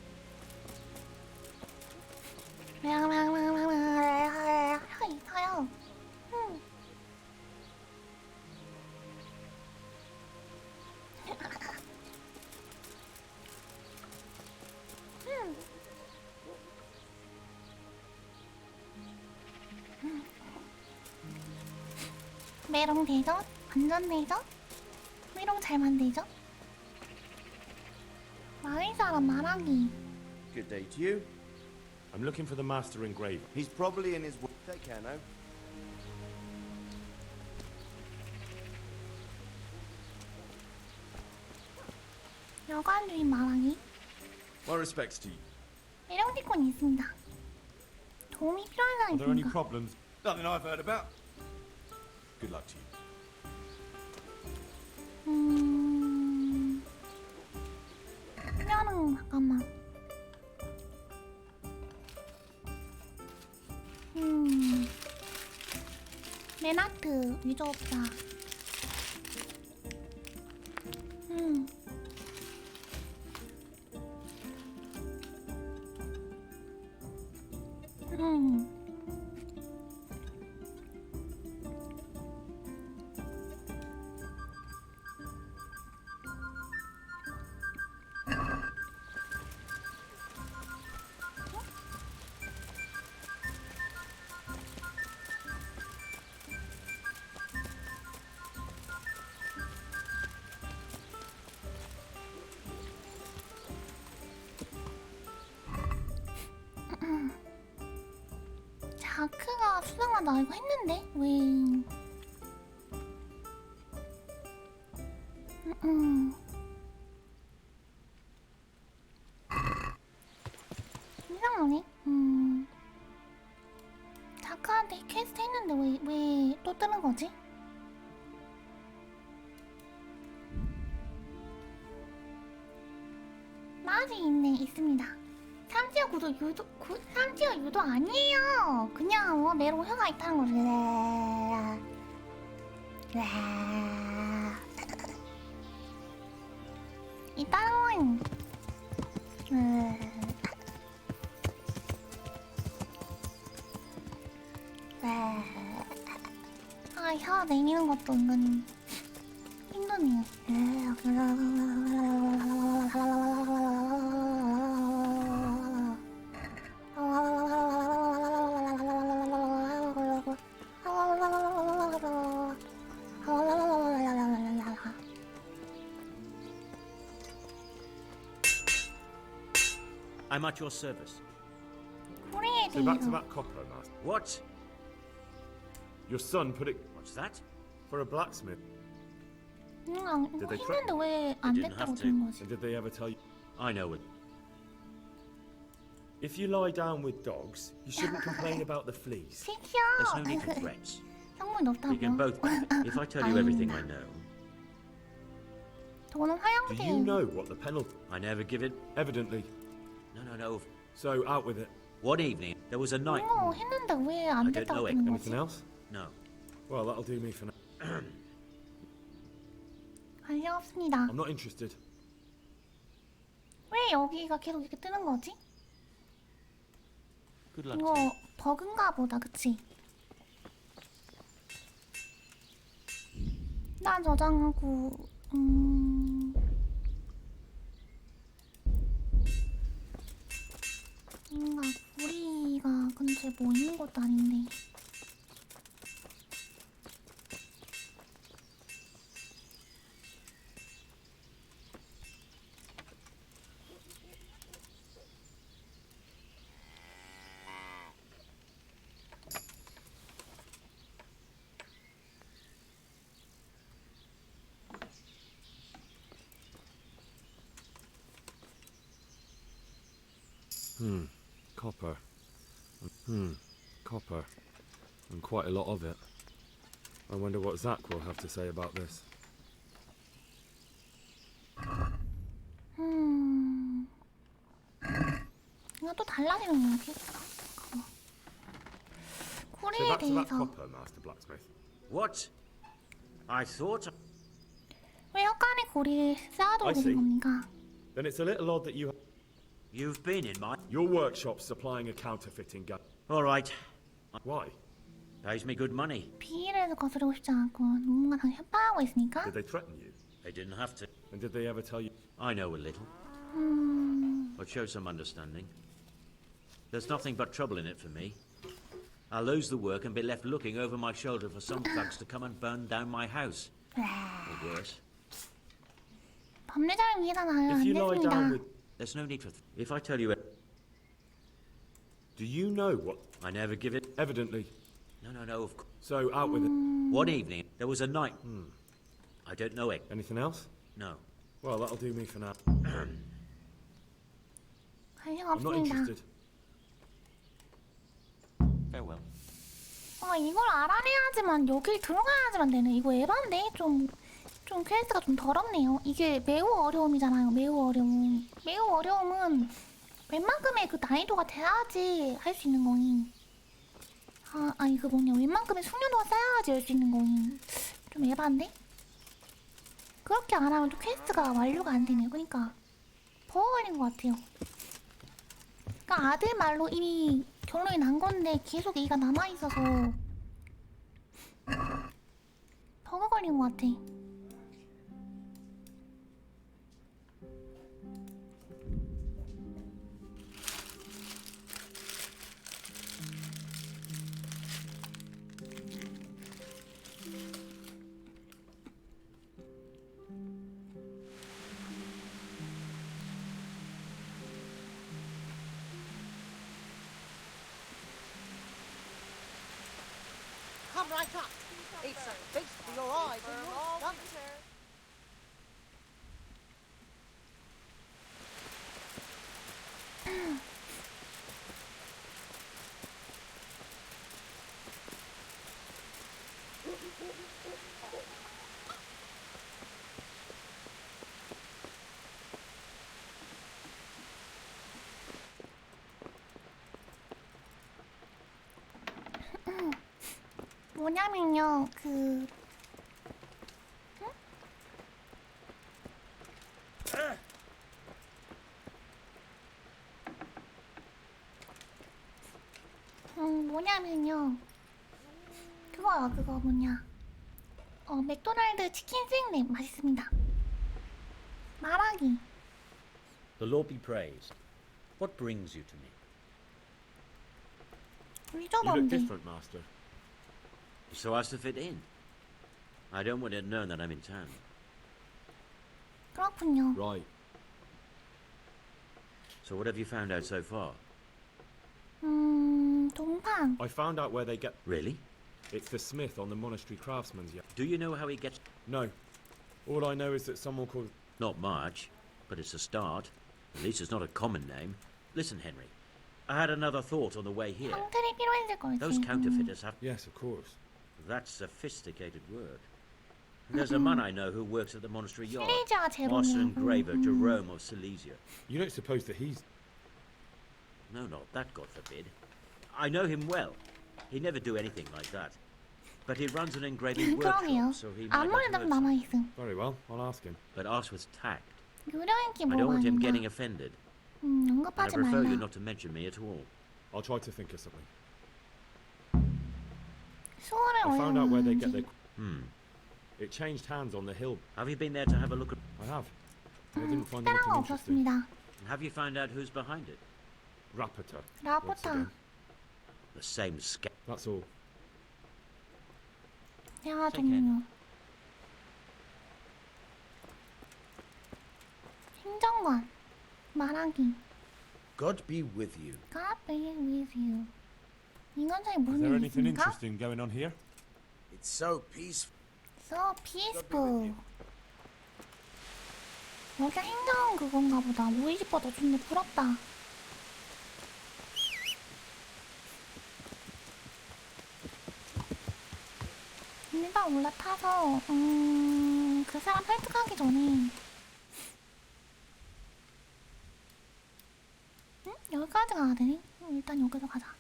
있어요. 메롱 되죠? 완전 되죠? 메롱 잘 만들죠? 마을 사람 말하기. Good day to you. I'm looking for the master engraver. He's probably in his... Take care now. 여관 주인 말하기. My respects to you. 메롱 티콘이 있습니다. 도움이 필요한 사람 Are there any 있습니까? problems? Nothing I've heard about. Good luck to you. 그녀는 잠깐만. 레나트 위조업자. 자크가 수상하다 이거 했는데 왜? 이상하네. 자크한테 퀘스트 했는데 왜 또 뜨는 거지? 곳이 있습니다. 3티어 구도 유도 3티어 유도 아니에요. 그냥 매로 혀가 있다는 거지. 있다는 혀 내미는 것도 은근히 힘드네요. I'm at your service. So back to that copper, master. What? Your son put it. What's that? For a blacksmith. Did they 했는데 왜 안 됐다고 된 거지? And did they ever tell you? I know it. If you lie down with dogs, you shouldn't complain about the fleas. There's no need for threats. 성분이 없다고. We can both. If I tell you everything I know. 돈은 Do you 화영돼요. know what the penalty? I never give it. Evidently. No. So out with it. One evening, there was a night. 했는데 왜 안 됐다고 된 거지? Anything else? No. Well, that'll do me for now. 관심 없습니다. I'm not interested. 왜 여기가 계속 이렇게 뜨는 거지? Good luck. 이거 버그인가 보다, 그치? 나 저장하고 뭔가 구리가 근처에 뭐 있는 것도 아닌데. Copper. Copper. And quite a lot of it. I wonder what Zach will have to say about this. 이거 또 달라지는 거야, 캐릭터가. So 구리에 back to that 대해서 copper, Master Blacksmith. What? I thought. 왜 혈관의 고리를 쌓아두고 I see. 계신 겁니까? Then it's a little odd that You've been in my. your workshop's supplying a counterfeiting gun. All right. Why? Pays me good money. 비밀을 거스르고 싶지 않고 누군가 당신 협박하고 있으니까? Did they threaten you? They didn't have to. And did they ever tell you? I know a little. But show some understanding. There's nothing but trouble in it for me. I'll lose the work and be left looking over my shoulder for some thugs to come and burn down my house. Or worse. 법례자를 위해서 나요. 안 If you lie down 됐습니다. with... There's no need for. If I tell you. Do you know what... I never give it. Evidently. No, of course. So out with it. One evening, there was a night. I don't know it. Anything else? No. Well, that'll do me for now. 관심 I'm not 없습니다. interested. Farewell. 이걸 알아내야지만 여길 들어가야지만 되네. 이거 에반데 좀 퀘스트가 좀 더럽네요. 이게 매우 어려움이잖아요. 매우 어려움. 매우 어려움은 웬만큼의 그 난이도가 돼야지 할 수 있는 거니. 아니 그 뭐냐, 웬만큼의 숙련도가 쌓여야지 할 수 있는 거니. 좀 에반데? 그렇게 안 하면 또 퀘스트가 완료가 안 되네요. 그러니까 버거인 것 같아요. 그러니까 아들 말로 이미 결론이 난 건데 계속 얘기가 남아 있어서 버거 걸린 것 같아. Come right up. It's a feast for your eyes and your stomach. 뭐냐면요, 뭐냐면요, 그거요, 그거 뭐냐. 맥도날드 치킨 스낵 맛있습니다. 말하기. The Lord be praised. What brings you to me? You look 위조범데. different, Master. So as to fit in. I don't want it known that I'm in town. 그렇군요. Right. So what have you found out so far? 동판. I found out where they get... Really? It's the smith on the monastery craftsman's yard. Do you know how he gets... No. All I know is that someone called... Not much, but it's a start. At least it's not a common name. Listen, Henry. I had another thought on the way here. 형틀이 필요했을 거지. Those counterfeiters have... Yes, of course. That's sophisticated work. There's a man I know who works at the monastery yard. 실리자 Master 제로냐고. engraver Jerome of Silesia. You don't suppose that he's... No, not that, God forbid. I know him well. He'd never do anything like that. But he runs an engraving 그러게요. workshop, so he might 앞머리도 have heard 남아있음. Very well, I'll ask him. But ask with tact. 유령인기 I don't 뭐가 want him 아닌가. getting offended. And I 언급하지 prefer you 말라. not to mention me at all. I'll try to think of something. 수월을 I found out where they get 올려놓는지. their... It changed hands on the hill. Have you been there to have a look at... I have. I didn't find 특별한 anything 거 interesting. 없었습니다. Have you found out who's behind it? Rapita. once 라포타. again. The same scam. That's all. 대화 종료. 행정관. 말하기. God be with you. God be with you. 이건 잘 Is 무슨 there 일 anything 있습니까? interesting going on here? It's so peaceful. So peaceful. 여기 행정 그건가 보다. 모이집보다 좋네. 부럽다. 일단 올라타서 그 사람 설득하기 전에 여기까지 가야 되네? 일단 여기서 가자.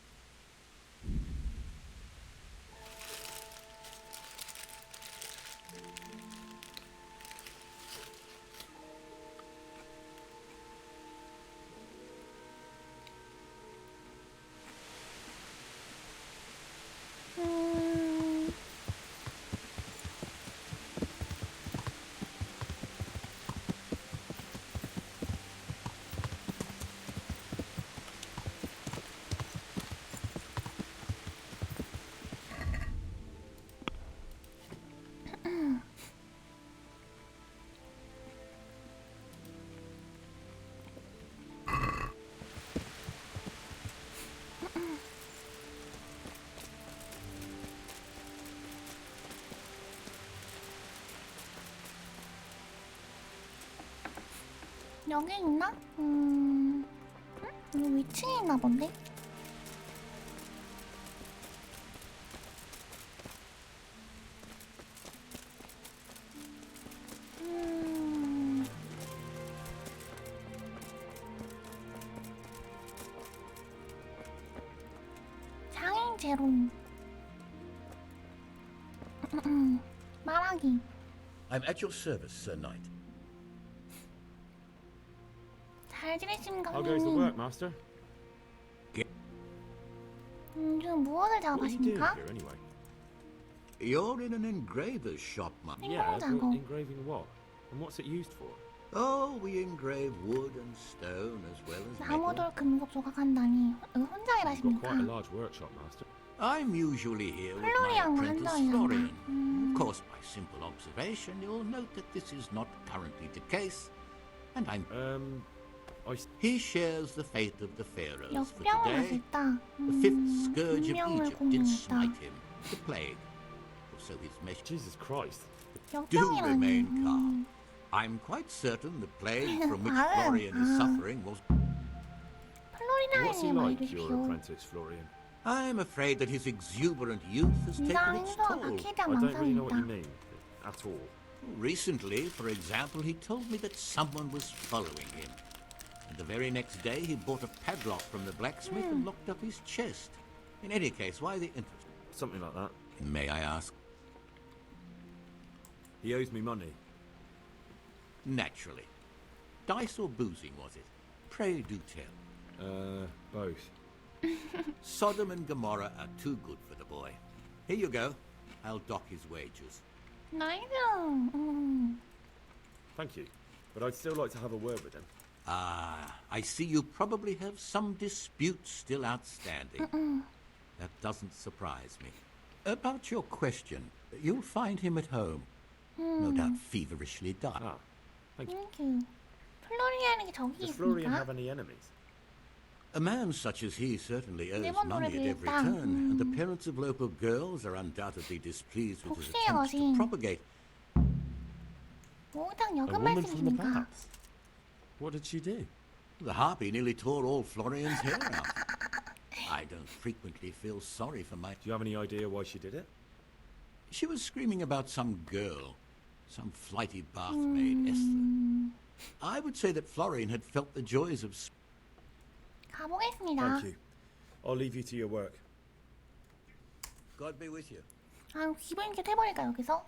여기 있나? 여기 위층에 있나 본데? 장인 제롬. 말하기. I'm at your service, Sir Knight. 잘 지내십니까, How goes the work, 선생님? Master? 지금 무엇을 What are you doing 작업하십니까? here, anyway? You're in an engraver's shop, ma'am. Yeah, but 작업. engraving what? And what's it used for? Oh, we engrave wood and stone as well as metal. 나무돌 금속 조각한다니. 혼자 You've got quite a 일하십니까? large workshop, Master. I'm usually here with my 플로리안과 apprentice 한자일란다. Florian. Of course, by simple observation, you'll note that this is not currently the case. And he shares the fate of the pharaohs for 역병을 today. 가졌다. The fifth scourge of 운명을 Egypt did 공유했다. smite him, the plague. So his measure. Jesus Christ. Do 역병이라니. remain calm. I'm quite certain the plague from which 나는, Florian is suffering was. What's he 플로리나에 like, your 말해주십시오. apprentice, Florian? I'm afraid that his exuberant youth has taken 이상한 its 행동과 toll. 박해에 대한 I don't really know what you 망상이 있다. mean. At all. Recently, for example, he told me that someone was following him. And the very next day, he bought a padlock from the blacksmith and locked up his chest. In any case, why the interest? Something like that. May I ask? He owes me money. Naturally. Dice or boozing, was it? Pray do tell. Both. Sodom and Gomorrah are too good for the boy. Here you go. I'll dock his wages. 나이스. Thank you, but I'd still like to have a word with him. Ah, I see you probably have some dispute still outstanding. That doesn't surprise me. About your question, you'll find him at home. No doubt feverishly dark. Ah, thank you. 땡큐. 플로리안에게 적이 Does Florian 있습니까? have any enemies? A man such as he certainly owes 네번 money at every 노래를 turn, and the parents of local girls are undoubtedly displeased with his 복수의 attempts to 거신. propagate. 목욕탕 A 여금 woman from the 말씀이십니까? past. What did she do? The harpy nearly tore all Florian's hair out. I don't frequently feel sorry for my... Do you have any idea why she did it? She was screaming about some girl, some flighty bathmaid, Esther. I would say that Florian had felt the joys of... 가보겠습니다. Thank you. I'll leave you to your work. God be with you. 아, 기분 이렇게 해버릴까 여기서?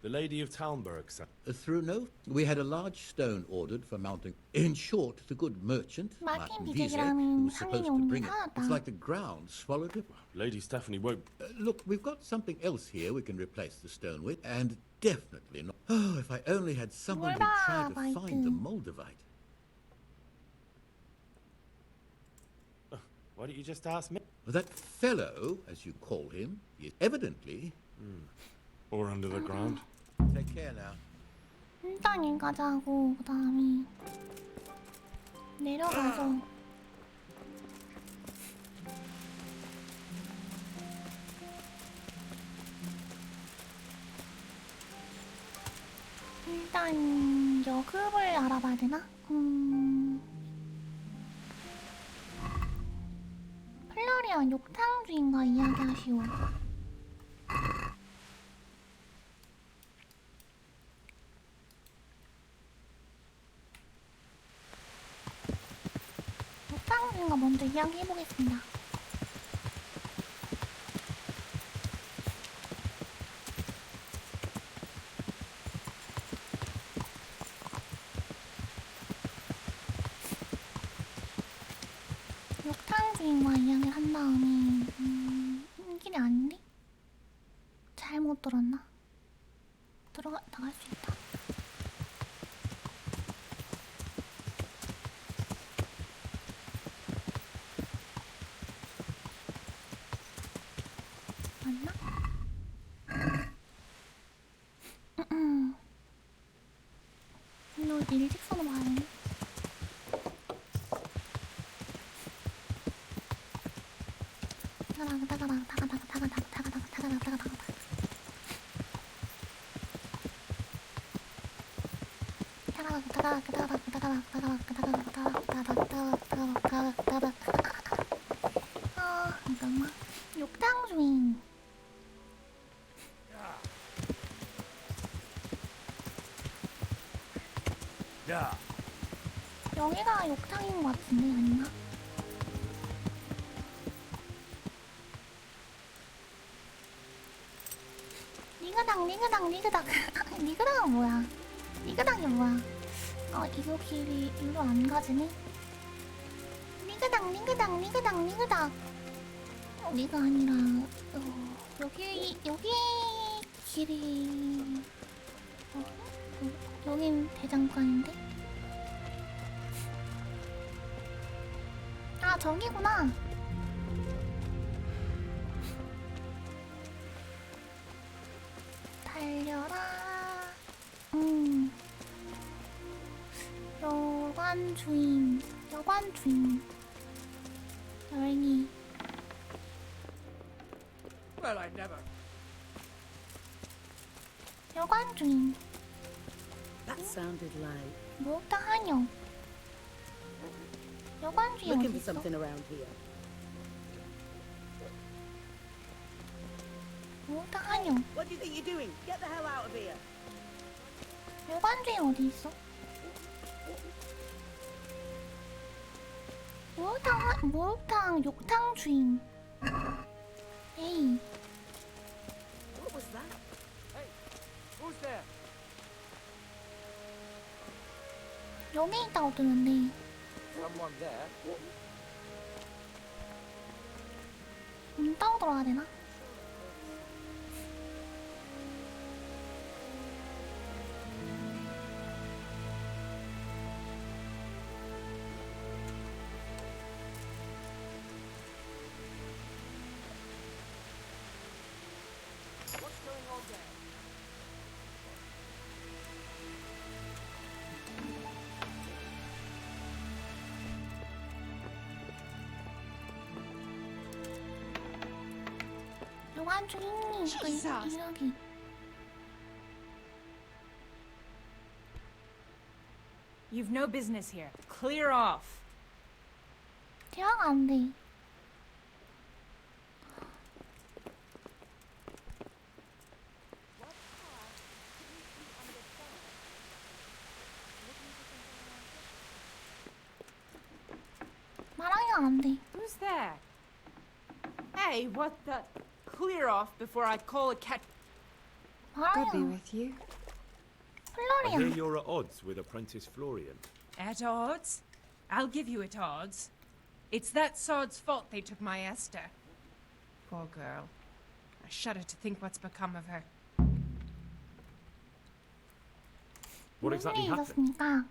The Lady of Talmberg, sir. Through no, we had a large stone ordered for mounting. In short, the good merchant, 마틴 Martin Wiese, who 비제기라는 was supposed 상인이 to 오는 bring 게 it, 사왔다. it's like the ground swallowed it. Lady Stephanie won't. Look, we've got something else here we can replace the stone with, and definitely not. Oh, if I only had someone who'd try to find the Moldavite. Why don't you just ask me? That fellow, as you call him, is evidently... Or under the ground. Take care now. 일단 여기까지 하고 그 다음에 내려가서 일단 여급을 알아봐야 되나? 플로리안 욕탕 주인과 이야기하시오. 욕탕 주인과 먼저 이야기해보겠습니다. 욕탕 주인과 이야기를 한 다음에 이 길이 아닌데? 잘못 들었나? 나갈 수 있다. 맞나? 너 일직선으로 가야 되네. 잠깐만. 욕탕 주인. 여기가 욕탕인 것 같은데 아닌가? 니그당 니그당은 뭐야? 니그당이 뭐야? 이거 길이 일로 안 가지네? 니그당 여기가 아니라 여기 길이 여긴 대장간인데? 아 저기구나. 달려라. 여관 주인 열기. Well, I never. 여관 주인. That sounded like 목욕탕 한영. 여관 주인 looking 어디 for 있어? something around here. 목욕탕 한영. What do you think you're doing? Get the hell out of here. 여관 주인 어디 있어? 목욕탕 욕탕 주인. 에이. 여기 있다고 뜨는데. Someone there? 문 따고 들어가야 되나? What's going on there? 요한 중이니 이러기. You've no business here. Clear off. 대화가 안 돼. 말하기가 안 돼. Who's there? Hey, what the? Clear off before I call a cat. God be with you. I hear Florian. you're at odds with apprentice Florian. At odds? I'll give you at odds. It's that sod's fault they took my Esther. Poor girl. I shudder to think what's become of her. What 무슨 exactly 일이 happened? 있었습니까?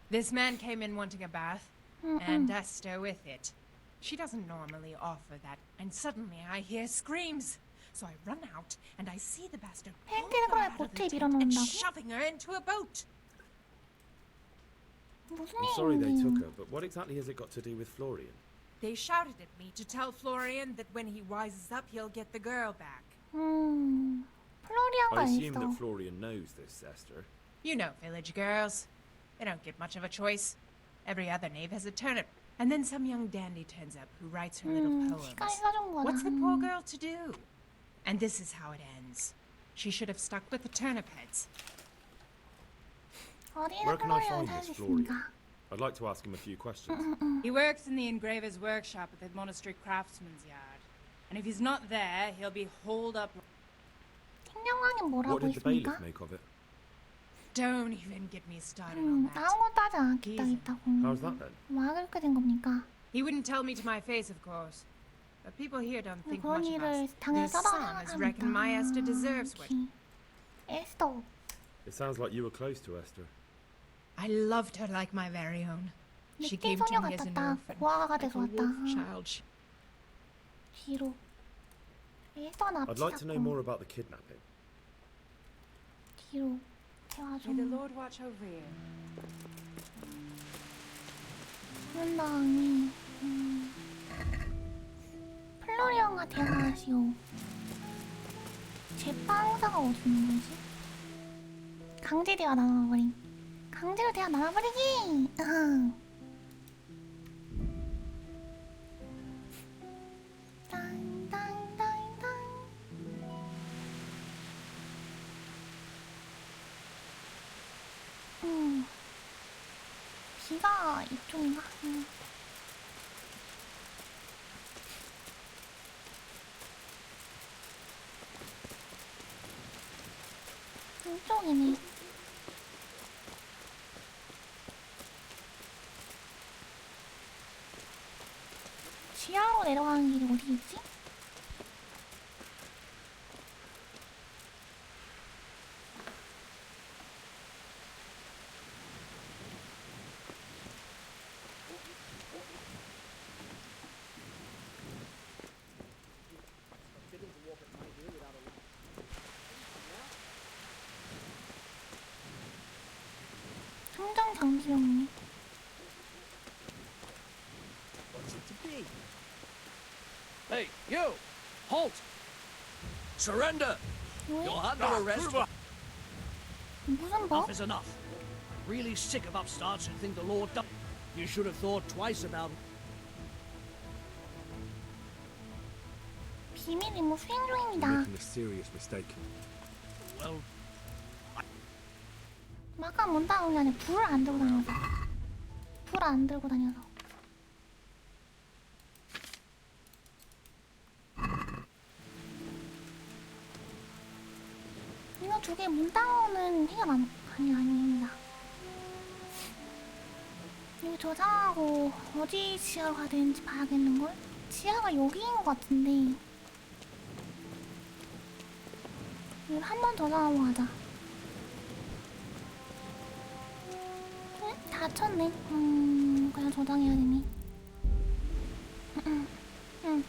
This man came in wanting a bath, and Esther with it. She doesn't normally offer that, and suddenly I hear screams. So I run out, and I see the bastard pulling 팬티를 her 그렇게 out of 보트에 the tent and 밀어넣는다고? shoving her into a boat. 무슨 I'm sorry they took 일인지. her, but what exactly has it got to do with Florian? They shouted at me to tell Florian that when he wises up, he'll get the girl back. 플로리안가 I assume 있어. that Florian knows this, Esther. You know village girls. They don't get much of a choice. Every other knave has a turnip. And then some young dandy turns up who writes her little poems. 시간이 써준 거다. What's the poor girl to do? And this is how it ends. She should have stuck with the turnip heads. 어디에서 Where can I 플로리안을 find 살 this 수 Florian? 있습니까? I'd like to ask him a few questions. He works in the engraver's workshop at the monastery craftsman's yard. And if he's not there, he'll be holed up. 생명왕은 What 뭐라고 did the bailiff 있습니까? make of it? Don't even get me started on that. 아무것도 하지 않겠다고. How's that then? 와 그렇게 된 겁니까? He wouldn't tell me to my face, of course. But people here don't think 그런 much of 일을 us. 당연히 Their son has reckoned my Esther deserves what. 에스더. It sounds like you were close to Esther. I loved her like my very own. She 늑대 came to 소녀 me as an 같았다. orphan, 고아가 like a 돼서 왔다. wolf child. 뒤로. 에스더는 I'd like to know 앞치셨고 more about the kidnapping. 뒤로. 대화 May the 좀. Lord watch over you. 그런 다음에 플로리언과 대화하시오. 제빵사가 어디 있는 거지? 강제 대화 나눠버림. 강제로 대화 나눠버리기! 땅땅땅땅. 비가 이쪽인가? 이쪽이네. 지하로 내려가는 길이 어디 있지? 성장 장비용이네. What's it to be? Hey, you! Halt! Surrender! You're under arrest. 무슨 법? Enough is enough. I'm really sick of upstarts who think the law does. You should have thought twice about it. 비밀 임무 수행 You're 중입니다. making a serious mistake. Well, 막아 문 닫은 게 아니라 불을 안 들고 다녀서. 불 안 들고 다녀서. 이거 두 개 문 닫는 해결 아닙니다. 저장하고 어디 지하로 가야 되는지 봐야겠는걸? 지하가 여기인 것 같은데 이걸 한 번 저장하고 가자. 응? 닫혔네. 그냥 저장해야 되네.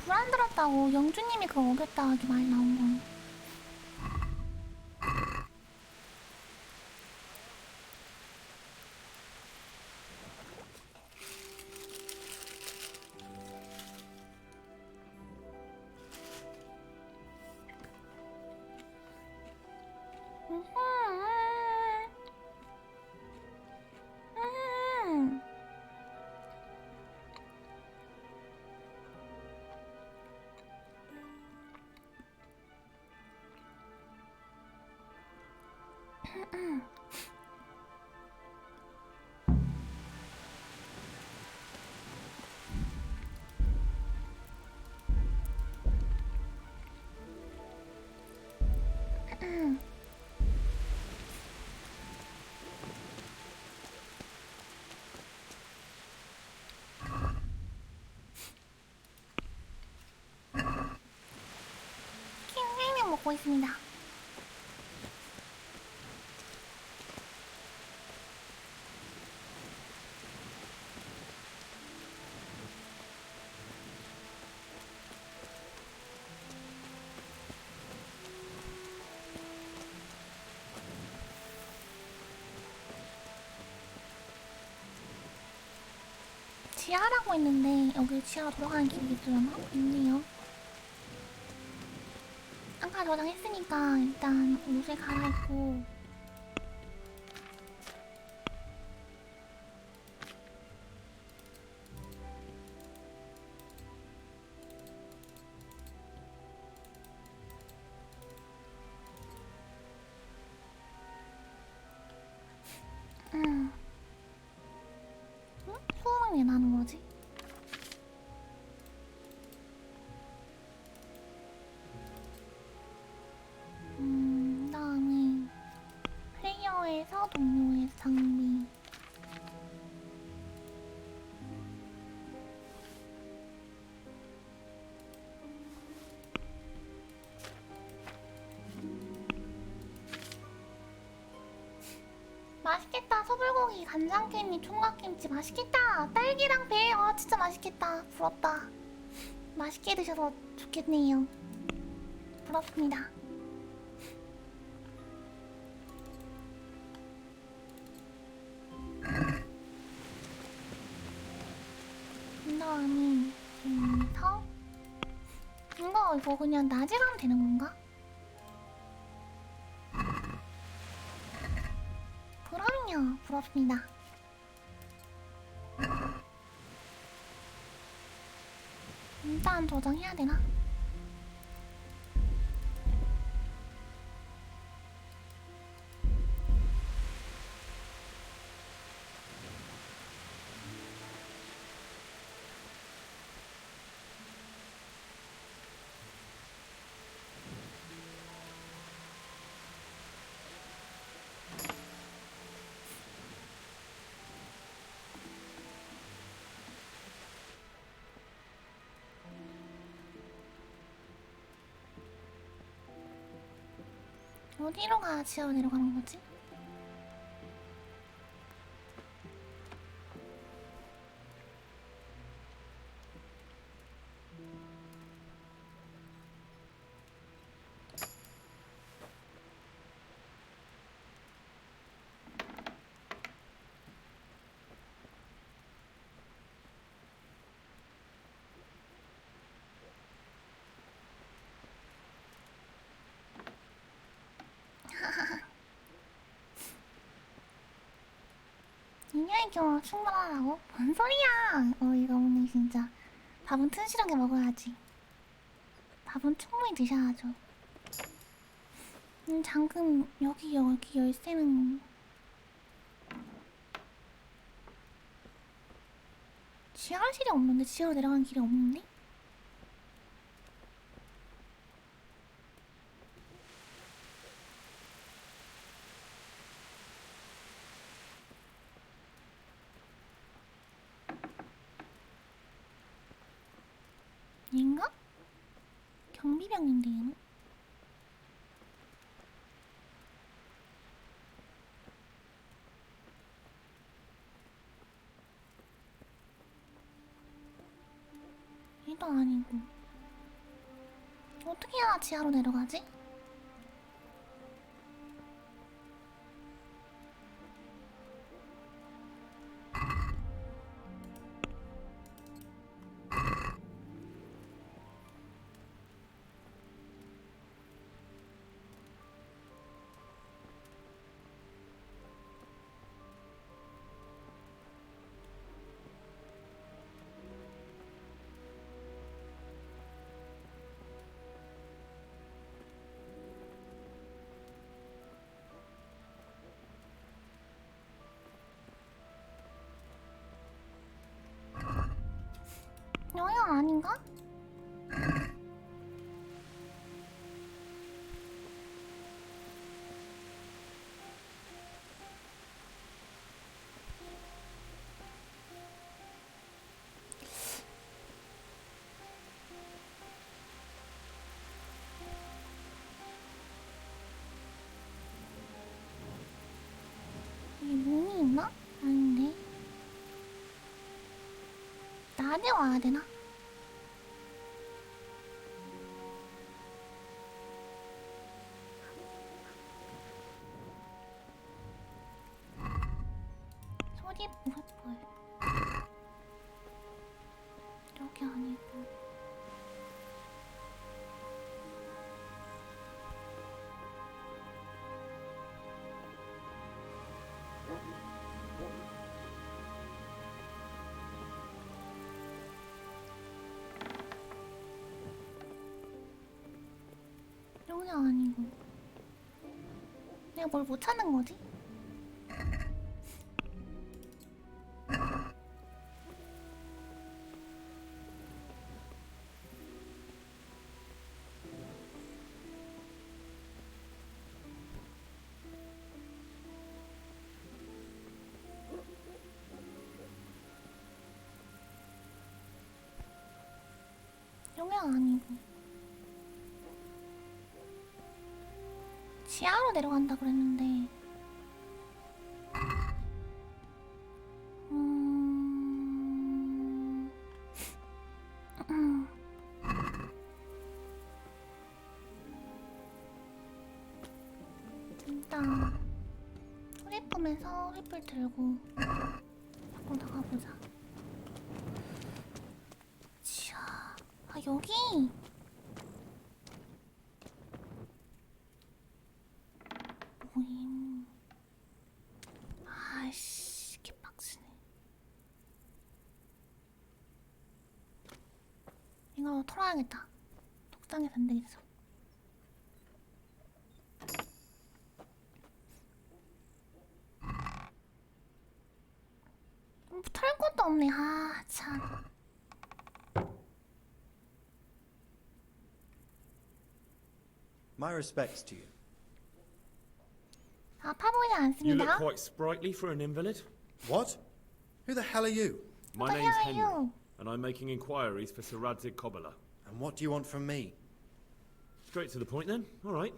불 안 들었다고 영주님이 그거 어겼다 하기 말 나온 건. 킹생면 먹고 있습니다. 지하라고 했는데 여기 지하로 돌아가는 길이 있으려나? 있네요. 아까 저장했으니까 일단 옷을 갈아입고 소음은 왜 나는 거지? 다음에 플레이어에서 동료의 장비. 맛있겠다. 소불고기, 간장깻잎, 총각김치 맛있겠다. 딸기랑 배, 진짜 맛있겠다. 부럽다. 맛있게 드셔서 좋겠네요. 부럽습니다. 그 다음에 이거 그냥 낮에 가면 되는 건가? 그럼요. 부럽습니다. 일단 저장해야 되나? 어디로 가야 지하로 내려가는 거지? 인연의 경우 충분하라고? 뭔 소리야! 어이가 없네 진짜. 밥은 튼실하게 먹어야지. 밥은 충분히 드셔야죠. 잠금 여기 열쇠는 지하실이 없는데? 지하로 내려가는 길이 없는데? 유리병인데 얘는? 얘도 아니고. 어떻게 해야 지하로 내려가지? 여기가 아닌가? 여기 문이 있나? 아닌데. 낮에 와야 되나? 소리 뿔뿔. 여기 아니고. 여기 아니고. 내가 뭘 못 찾는 거지? 여기 아니고. 지하로 내려간다 그랬는데. 일단 소리품에서 횃불 들고 밖으로 나가보자. 지하. 아 여기. 모임. 아이씨 개빡치네. 이거 털어야겠다. 독장에서 안 되겠어. 털 것도 없네. 아 참. My respects to you. 아파 보이지 You 않습니다. look quite sprightly for an invalid. What? Who the hell are you? My What the name's hell are Henry, you? and I'm making inquiries for Sir Radzig Kobyla. And what do you want from me? Straight to the point then. All right.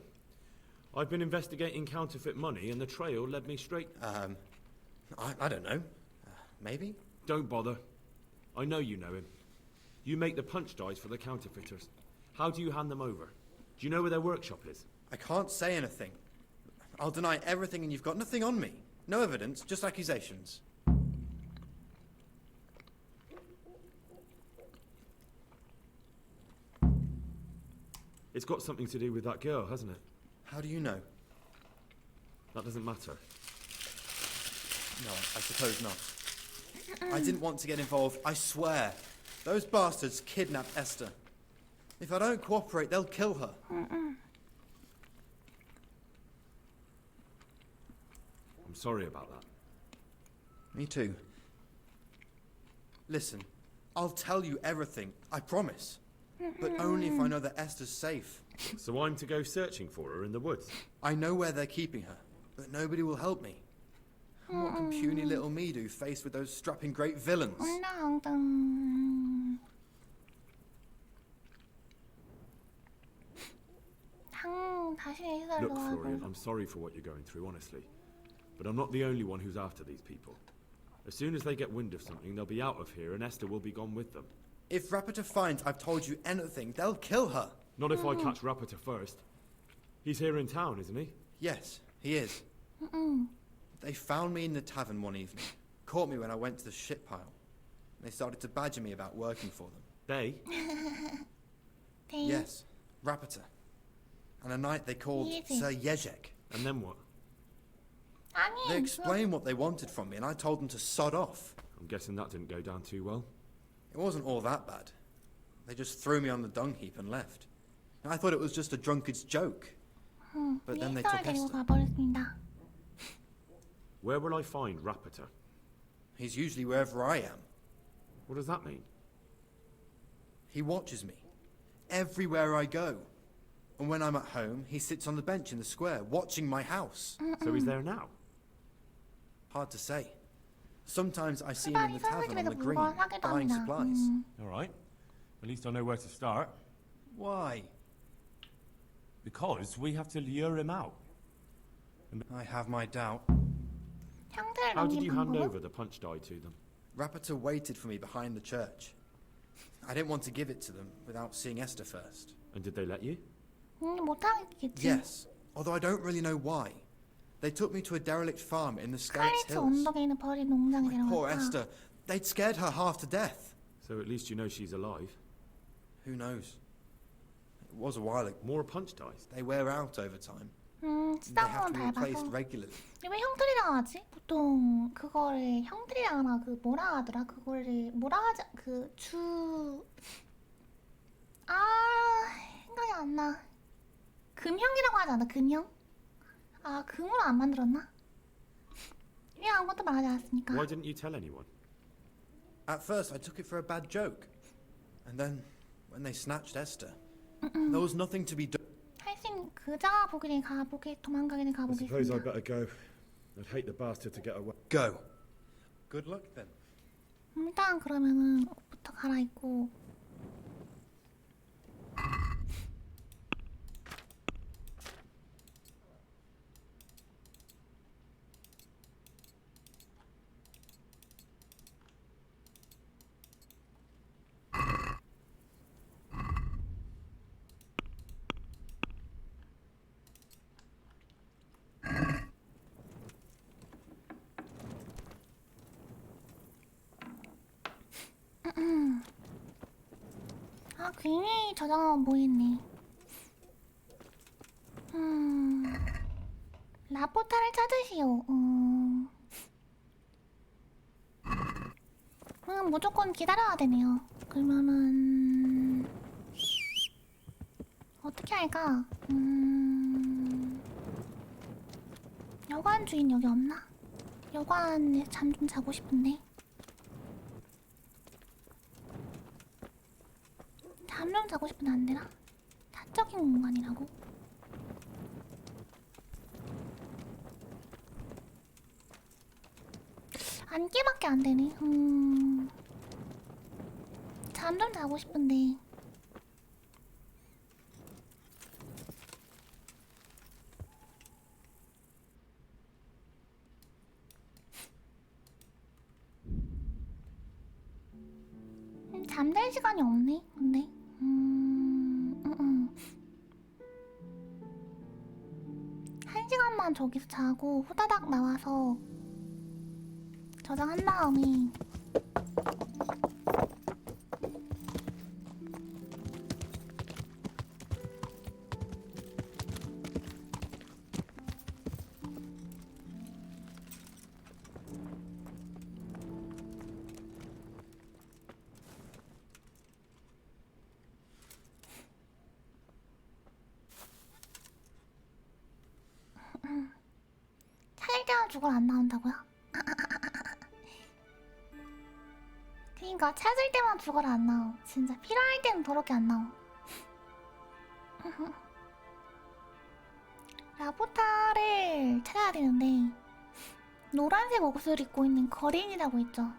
I've been investigating counterfeit money, and the trail led me straight... I don't know. Maybe? Don't bother. I know you know him. You make the punch dice for the counterfeiters. How do you hand them over? Do you know where their workshop is? I can't say anything. I'll deny everything and you've got nothing on me. No evidence, just accusations. It's got something to do with that girl, hasn't it? How do you know? That doesn't matter. No, I suppose not. I didn't want to get involved, I swear. Those bastards kidnapped Esther. If I don't cooperate, they'll kill her. I'm sorry about that. Me too. Listen, I'll tell you everything, I promise. But only if I know that Esther's safe. So I'm to go searching for her in the woods? I know where they're keeping her, but nobody will help me. And what can puny little me do faced with those strapping great villains? Look, 말도 Florian, 하고. I'm sorry for what you're going through, honestly. But I'm not the only one who's after these people. As soon as they get wind of something, they'll be out of here and Esther will be gone with them. If Rapita finds I've told you anything, they'll kill her. Not if I catch Rapita first. He's here in town, isn't he? Yes, he is. They found me in the tavern one evening, caught me when I went to the shit pile. They started to badger me about working for them. They? Yes, Rapita. And a night they called Sir Jezek. And then what? They explained what they wanted from me, and I told them to sod off. I'm guessing that didn't go down too well. It wasn't all that bad. They just threw me on the dung heap and left. And I thought it was just a drunkard's joke. But then they took Esther. 가버렸습니다. Where will I find Rapita? He's usually wherever I am. What does that mean? He watches me. Everywhere I go. And when I'm at home, he sits on the bench in the square, watching my house. So he's there now? Hard to say. Sometimes I see him in the tavern on the green, buying supplies. All right. At least I know where to start. Why? Because we have to lure him out. I have my doubt. How did you hand over the punch die to them? Rapita waited for me behind the church. I didn't want to give it to them without seeing Esther first. And did they let you? 못하겠지. Yes, although I don't really know why. They took me to a derelict farm in the Scarlet's 카리츠 Hills. 언덕에 있는 버린 농장에 Poor 데려갔다. Esther. They'd scared her half to death. So at least you know she's alive. Who knows? It was a while ago. More punch dice. They wear out over time. They 쓰다 have 보면 to be replaced 닮아서. regularly. 왜 형들이랑 하지? 보통 그거를 형들이랑 하나 그 뭐라 하더라? 그거를 뭐라 하자 생각이 안 나. 금형이라고 하지 않아? 금형? 아 금으로 안 만들었나? 왜 아무것도 말하지 않았습니까? Why didn't you tell anyone? At first, I took it for a bad joke. And then, when they snatched Esther, there was nothing to be done. 할 수 있는 그자가 보기를 가보게 도망가기를 I suppose I'd 가보겠습니다. better go. I'd hate the bastard to get away. Go. Good luck then. 일단 그러면은 옷부터 갈아입고. 아 괜히 저장하면 뭐했네. 라포타를 찾으시오. 무조건 기다려야 되네요. 그러면은 어떻게 할까? 여관 주인 여기 없나? 여관에 잠 좀 자고 싶은데. 잠 좀 자고 싶은데 안 되나? 사적인 공간이라고? 안개밖에 안 되네. 잠 좀 자고 싶은데. 잠잘 시간이 없네. 근데. 한 시간만 저기서 자고 후다닥 나와서 저장한 다음에 찾을 때만 죽을 안 나온다고요? 그니까 찾을 때만 죽을 안 나오. 진짜 필요할 때는 더럽게 안 나오. 라포타를 찾아야 되는데 노란색 옷을 입고 있는 거린이라고 있죠.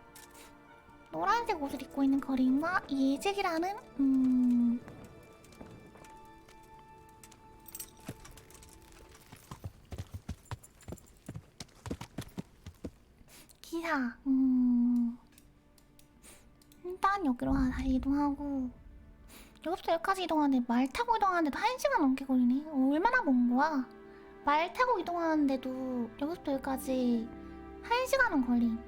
노란색 옷을 입고 있는 거린과 예직이라는 기사. 일단 여기로 다시 이동하고 여기부터 여기까지 이동하는데 말 타고 이동하는데도 1시간 넘게 걸리네. 얼마나 먼 거야? 말 타고 이동하는데도 여기부터 여기까지 1시간은 걸림.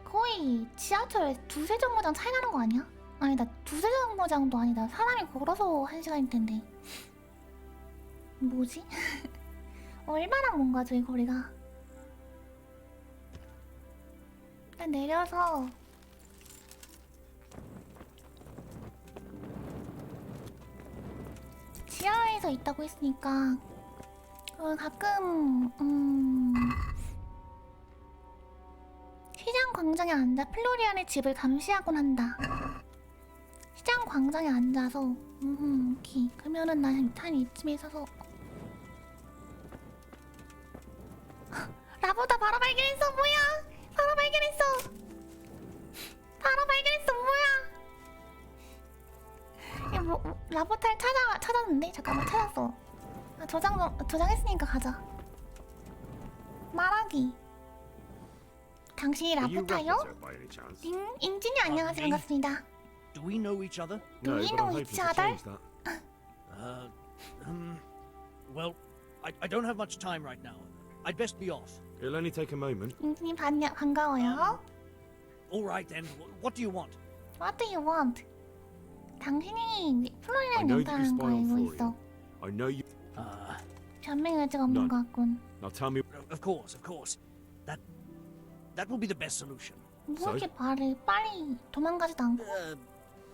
거의 지하철 두세 정거장 차이 나는 거 아니야? 아니다, 두세 정거장도 아니다. 사람이 걸어서 1시간일 텐데. 뭐지? 얼마나 먼 거죠, 이 거리가? 일단 내려서 지하에서 있다고 했으니까 가끔 시장 광장에 앉아 플로리안의 집을 감시하곤 한다. 시장 광장에 앉아서 오케이. 그러면은 난 이쯤에 있어서 라보다 바로 발견했어. 뭐야? 바로 발견했어. 바로 발견했어. 뭐야? 야, 라보탈 찾았는데? 잠깐만, 찾았어. 아, 저장했으니까 가자. 말하기. 당신이 라보타요? 잉진이 안녕하세요. 반갑습니다. Do we know each other? Do we know each other? Well, I don't have much time right now. I'd best be off. It'll only take a moment. 잉진이 반가워요. All right then. What do you want? What do you want? 당신이 I 플로리안 know that you 연타라는 거 spy on 알고 Florian. 있어. I know you. 변명의 여지가 없는 것 같군. Now tell me. Of course. That will be the best solution. 뭐 이렇게 말을 빨리 도망가지도 않고.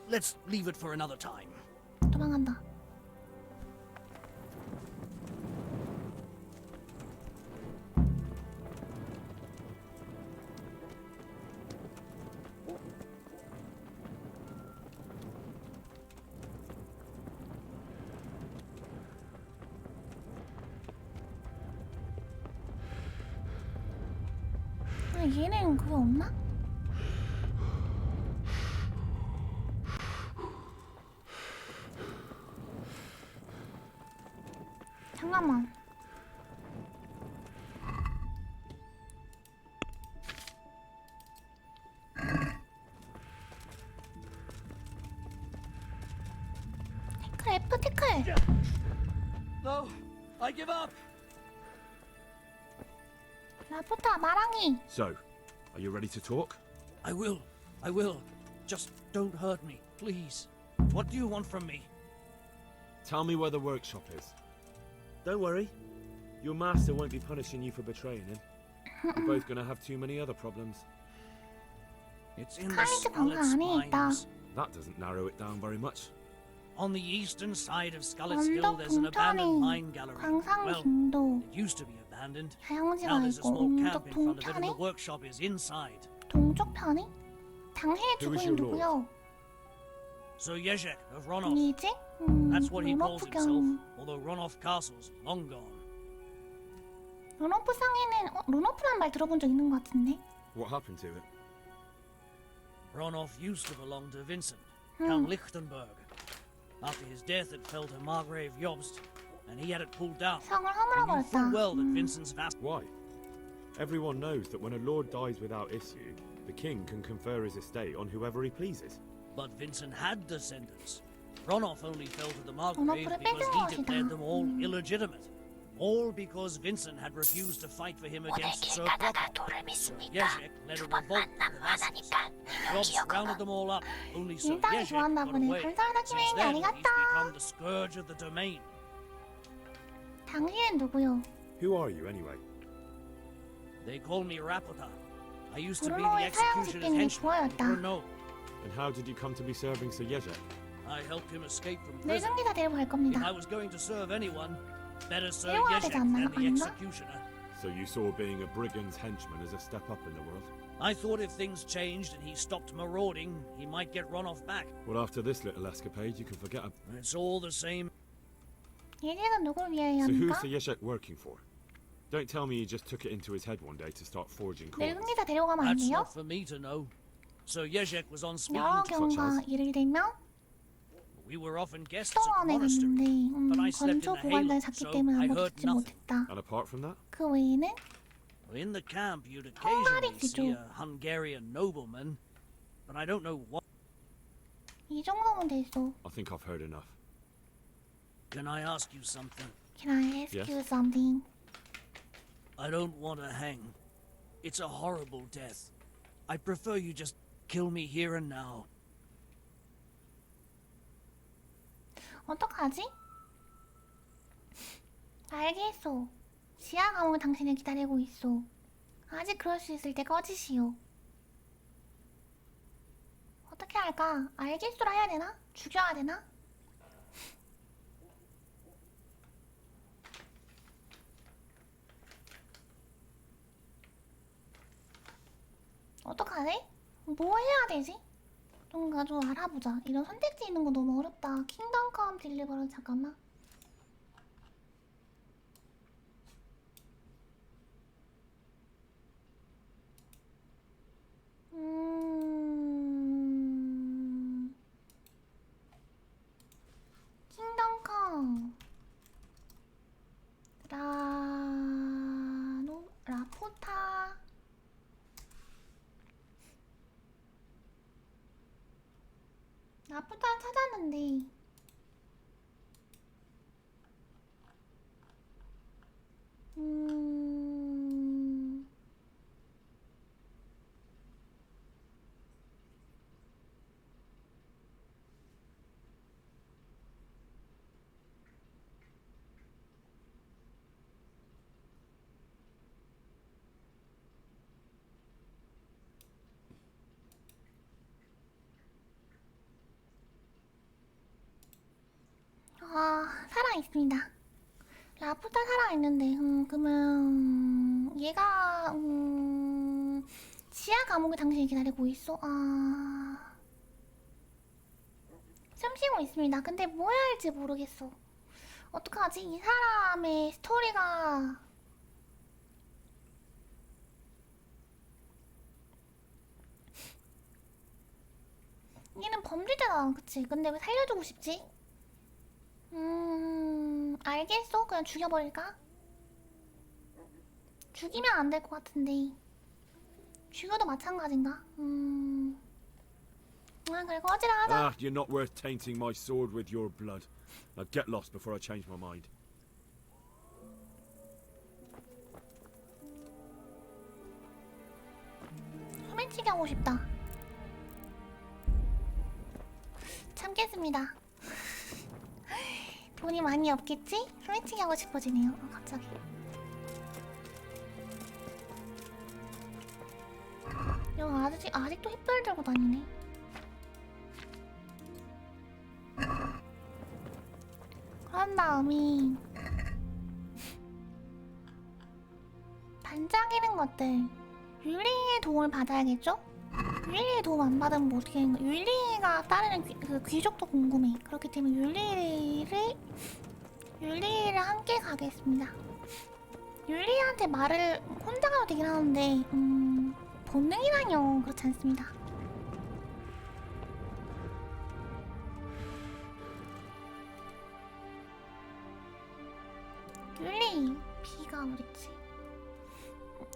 Let's leave it for another time. 도망간다. 얘는 그게 없나? 잠깐만. 태클 F 태클. No, I give up. 라포타 마랑이. So, are you ready to talk? I will. Just don't hurt me, please. What do you want from me? Tell me where the workshop is. Don't worry. Your master won't be punishing you for betraying him. You're both gonna have too many other problems. It's in the Skullet's Mines. That doesn't narrow it down very much. On the eastern side of Skullet's Hill, there's an abandoned mine gallery. Well, it used to be abandoned. Now there's a small camp in front of it, and the workshop is inside. 동쪽 편에? 당신의 Who is 주군이 your 누구요? Sir Yezhek of Ronov. 누구지? That's what he calls 로노프 himself, 경. although Ronov Castle's long gone. 로노프 상에는 로노프란 말 들어본 적 있는 것 같은데. What happened to it? Ronov used to belong to Vincent, Count Lichtenberg. After his death, it fell to Margrave Jobst, and he had it pulled down. 성을 He knew full 허물어버렸다. well that Vincent's vassal. Why? Everyone knows that when a lord dies without issue, the king can confer his estate on whoever he pleases. But Vincent had descendants. Ronov only fell to the Margrave 로노프를 because 뺏은 he 것이다. declared them all illegitimate. All because Vincent had refused to fight for him against Sir Prokop. Sir Yezhek led a revolt with the vassals. Jobst rounded them all up. Only Sir 인상이 Yezhek 좋았나 got 보네. away. 감사하다 Since 키메인이 then, he's 아리가또. become the scourge of the domain. 당신은 누구요? Who are you anyway? They call me Rapota. I used to be the 브루노의 사형 executioner's 집행이 henchman. 좋아였다. No, And how did you come to be serving Sir Yezhek? I helped him escape from prison. 늙은이가 데리고 갈 If 겁니다. I was going to serve anyone, better Sir 데려와야 Yezhek 되지 않나요? than the 아닌가? executioner. So you saw being a brigand's henchman as a step up in the world? I thought if things changed and he stopped marauding, he might get run off back. Well, after this little escapade, you can forget about It's all the same. 얘네는 누굴 위해 So who's 합니까? Sir Yezhek working for? Don't tell me he just took it into his head one day to start forging coins. 늙은이가 데려가면 안 That's 돼요? not for me to know. Sir Yezhek was on speaking 여러 terms. 경우가 예를 들면 We were often guests at the 수도원에 monastery, 갔는데 but I slept in 건조 the 보관단에 hayloft, 잤기 so 때문에 I 아무것도 heard 듣지 nothing. 못했다. And apart from that? 그 외에는 In the camp, you'd occasionally see a Hungarian nobleman, but I don't know what. 이 정도면 됐어. I think I've heard enough. Can I ask you something? Can I ask you something? I don't want to hang. It's a horrible death. I prefer you just kill me here and now. 어떡하지? 알겠소. 지하 감옥에 당신을 기다리고 있소. 아직 그럴 수 있을 때 꺼지시오. 어떻게 할까? 알겠소라 해야 되나? 죽여야 되나? 어떡하지? 뭐 해야 되지? 좀 알아보자. 이런 선택지 있는 거 너무 어렵다. 킹덤 컴 딜리버런 잠깐만. 킹덤 컴 라포타 라포타 찾았는데 살아있습니다. 라푸타 살아있는데 그러면 얘가 지하 감옥에 당신이 기다리고 있어. 숨쉬고 있습니다. 근데 뭐 해야 할지 모르겠어. 어떡하지? 이 사람의 스토리가 얘는 범죄자다, 그치? 근데 왜 살려주고 싶지? 알겠어. 그냥 죽여버릴까? 죽이면 안 될 것 같은데 죽여도 마찬가지인가? 그래 꺼지라 하자. Ah, you're not worth tainting my sword with your blood. Now get lost before I change my mind. 소매치기 하고 싶다. 참겠습니다. 돈이 많이 없겠지? 소매치기 하고 싶어지네요. 갑자기. 여기 아직도 햇별 들고 다니네. 그런 다음에 반짝이는 것들 율리의 도움을 받아야겠죠? 율리의 도움 안 받으면 뭐 어떻게 되는 거야? 율리가 따르는 그 귀족도 궁금해. 그렇기 때문에 율리를 함께 가겠습니다. 율리한테 말을 혼자 가도 되긴 하는데 본능이라뇨. 그렇지 않습니다. 율리 비가 어딨지?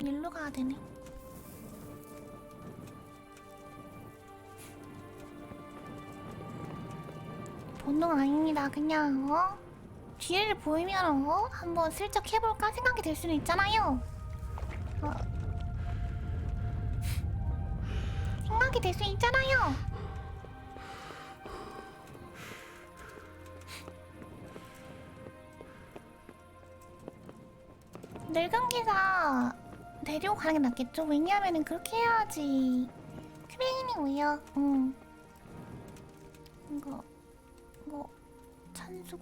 일로 가야 되네. 본능 아닙니다. 그냥 뒤를 보이면 한번 슬쩍 해볼까 생각이 들 수는 있잖아요. 생각이 될 수 있잖아요. 늙은 기사 데리고 가는 게 낫겠죠? 왜냐하면은 그렇게 해야지. 큐베인이고요. 이거 찬수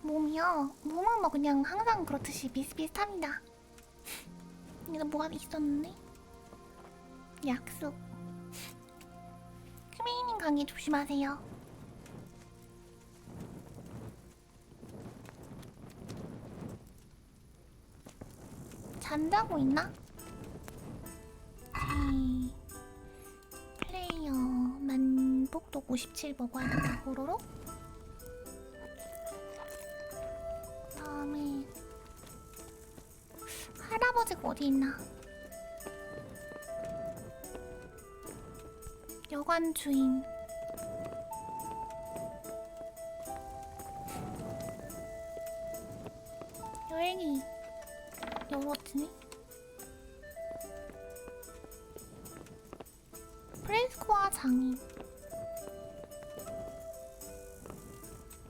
몸이요? 몸은 뭐 그냥 항상 그렇듯이 비슷비슷합니다. 여기다 뭐가 있었는데? 약속. 큐메이님 감기 조심하세요. 잠자고 있나? 플레이어 만복도 57 먹어야겠다. 호로로? 그 다음에 포즈가 어디 있나? 여관 주인. 여행이 열었지? 프레스코와 장인.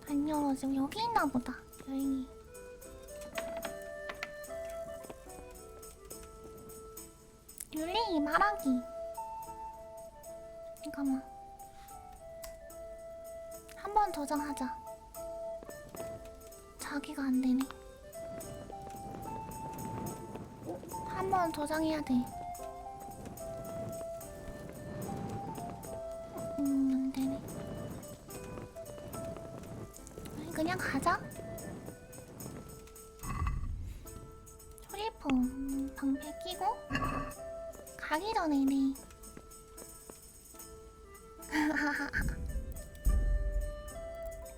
안 열어지고 여기 있나 보다. 여행이. 율리 말하기. 잠깐만. 한 번 저장하자. 자기가 안 되네. 한 번 저장해야 돼. 안 되네. 그냥 가자. 소리폰 방패 끼고 가기 전에네.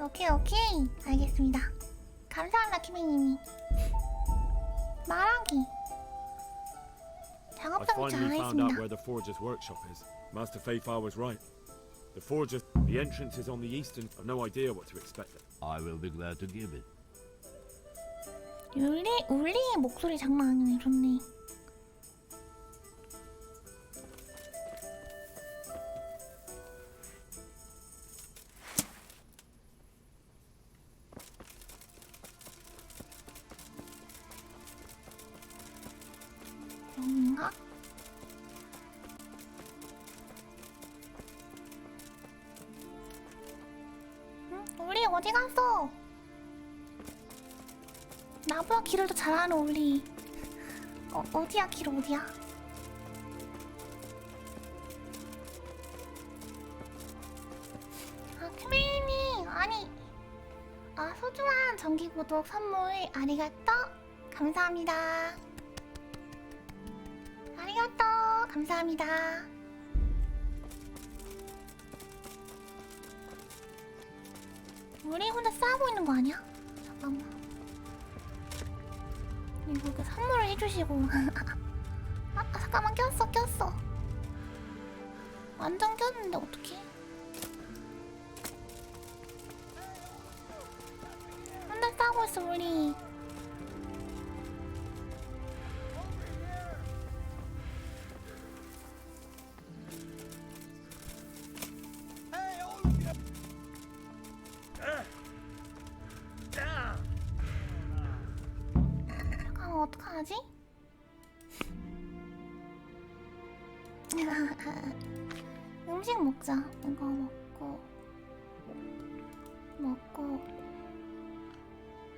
오케이 오케이 알겠습니다. 감사합니다 키미님이. 말하기. I 작업장 finally found out 잘했습니다. where the forger's workshop is. Master Feifar was right. The forger's... The entrance is on the eastern... I've no idea what to expect. I will be glad to give it. 울리의 목소리 장난 아니네. 좋네. 여긴가? 응? 울리 어디 갔어? 나보다 길을 더 잘 아는 울리. 어디야 길 어디야? 아 큐메이님 아니 소중한 정기구독 선물 아리가또 감사합니다. 아리가또 감사합니다. 우리 혼자 싸우고 있는 거 아니야? 잠깐만. 이거 이렇게 선물을 해주시고. 잠깐만 꼈어. 완전 꼈는데 어떡해? 혼자 싸우고 있어 우리. 잠깐만 어떡하지? 음식 먹자. 이거 먹고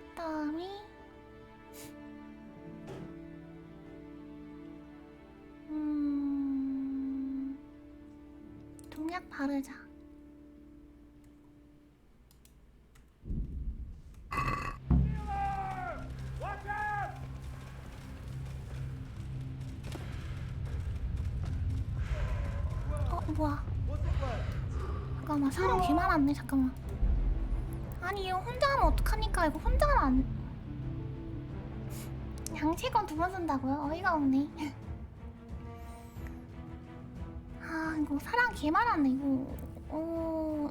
그다음에 동약 바르자. 뭐야? 잠깐만 사람 개 많았네. 잠깐만. 아니 이거 혼자 하면 어떡합니까? 이거 혼자 하면 안... 양치건 2번 쓴다고요? 어이가 없네. 아 이거 사람 개 많았네.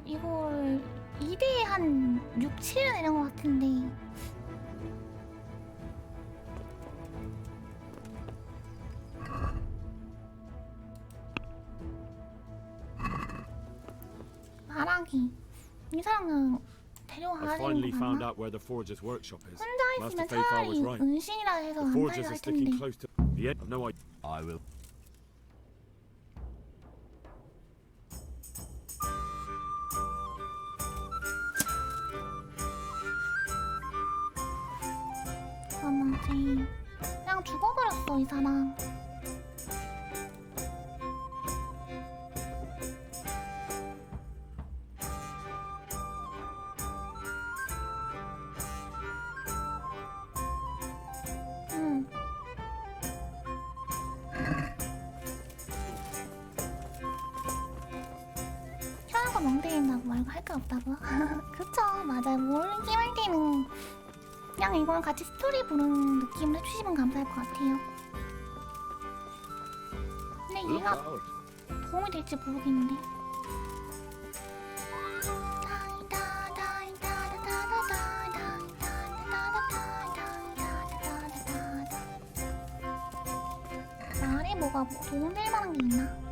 이걸 2대에 한 6, 7은 이런 것 같은데. 말하기. 이 사람은 데려가야 I 되는 finally 거 found 맞나? out where the forger's workshop is. 혼자 Master 있으면 Feifar was 차라리 right. 은신이라 해서 The 안 forgers 달려 are 할 sticking 텐데. close to the end. No idea. I will. 잠깐만 그냥 죽어버렸어 이 사람. 혈압가 멍때린다고 말고 할 게 없다고요? 그쵸 맞아요. 모르는 게임 할 때는 그냥 이거랑 같이 스토리 보는 느낌을 해주시면 감사할 것 같아요. 얘가 도움이 될지 모르겠는데. 말에 뭐가 도움될 만한 게 있나?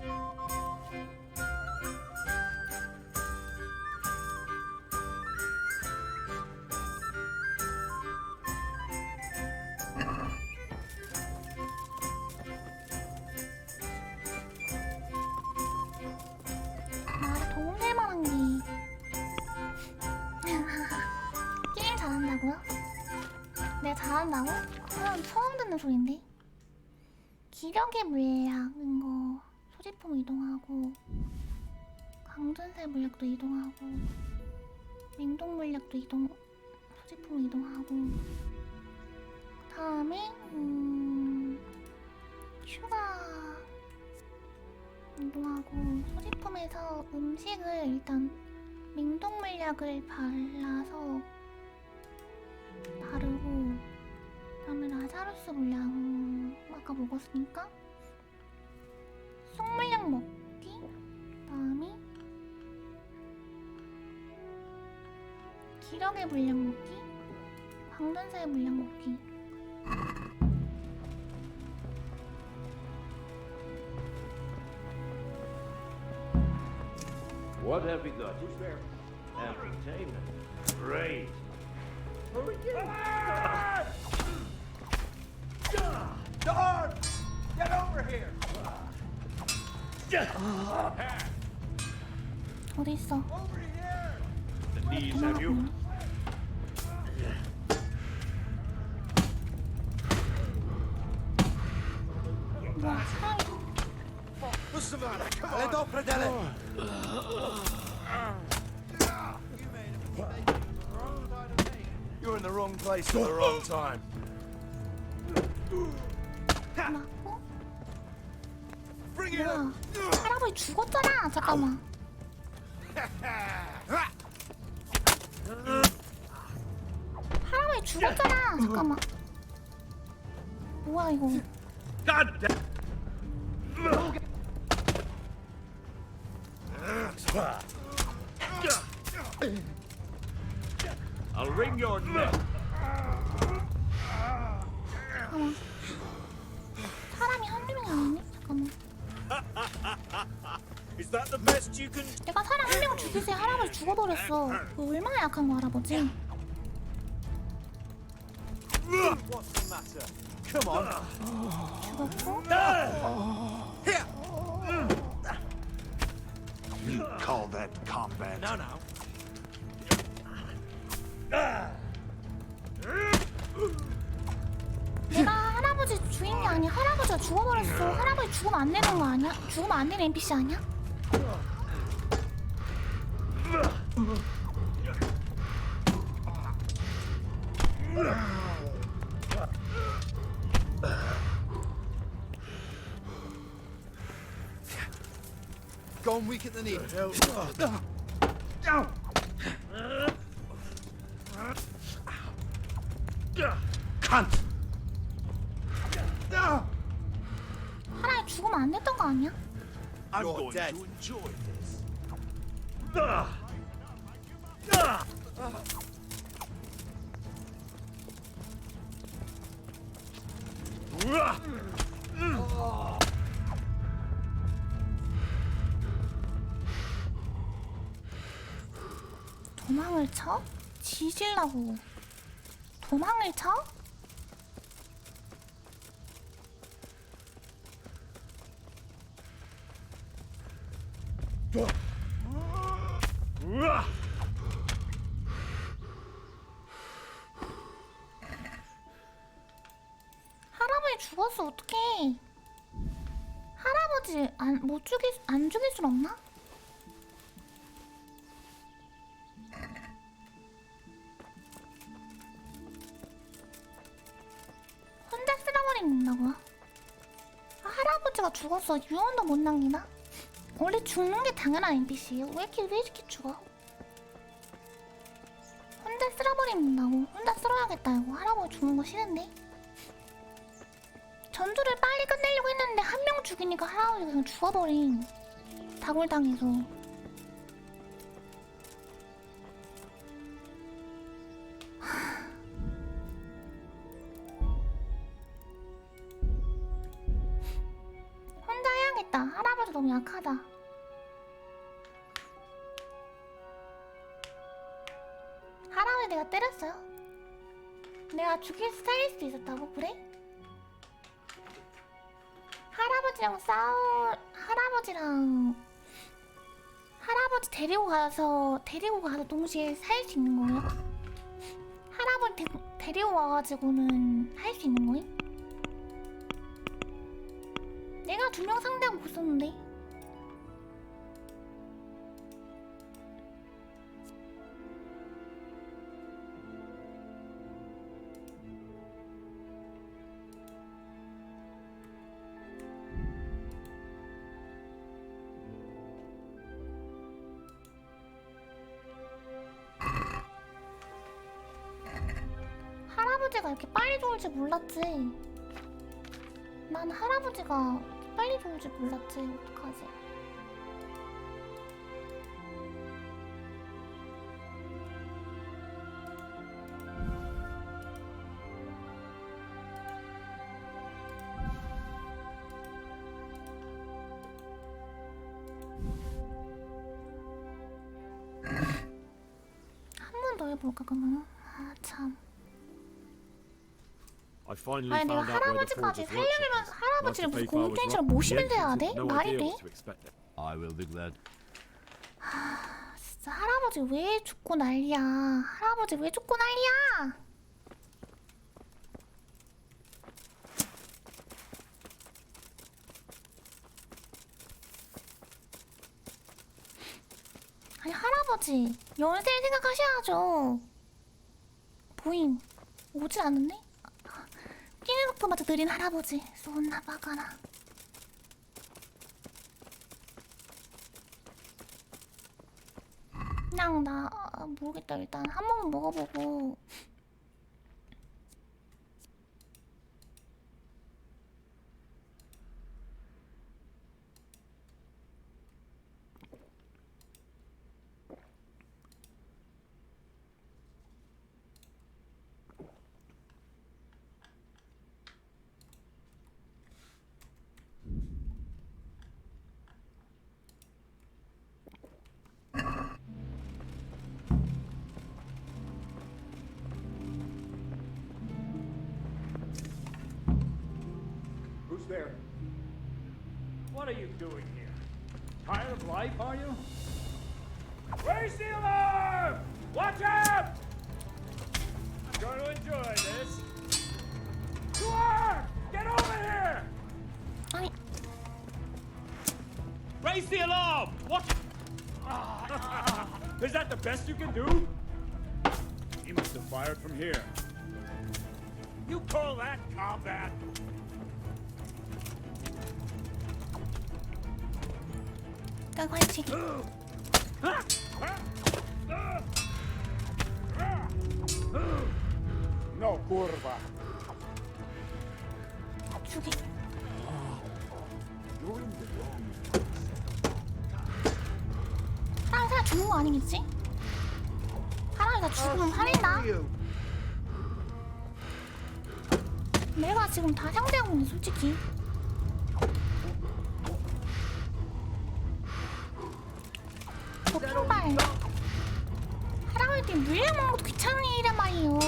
말에 도움될 만한 게 게임 잘한다고요? 내가 잘한다고? 그건 처음 듣는 소린데. 기력의 물약인 거 소지품 이동하고 강전세 물약도 이동하고 냉동 물약도 소지품 이동하고 그 다음에 휴가 이동하고 소지품에서 음식을 일단 냉동 물약을 발라서 바르고 그다음에 라자루스 물약은 아까 먹었으니까 쑥물약 먹기 그다음에 기력의 물약 먹기 광전사의 물약 먹기. What have we got? Is there entertainment? Great. Dog! Get over here! 어디 있어? The knees have you. 와, 사람이 What's the matter? Come on! Le do predele! You're in the wrong place at the wrong time. 맞고? 뭐야? 할아버지 죽었잖아. 잠깐만. 할아버지 죽었잖아. 잠깐만. 뭐야 이거? God damn. I'll wring your neck. 잠깐만. 사람이 한두 명이 아니네? 잠깐만. Is that the best you can? 내가 사람 한 명 죽이세요. 할아버지 죽어버렸어. 그 얼마나 약한 거 할아버지? What's the matter? Come on. 죽었고? Here. You call that combat? No, no. 내가 할아버지 주인이 아니야. 할아버지가 죽어버렸어. 할아버지 죽으면 안 되는 거 아니야? 죽으면 안 되는 NPC 아니야? Gone weak at the knee. Cunt! 할아버지 죽으면 안 됐던 거 아니야? I'm You're going dead. to enjoy this. 도망을 쳐? 지질라고 도망을 쳐? 할아버지 죽었어. 어떡해. 할아버지 안 죽일 순 없나? 혼자 쓸어버린다고요? 아, 할아버지가 죽었어. 유언도 못 남기나? 원래 죽는 게 당연한 NPC예요. 왜 이렇게 죽어? 혼자 쓸어버린다고. 혼자 쓸어야겠다 이거. 할아버지 죽는 거 싫은데? 전투를 빨리 끝내려고 했는데 한 명 죽이니까 할아버지가 그냥 죽어버린. 다굴당해서. 혼자 해야겠다. 할아버지 너무 약하다. 할아버지 내가 때렸어요? 내가 죽일 스타일 수도 있었다고? 그래? 할아버지랑 할아버지 데리고 가서 동시에 살 수 있는 거예요? 할아버지 데리고 와가지고는 할 수 있는 거예요? 내가 2명 상대하고 있었는데? 할아버지가 이렇게 빨리 죽을 줄 몰랐지. 난 할아버지가 빨리 죽을 줄 몰랐지. 어떡하지? 한 번 더 해볼까 그러면? 아 참. I finally 아니 내가 found out where the 할아버지까지 forger's workshop 살려면 is. 할아버지를 Once 무슨 the paper was 공동체처럼 locked, 모시면 the 돼야 agents 돼? had no 말이 idea 돼? what to expect. I will be glad. 진짜 할아버지 왜 죽고 난리야? 할아버지 왜 죽고 난리야? 아니 할아버지 연세를 생각하셔야죠. 보임 오지 않았네? 뛰는 속도마저 느린 할아버지 쏜나 봐가나. 그냥 나 모르겠다. 일단 한 번만 먹어보고. Who's there? What are you doing here? Tired of life, are you? Raise the alarm! Watch out! I'm going to enjoy this. Who are? Get over here! Raise the alarm! Watch it! Is that the best you can do? He must have fired from here. You call that combat? 깔깔치기. No, kurwa. 죽이. 사람 죽은 거 아니겠지? 사람이 다 죽으면 살린다. 내가 지금 다 상대하고 있는데 솔직히. 도핑발. 할아버지 물량 먹는 것도 귀찮은 일이란 말이에요.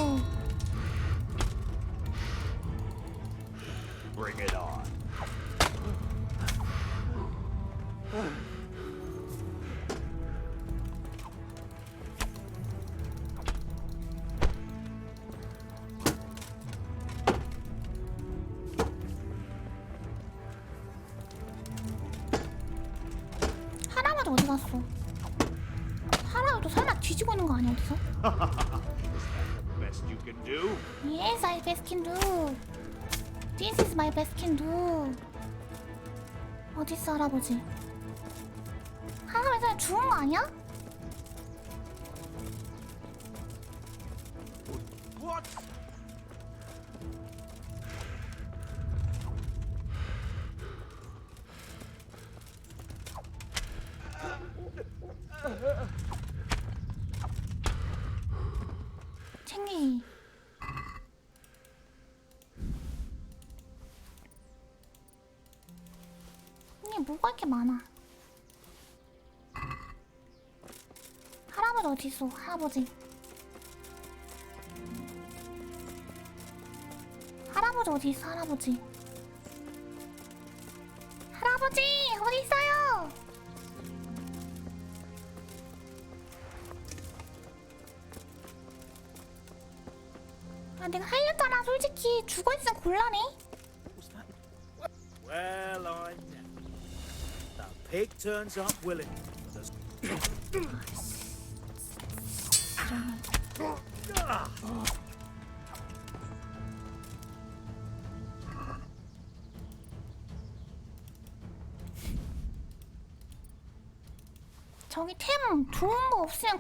Bring it on. 할아버지 어디 갔어? 할아버지도 설마 뒤지고 있는 거 아니야 어디서? Best you can do? Yes, I best can do. This is my best can do. 어딨어 할아버지? 할아버지 죽은 거 아니야? What? 챙기기. 이게 뭐가 이렇게 많아? 할아버지 어디 있어? 할아버지. 할아버지 어디 있어? 할아버지. 할아버지 어디 있어요? 아 내가 살렸잖아. 솔직히 죽어있으면 곤란해. Well, I'm the pig turns up willing. 저기 템 좋은 거 없으면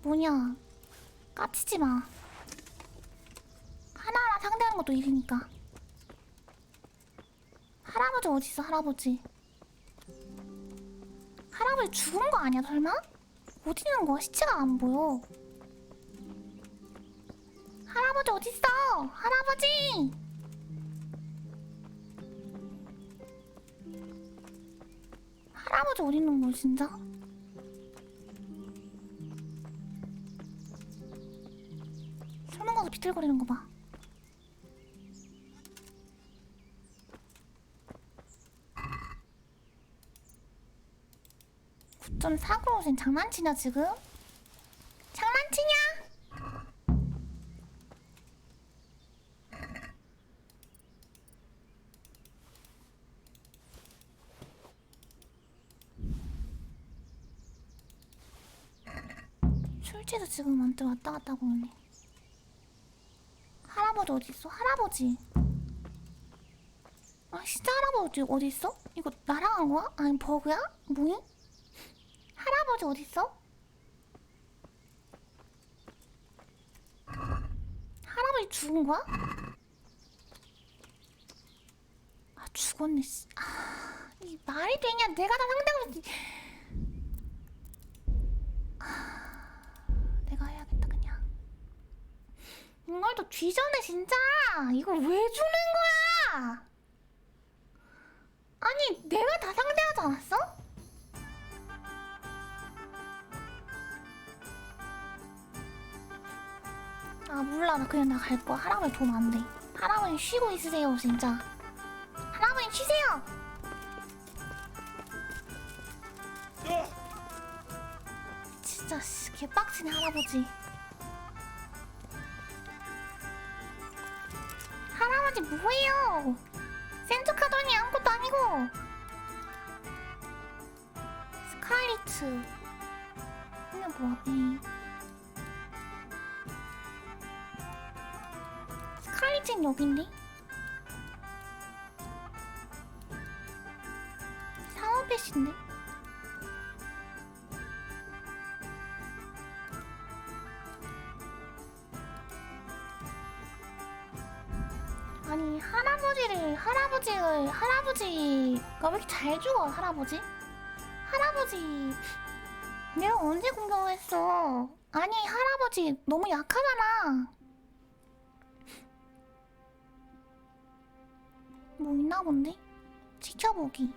뭐냐 까치지 마. 하나하나 상대하는 것도 일이니까. 할아버지 어디 있어? 할아버지. 할아버지 죽은 거 아니야 설마? 어디 있는 거야? 시체가 안 보여. 할아버지 어디 있어? 할아버지. 할아버지 어디 있는 거야 진짜? 설문 가서 비틀거리는 거 봐. 좀 사고로우신 장난치냐 지금? 장난치냐? 술집도 지금 언제 왔다 갔다 하네. 할아버지 어디 있어? 할아버지. 아 진짜 할아버지 어디 있어? 이거 나랑 한 거야? 아니 버그야? 뭐임? 할아버지 어딨어? 할아버지 죽은 거야? 아 죽었네 씨. 아, 이 말이 되냐? 내가 다 상대하고 있지. 내가 해야겠다 그냥. 이걸 또 뒤져내 진짜. 이걸 왜 주는 거야? 아니 내가 다 상대하지 않았어? 아 몰라 나 그냥 나 갈 거야. 할아버지 돈 안 돼. 할아버지 쉬고 있으세요 진짜. 할아버지 쉬세요. 진짜 씨, 개빡치네 할아버지. 할아버지 뭐해요? 센척하더니 아무것도 아니고. 스칼리츠 이게 뭐야? 스칼리츠는 여긴데? 사원배신데? 아니 할아버지가 왜 이렇게 잘 죽어 할아버지? 할아버지 내가 언제 공격을 했어? 아니 할아버지 너무 약하잖아. 뭐 있나 본데? 지켜보기.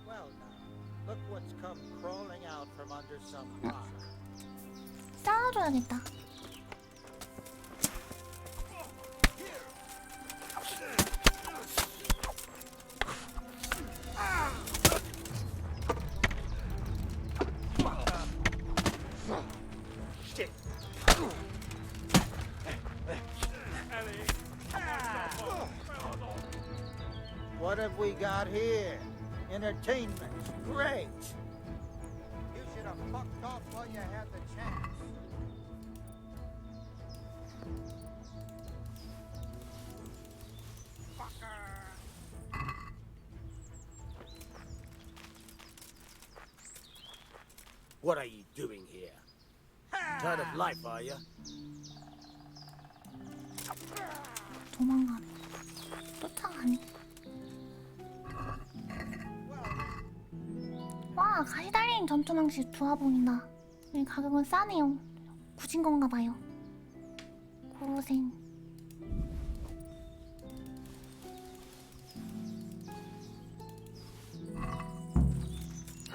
Well, now, look what's come crawling out from under some rock. 싸워줘야겠다. What have we got here? Entertainment. Great. You should have fucked off while you had the chance. What are you doing here? Tired of life, are you? 도망가네. 쫓아가네. 와 가시달린 전투망치 좋아 보인다. 이 가격은 싸네요. 굳은 건가 봐요. 고생.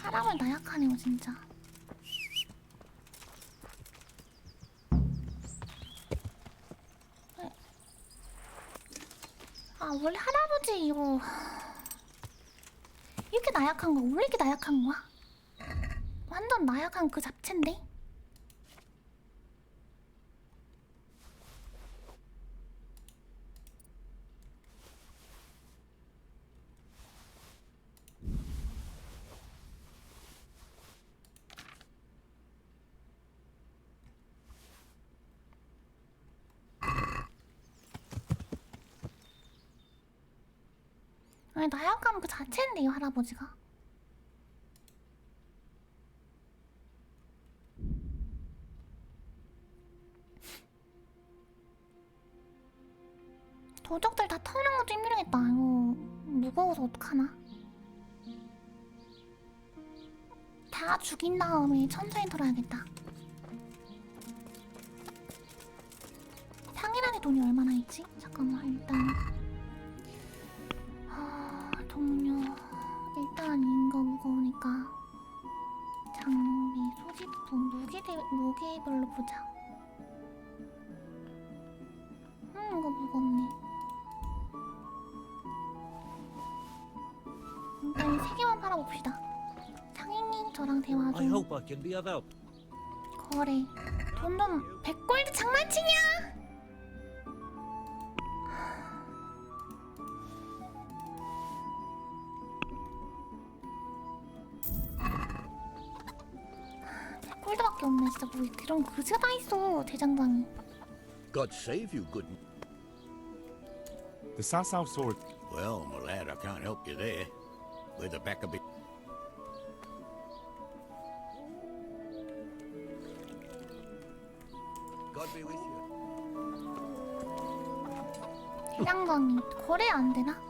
사람을 나약하네요 진짜. 아 원래 할아버지 이거 이렇게 나약한 거 원래 이렇게 나약한 거야? 완전 나약한 그 잡채인데? 아니 나약함 그 자체인데요 할아버지가. 도적들 다 터는 것도 힘들겠다. 이거 무거워서 어떡하나? 다 죽인 다음에 천천히 털어야겠다. 상이란의 돈이 얼마나 있지? 잠깐만 일단 동료 일단 인거 무거우니까 장비, 소지품, 무게별로 보자. 이거 무겁네. 일단 이 3개만 팔아봅시다. 상인님 저랑 대화 I 좀. hope I can be of help. 거래. 돈 좀 100골드 장난치냐? 골드밖에 없네 진짜. 뭐 이런 그지가 다 있어 대장장이. God save you, good. The Sasau sword. Well, my lad, I can't help you there. With the back of it. God be with you. 대장장이 거래 안 되나?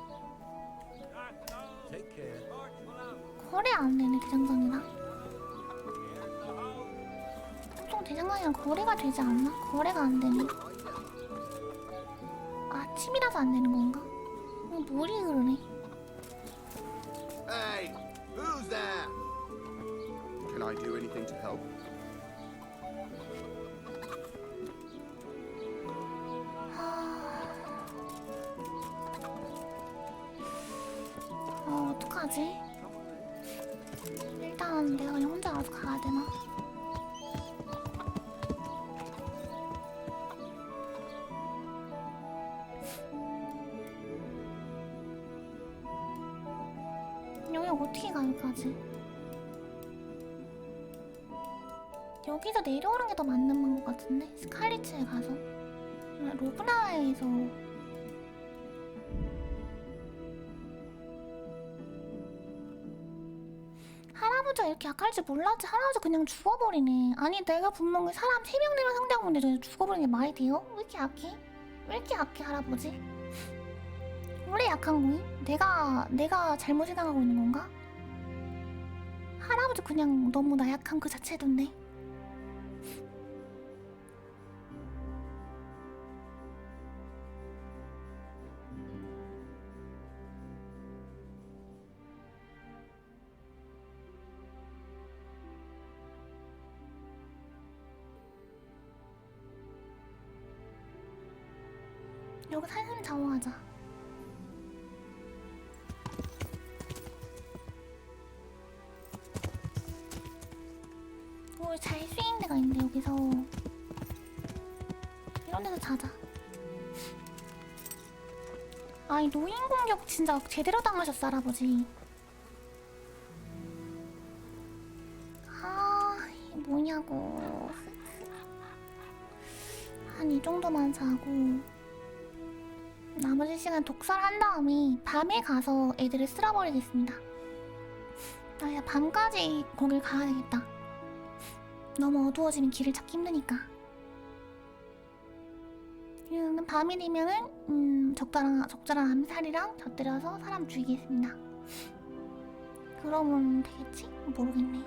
Take care. 거래 안 되네 대장장이랑. 보통 대장장이랑 거래가 되지 않나? 거래가 안 되네. 아침이라서 안 되는 건가? 머리 그러네. Hey, who's there? Can I do anything to help? 어떡하지? 일단 내가 그냥 혼자 알아서 가야 되나? 여기 어떻게 가 여기까지? 여기서 내려오는 게 더 맞는 방법 같은데? 스칼리츠에 가서 로브나에서 할아버지가 이렇게 약할 줄 몰랐지. 할아버지 그냥 죽어버리네. 아니 내가 분명히 사람 3명 내면 상대하고 있는데 저 죽어버리는 게 말이 돼요? 왜 이렇게 약해? 왜 이렇게 약해 할아버지? 원래 약한 거임? 내가 잘못 생각하고 있는 건가? 할아버지 그냥 너무 나약한 그 자체던데. 여기 살살 잡아가자. 잘 쓰인 데가 있는데 여기서 이런 데서 자자. 아이 노인 공격 진짜 제대로 당하셨어 할아버지. 뭐냐고. 한 이 정도만 자고 나머지 시간 독서를 한 다음에 밤에 가서 애들을 쓸어버리겠습니다. 야 밤까지 거길 가야 되겠다. 너무 어두워지면 길을 찾기 힘드니까. 밤이 되면은 적절한 암살이랑 곁들여서 사람 죽이겠습니다. 그러면 되겠지? 모르겠네.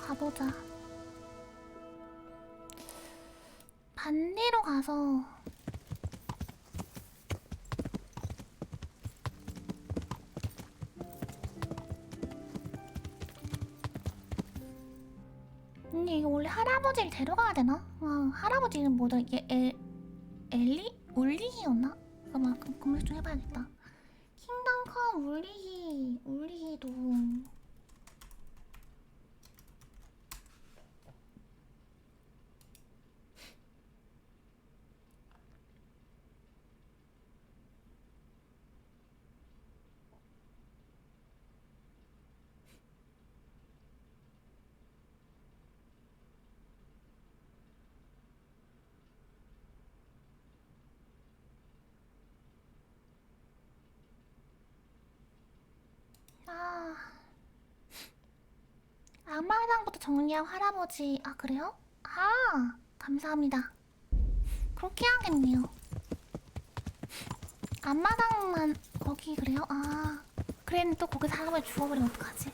가보자. 반대로 가서 근데 이거 원래 할아버지를 데려가야 되나? 아, 할아버지 이름 뭐다? 이게 울리히였나? 잠깐만 검색 좀 해봐야겠다. 킹덤컴 울리히도 앞마당부터 정리하고 할아버지. 아 그래요? 아 감사합니다. 그렇게 해야겠네요. 앞마당만 거기 그래요? 아 그랬는데 또 거기서 할아버지 죽어버리면 어떡하지?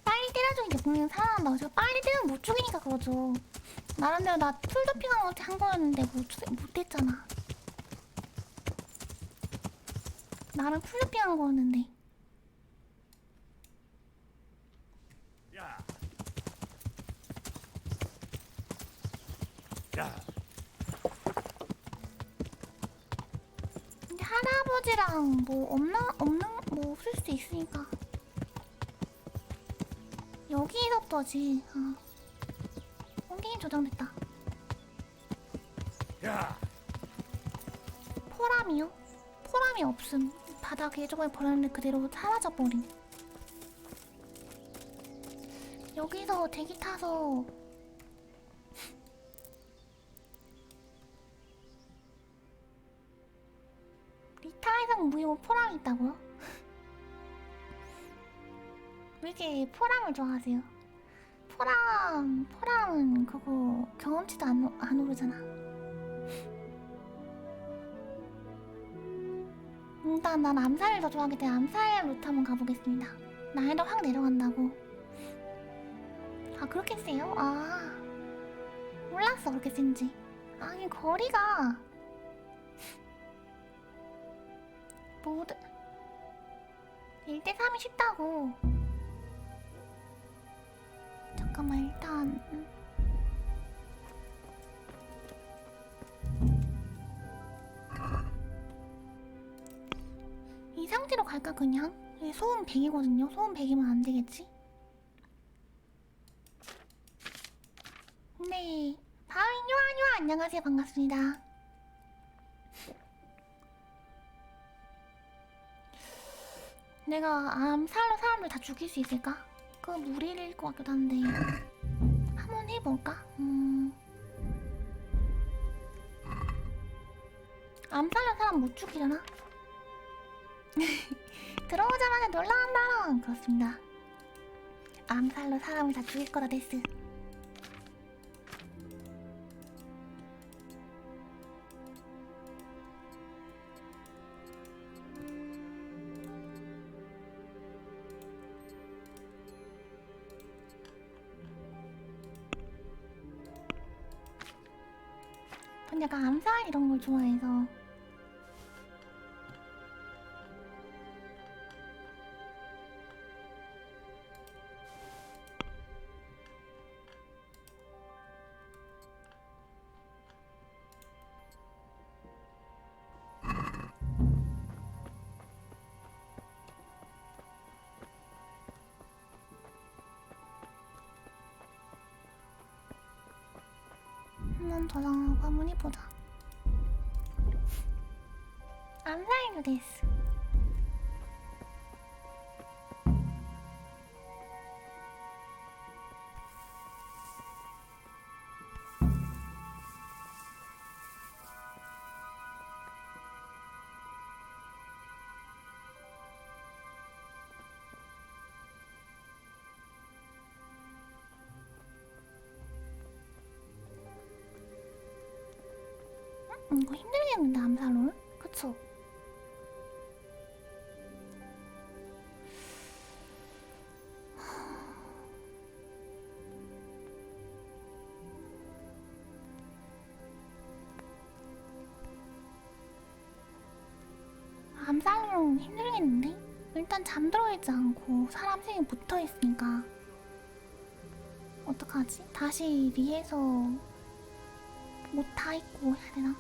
빨리 때려주는 게 분명 살아난다고. 제가 빨리 때리면 못 죽이니까 그러죠. 나름대로 나 풀도핑하고 한 거였는데 못했잖아. 나랑 풀도핑한 거였는데. 근데 할아버지랑 뭐 뭐 없을 수도 있으니까 여기서부터지. 게임 저장됐다. 포람이요? 포람이 없음. 바닥에 저번에 버렸는데 그대로 사라져버림. 여기서 대기 타서 리타 이상 무효 포람이 있다고요? 왜 이렇게 포람을 좋아하세요? 포람은 그거 경험치도 안 오르잖아. 일단 난 암살을 더 좋아하기 때문에 암살 루트 한번 가보겠습니다. 난이도 확 내려간다고. 아 그렇게 세요? 아 몰랐어 그렇게 센지. 아니 거리가 모두 1대3이 쉽다고. 잠깐만 일단 이 상태로 갈까 그냥? 소음 100이거든요? 소음 100이면 안 되겠지? 네 바위뇨아뇨 안녕하세요 반갑습니다. 내가 암살로 사람들 다 죽일 수 있을까? 그거 무리일 것 같기도 한데 한번 해볼까? 암살로 사람 못 죽이려나? 들어오자마자 놀라운 그렇습니다. 암살로 사람을 다 죽일 거다 데스. 전 약간 암살 이런 걸 좋아해서. 한번 저장하고 한번 해보자. 암살도 됐어. 이거 힘들겠는데 암살로는? 그쵸? 잠살로 힘들겠는데? 일단 잠들어 있지 않고 사람 생에 붙어 있으니까 어떡하지? 다시 리에서 옷 다 입고 해야 되나?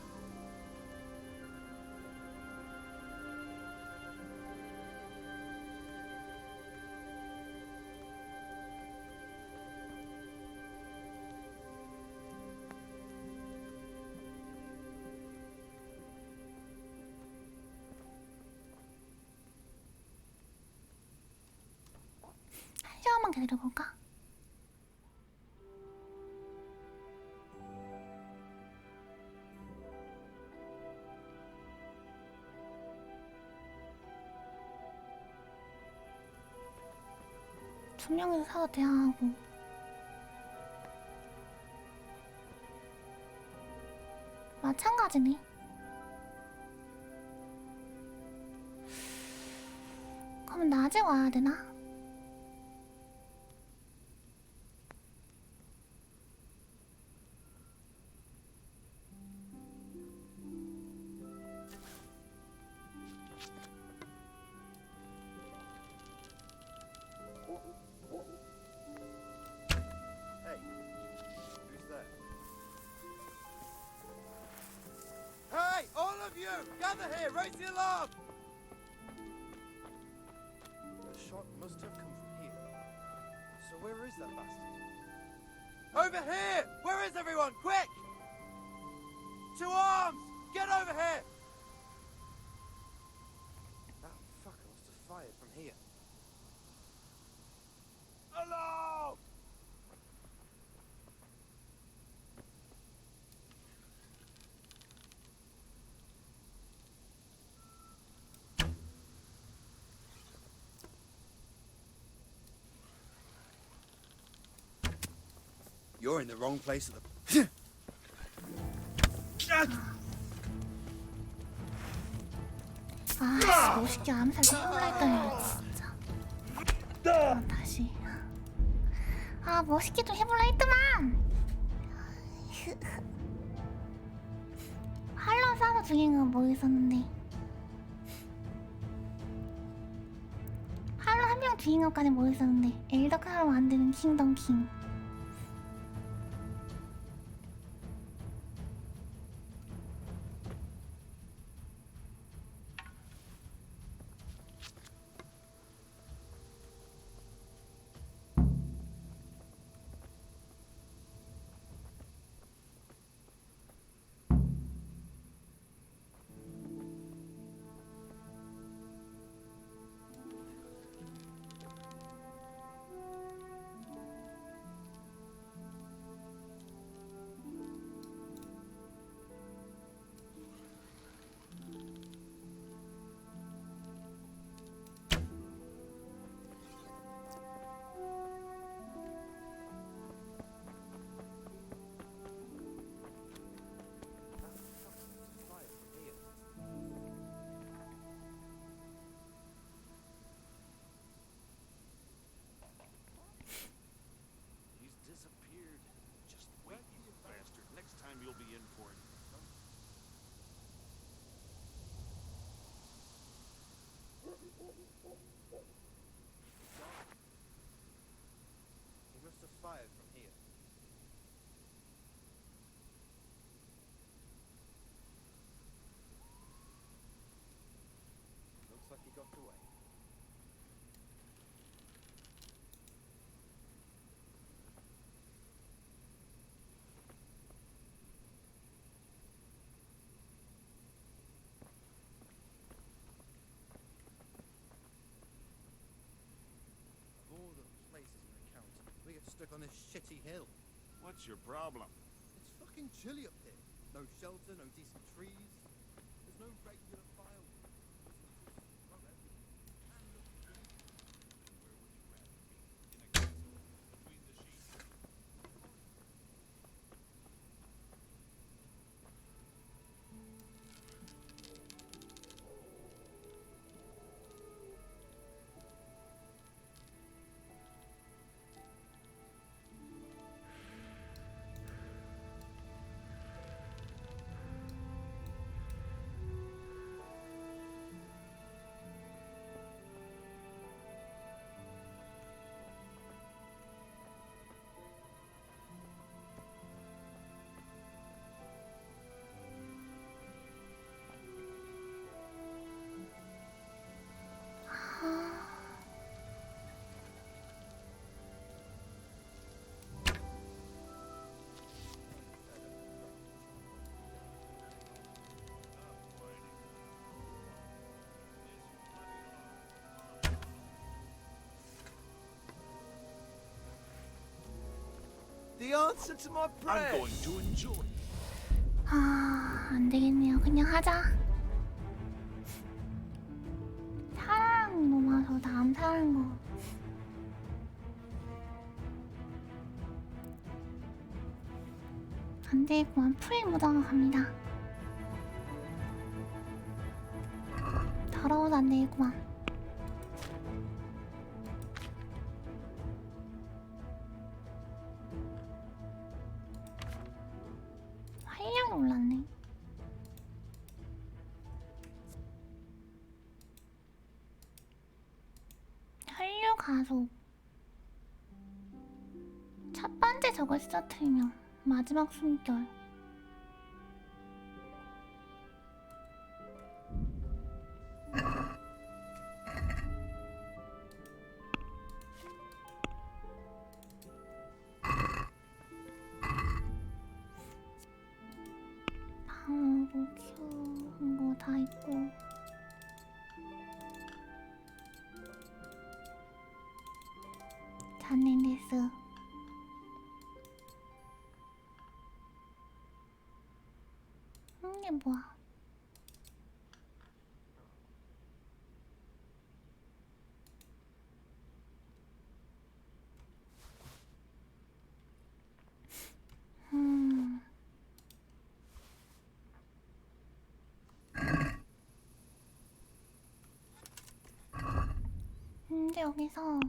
한 시간만 기다려볼까? 두 명이서 사도 대화하고 마찬가지네. 그럼 낮에 와야 되나? Hey, who's there? Hey, all of you, gather here, raise the alarm! The shot must have come from here. So where is that bastard? Over here! Where is everyone? Quick! To arms! Get over here! That fucker must have fired from here. Alarm! You're in the wrong place at the... 아, 멋있게 암살 해볼라 했더니 진짜. 다시. 아, 멋있게 좀 해볼라 했더만. 활로 쏴서 죽인 건 뭐 있었는데. 활로 한 명 죽인 것까지 뭐 있었는데. 엘더카로 만드는 킹덤 킹. He's disappeared. Just wait, you bastard. Next time you'll be in for it. He must have fired from here. Looks like he got away. Of all the places in the county, we get stuck on this shitty hill. What's your problem? It's fucking chilly up here. No shelter, no decent trees. There's no regular file. The answer to my prayers. I'm going to enjoy. 아, 안 되겠네요. 그냥 하자. 사랑 넘어서 다음 사는 거. 안 되겠구만. 프레임 무당을 갑니다. 더러워서 안 되겠구만. 활력이 올랐네. 혈류 가속. 첫 번째 저걸 쓰러뜨리면 마지막 숨결. 방어구 큐 한 거 다 있고. 잔넨데스. 이게 뭐야? 근데 여기서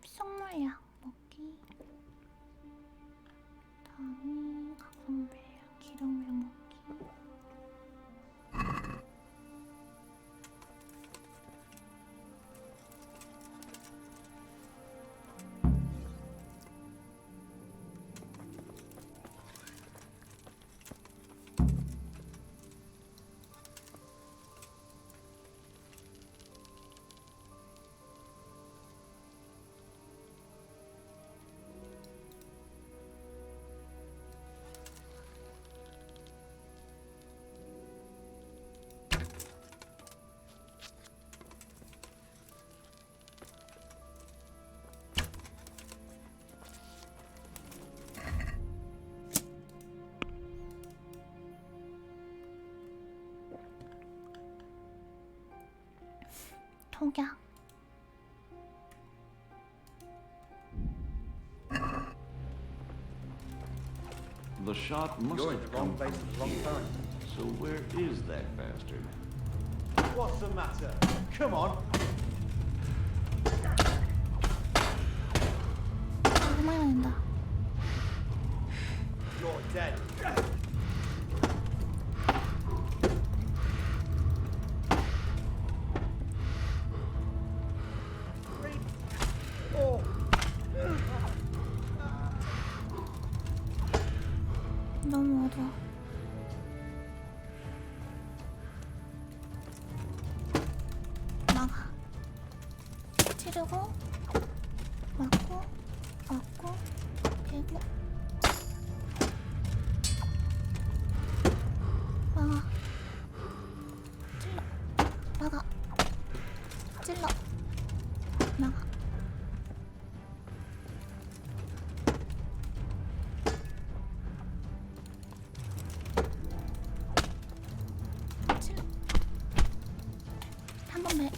속물약 먹기. 다음이 각성별 기름물 먹기. 독약. The shot must You're in have the wrong come place from at the wrong here. time. So where is that bastard? What's the matter? Come on. 얼마나 된다. You're dead. 너무 어두워. 막아. 찌르고 막고 막고 대고 막아. 찔러 막아. 찔러 막아. 한 번 매.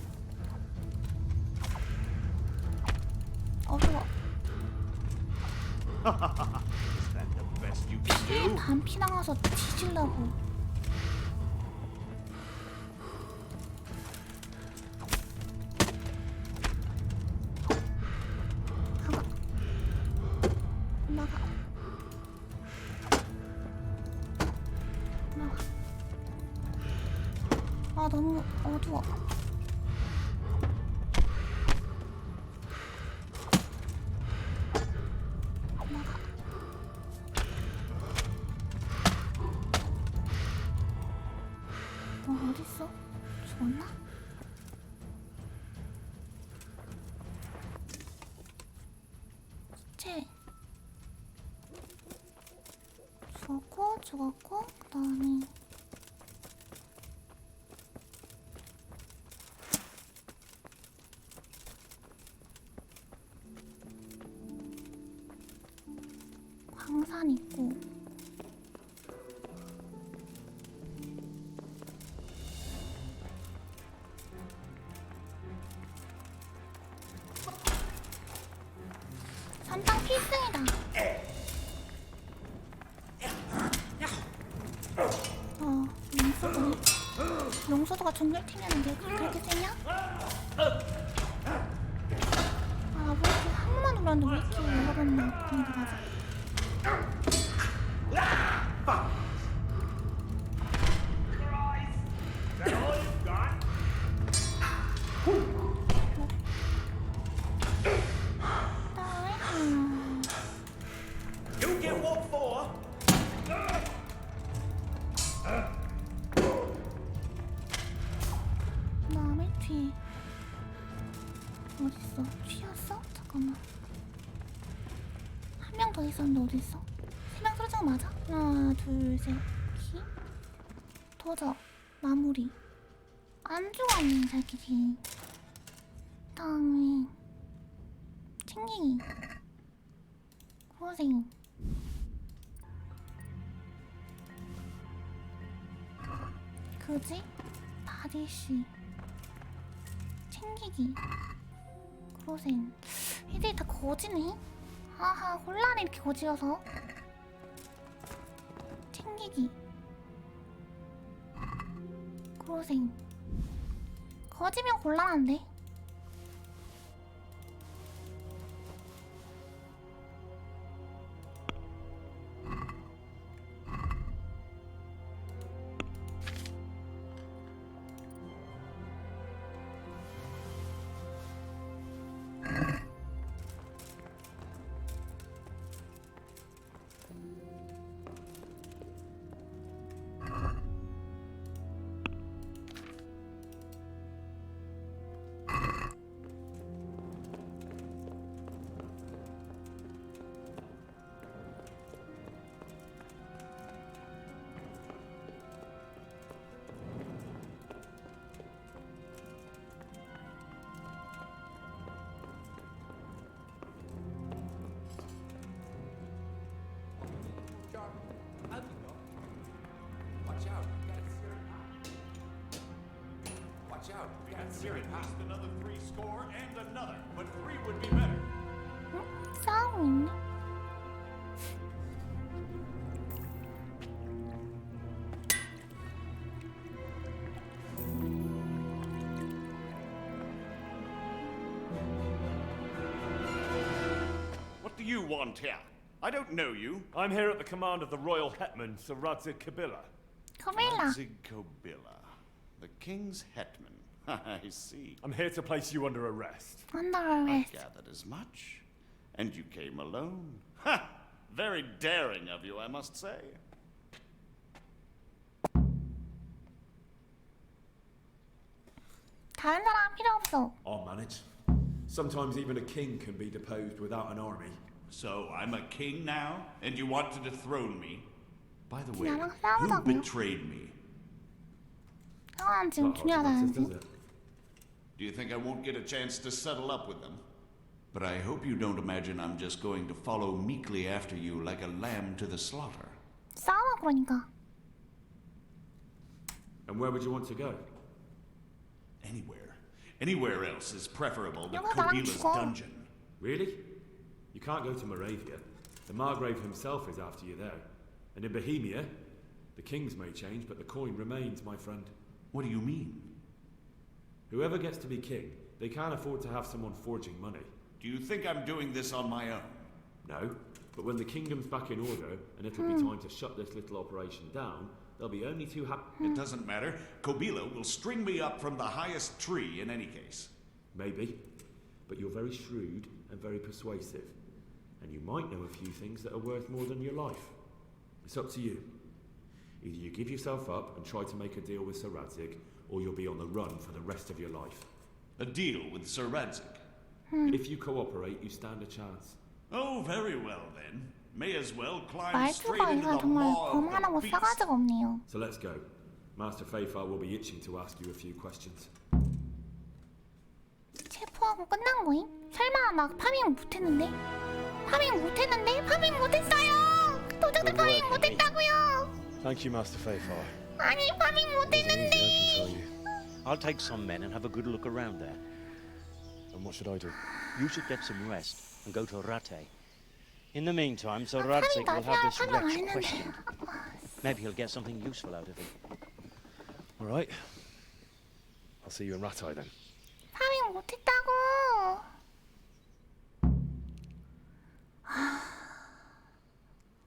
어두워. Is that the best you can 피에 do? 반피 나가서 뒤질라고. 막아. 막아. 아 너무 어두워. 나가. 어딨어? 죽었나? 시체. 죽었고 그 다음에 광산 있고 선빵 필승이다. 용서도가 종결팀이었는데 그렇게 세냐? 아, 왜 이렇게 한 번만 눌렀는데 왜 이렇게 여러 번 나가자. You get what for? 그다음에 뒤 어딨어? 튀었어? 잠깐만. 한 명 더 있었는데 어딨어? 3명 쓰러진 거 맞아? 하나 둘 셋 키 도저 마무리. 안 죽었네 이 새끼지. 다음에 챙기기 고생. 그지? 바디씨 챙기기 고생. 이들이 다 거지네? 하하 혼란이 이렇게 거지여서. 챙기기 고생. 거지면 곤란한데? Watch out, we got Syria past another 3 score and another, but 3 would be better. 싸우고 있네. What do you want here? I don't know you. I'm here at the command of the royal hetman, Sir Radzig Kobyla. Kobyla. Radzig Kobyla, the king's hetman. I see. I'm here to place you under arrest. Under I arrest. gathered as much. And you came alone. Ha! Very daring of you, I must say. 다른 사람 필요 없어. I'll manage. Sometimes even a king can be deposed without an army. So I'm a king now, and you want to dethrone me? By the way, 나랑 who 싸우자고요. betrayed me? 상황은 지금 중요하다는데. Do you think I won't get a chance to settle up with them? But I hope you don't imagine I'm just going to follow meekly after you like a lamb to the slaughter. 싸워 그러니까. And where would you want to go? Anywhere. Anywhere else is preferable to 이거 나랑 Kobyla's 죽어. dungeon. Really? You can't go to Moravia. The Margrave himself is after you there. And in Bohemia, the kings may change, but the coin remains, my friend. What do you mean? Whoever gets to be king, they can't afford to have someone forging money. Do you think I'm doing this on my own? No, but when the kingdom's back in order, and it'll be time to shut this little operation down, They'll be only too happy. It doesn't matter. Kobila will string me up from the highest tree in any case. Maybe, but you're very shrewd and very persuasive, and you might know a few things that are worth more than your life. It's up to you. Either you give yourself up and try to make a deal with Sir Radzig, or you'll be on the run for the rest of your life. A deal with Sir Radzig? If you cooperate, you stand a chance. Oh, very well then. May as well climb straight 말투가 into 이거 the 정말 maw of 거만하고 the beast. 싸가지가 없네요. So let's go. Master Fafar will be itching to ask you a few questions. 체포하고 끝난 거임? 설마 나 파밍 못했는데? 파밍 못했어요! 도적들 파밍 못했다고요! Thank you, Master Fafar. 아니 파밍 못했는데! I'll take some men and have a good look around there. And what should I do? You should get some rest and go to Rate. In the meantime, Sir Radzig will have this wretch questioned. Maybe he'll get something useful out of him. All right. I'll see you in Rattay then. 파밍 못했다고!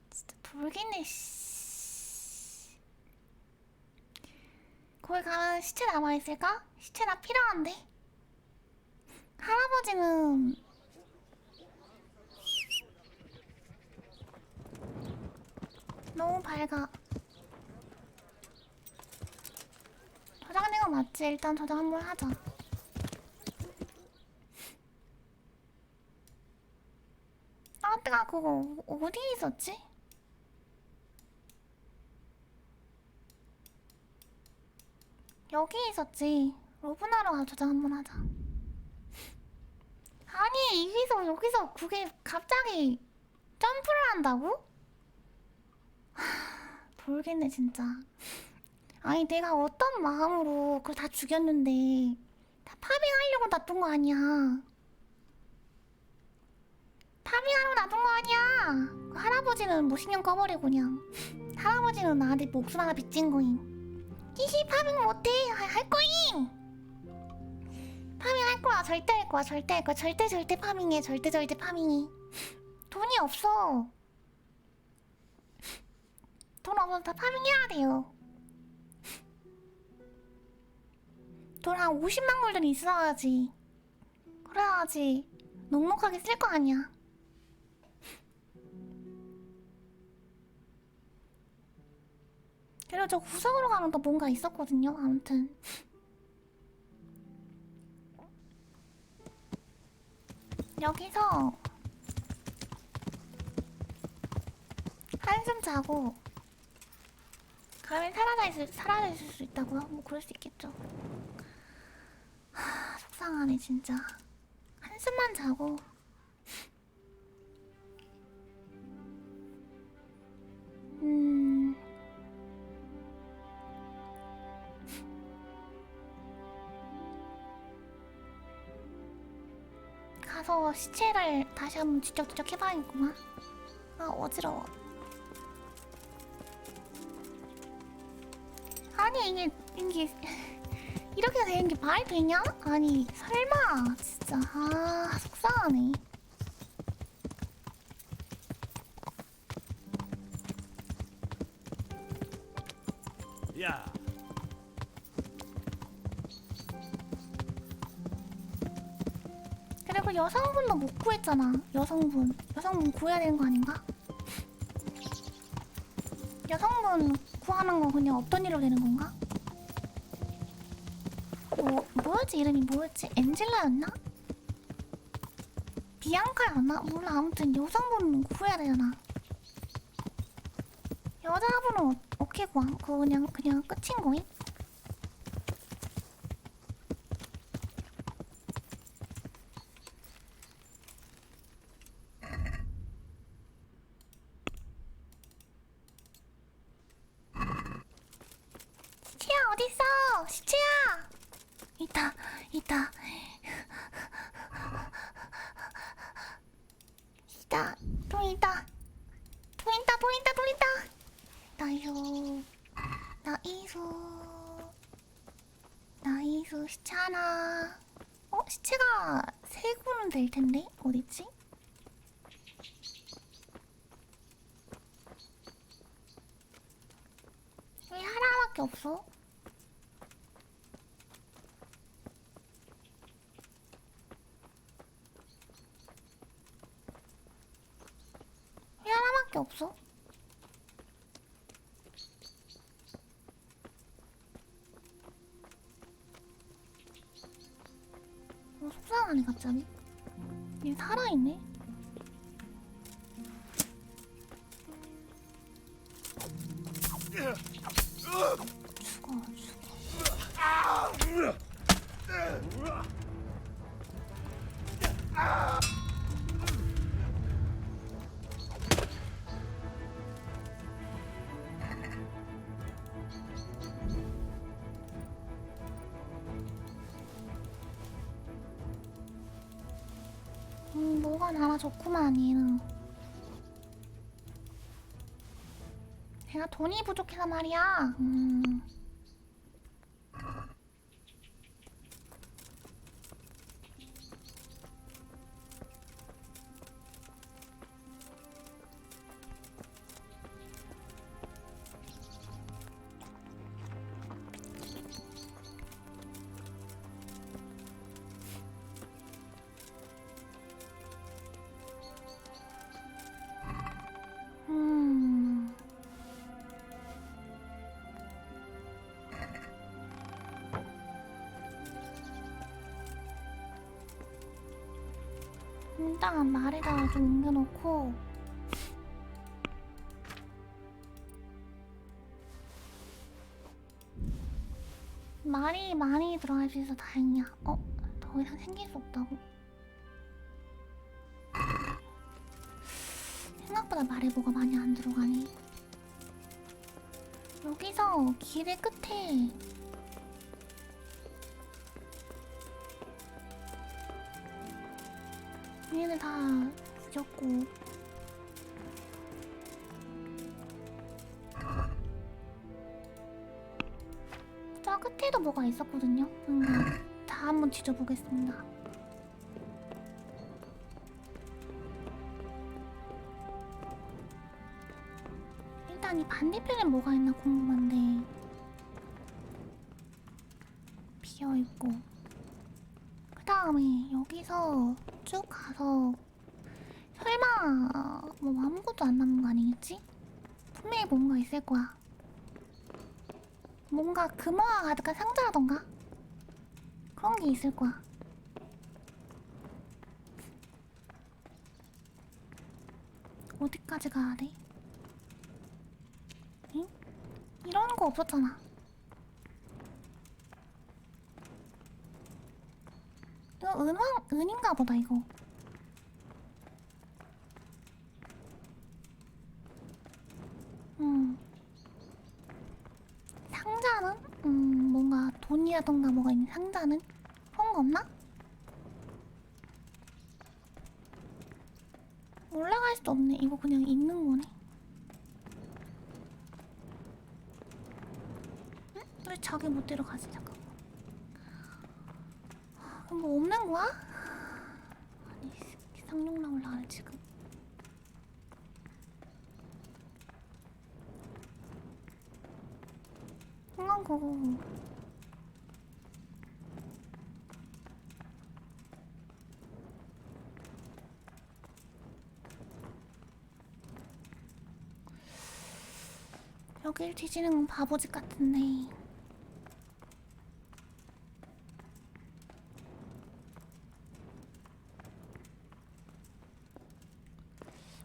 진짜 돌겠네, 씨. 거기 가면 시체 남아있을까? 시체 나 필요한데? 할아버지는 너무 밝아. 저장된 거 맞지? 일단 저장 한번 하자. 아, 뜨가 그거 어디 있었지? 여기 있었지. 로브나로 가서 저장 한번 하자. 아니 여기서 그게 갑자기 점프를 한다고? 돌겠네 진짜. 아니 내가 어떤 마음으로 그걸 다 죽였는데 다 파밍하려고 놔둔 거 아니야. 파밍하려고 놔둔 거 아니야. 그 할아버지는 뭐 신경 꺼버리고 그냥. 할아버지는 나한테 목숨 하나 빚진 거임. 히히 파밍 못해 할 거임. 파밍할 거야. 절대 할 거야. 절대 파밍해. 절대 파밍해. 돈이 없어. 돈 없어서 다 파밍해야 돼요. 돈 한 50만 골든 있어야지. 그래야지 넉넉하게 쓸 거 아니야. 그리고 저 구석으로 가면 또 뭔가 있었거든요. 아무튼 여기서 한숨 자고 가면 사라져 있을 수 있다고요? 뭐 그럴 수 있겠죠. 속상하네 진짜. 한숨만 자고 가서 시체를 다시 한번 뒤적뒤적 해봐야겠구만. 아 어지러워. 아니 이게 이렇게 되는 게 말이 되냐? 아니 설마 진짜. 아 속상하네. 야. 그리고 여성분도 못 구했잖아. 여성분 구해야 되는 거 아닌가? 여성분 구하는 거 그냥 없던 일로 되는 건가? 뭐였지? 이름이 뭐였지? 엔젤라였나? 비앙카였나? 몰라. 아무튼 여성분 구해야 되잖아. 여자분은 어떻게 구함? 그거 그냥 끝인 거임? 시체야 어딨어? 시체야! 있다. 돈 있다. 나이스 시체 하나. 시체가 3구는 될 텐데 어딨지? 여기 하나밖에 없어. 왜 하나밖에 없어? 속상하네 갑자기. 얘 살아있네. 죽어. 뭐가 나라 좋구만 얘는. 내가 돈이 부족해서 말이야. 일단 말에다가 좀 옮겨놓고 말이 많이 들어갈 수 있어서 다행이야. 더 이상 생길 수 없다고? 생각보다 말에 뭐가 많이 안 들어가네. 여기서 길의 끝에 얘네 다 죽였고 저 끝에도 뭐가 있었거든요. 다 한번 뒤져보겠습니다. 일단 이 반대편에 뭐가 있나 궁금한데 비어있고 그 다음에 여기서 쭉 가서 설마 뭐 아무것도 안 남은 거 아니겠지? 분명히 뭔가 있을 거야. 뭔가 금화가 가득한 상자라던가 그런 게 있을 거야. 어디까지 가야 돼? 응? 이런 거 없었잖아. 이거 은인가 보다 이거. 상자는? 뭔가 돈이라던가 뭐가 있는 상자는? 그런 거 없나? 올라갈 수도 없네. 이거 그냥 있는 거네. 응? 왜 자기 못 데려가지? 잠깐만. 그럼 뭐 없는 거야? 아니 상용 나올라 그래 지금. 그거 여길 뒤지는 건 바보짓 같은데.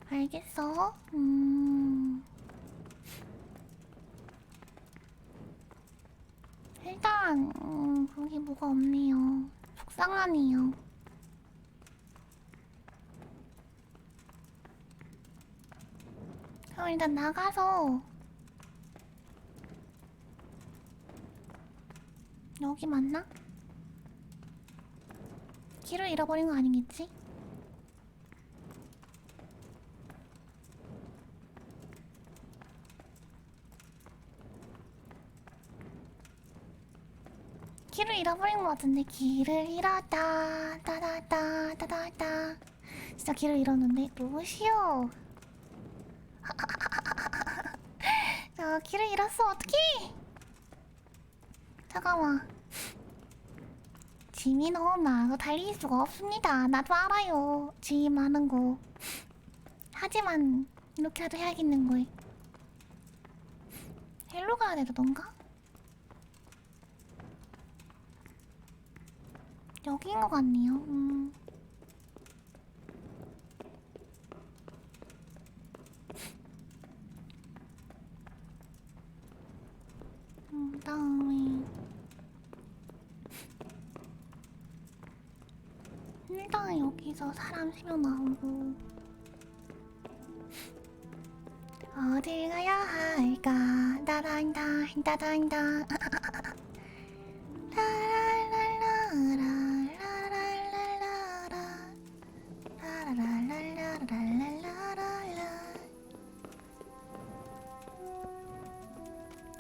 알겠어. 일단 거기 뭐가 없네요. 속상하네요. 그럼 일단 나가서 여기 맞나? 길을 잃어버린 거 아니겠지? 길을 잃어버린 것 같은데. 길을 잃었다 따다따 따다따. 진짜 길을 잃었는데 누구시오? 저 길을 잃었어. 어떡해? 잠깐만. 짐이 너무 많아서 달릴 수가 없습니다. 나도 알아요. 짐이 많은 거. 하지만 이렇게라도 해야겠는걸. 일로 가야 되던가? 여기인 것 같네요. 다음에 일단 여기서 사람 세명 나오고 어딜 가야 할까? 따단단 따단단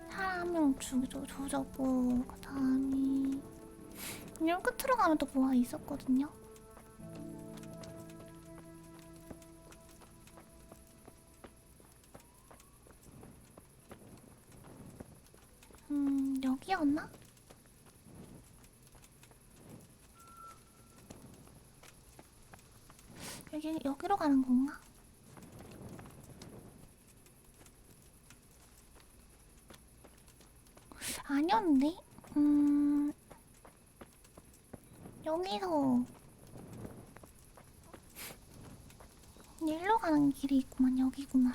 사람 한 명 조졌고 그 다음에 그냥 끝으로 가면 또 뭐가 있었거든요. 여기였나? 여기로 가는 건가? 아니었는데? 여기서 일로 가는 길이 있구만. 여기구만.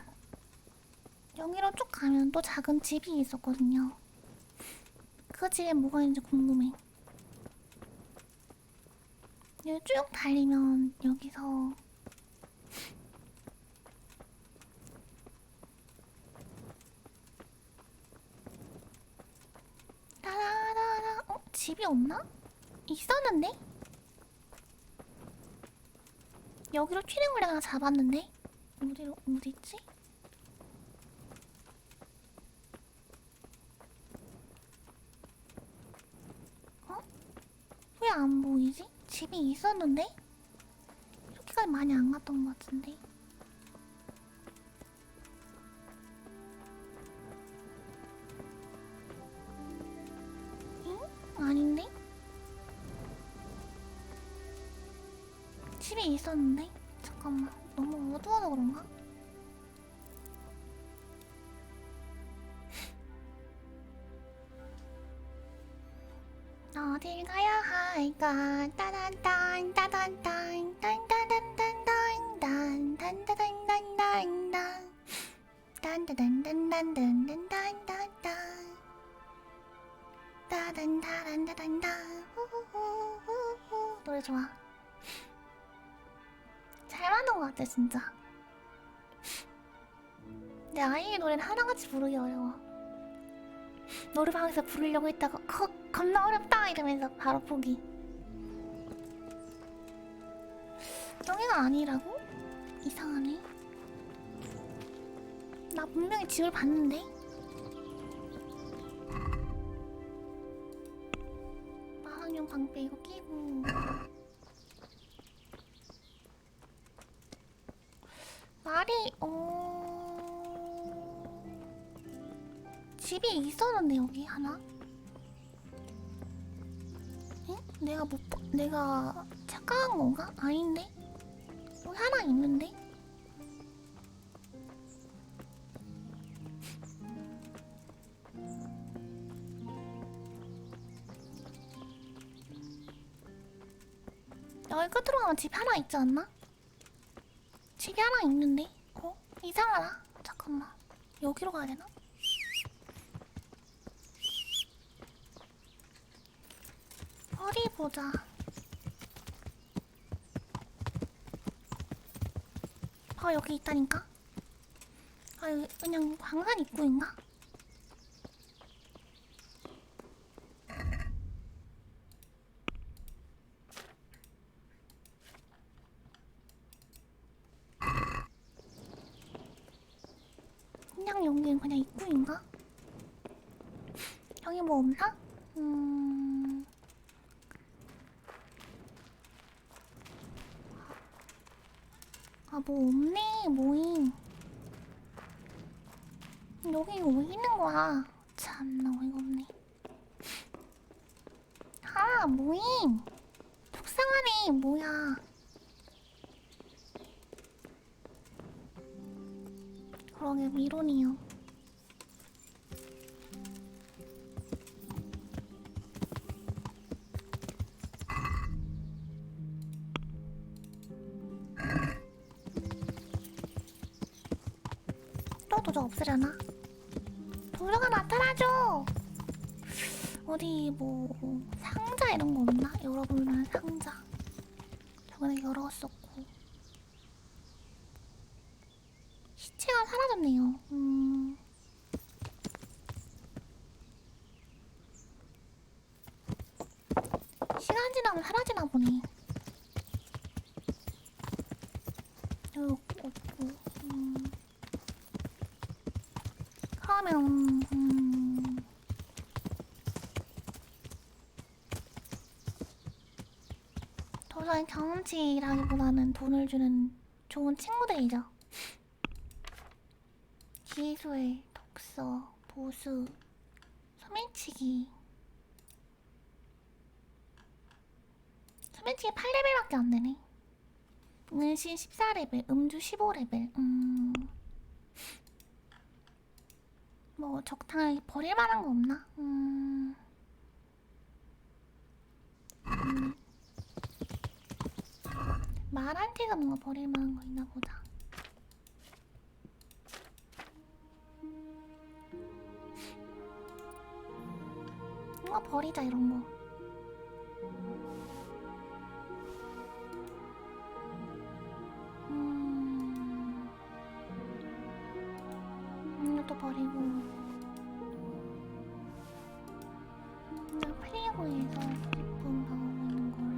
여기로 쭉 가면 또 작은 집이 있었거든요. 그 집에 뭐가 있는지 궁금해. 여기 쭉 달리면 여기서 따라라라. 집이 없나? 있었는데? 여기로 튀는 걸 내가 잡았는데? 어디있지? 왜 안 보이지? 집이 있었는데? 이렇게까지 많이 안 갔던 것 같은데? 응? 아닌데? 집이 있었는데? 잠깐만, 너무 어두워서 그런가? 어딜 가야 할까? 따단단 따단단 딴따단단단단 딴따단단단단 딴따단단단단단단단 따단따단따단단 후후후후후. 노래 좋아. 잘 만든 것 같아 진짜. 내 아이의 노래는 하나같이 부르기 어려워. 노래방에서 부르려고 했다가 겁나 어렵다 이러면서 바로 포기. 여기가 아니라고? 이상하네. 나 분명히 집을 봤는데? 마상용 방패 이거 끼고 말이 집이 있었는데 여기 하나? 응? 내가 착각한 건가? 아닌데? 여기 하나 있는데? 여기 끝으로 가면 집 하나 있지 않나? 집이 하나 있는데? 이상하다. 잠깐만. 여기로 가야 되나? 어디 보자. 여기 있다니까? 여기 그냥 광산 입구인가? 그냥 여기는 그냥 입구인가? 여기 뭐 없나? 뭐 없네. 뭐임. 여기 이거 왜 있는 거야? 참나 어이가 없네. 모임. 속상하네. 뭐야. 그러게 미론이요. 또 도저 없으려나? 도저가 나타나죠. 어디 뭐 상자 이런 거 없나? 열어볼 만한 상자. 저번에 열었었고. 시체가 사라졌네요. 시간 지나면 사라지나 보네. 여기 없고. 그러면 도저히 경험치라기보다는 돈을 주는 좋은 친구들이죠. 기술, 독서, 보수, 소매치기. 소매치기 8레벨밖에 안 되네. 은신 14레벨, 음주 15레벨. 뭐 적당하게 버릴 만한 거 없나? 말한테가 뭔가 버릴 만한 거 있나 보다. 뭔가 버리자 이런 거. 이것도 버리고. 플리고에서 소지품 방어고 있는 거를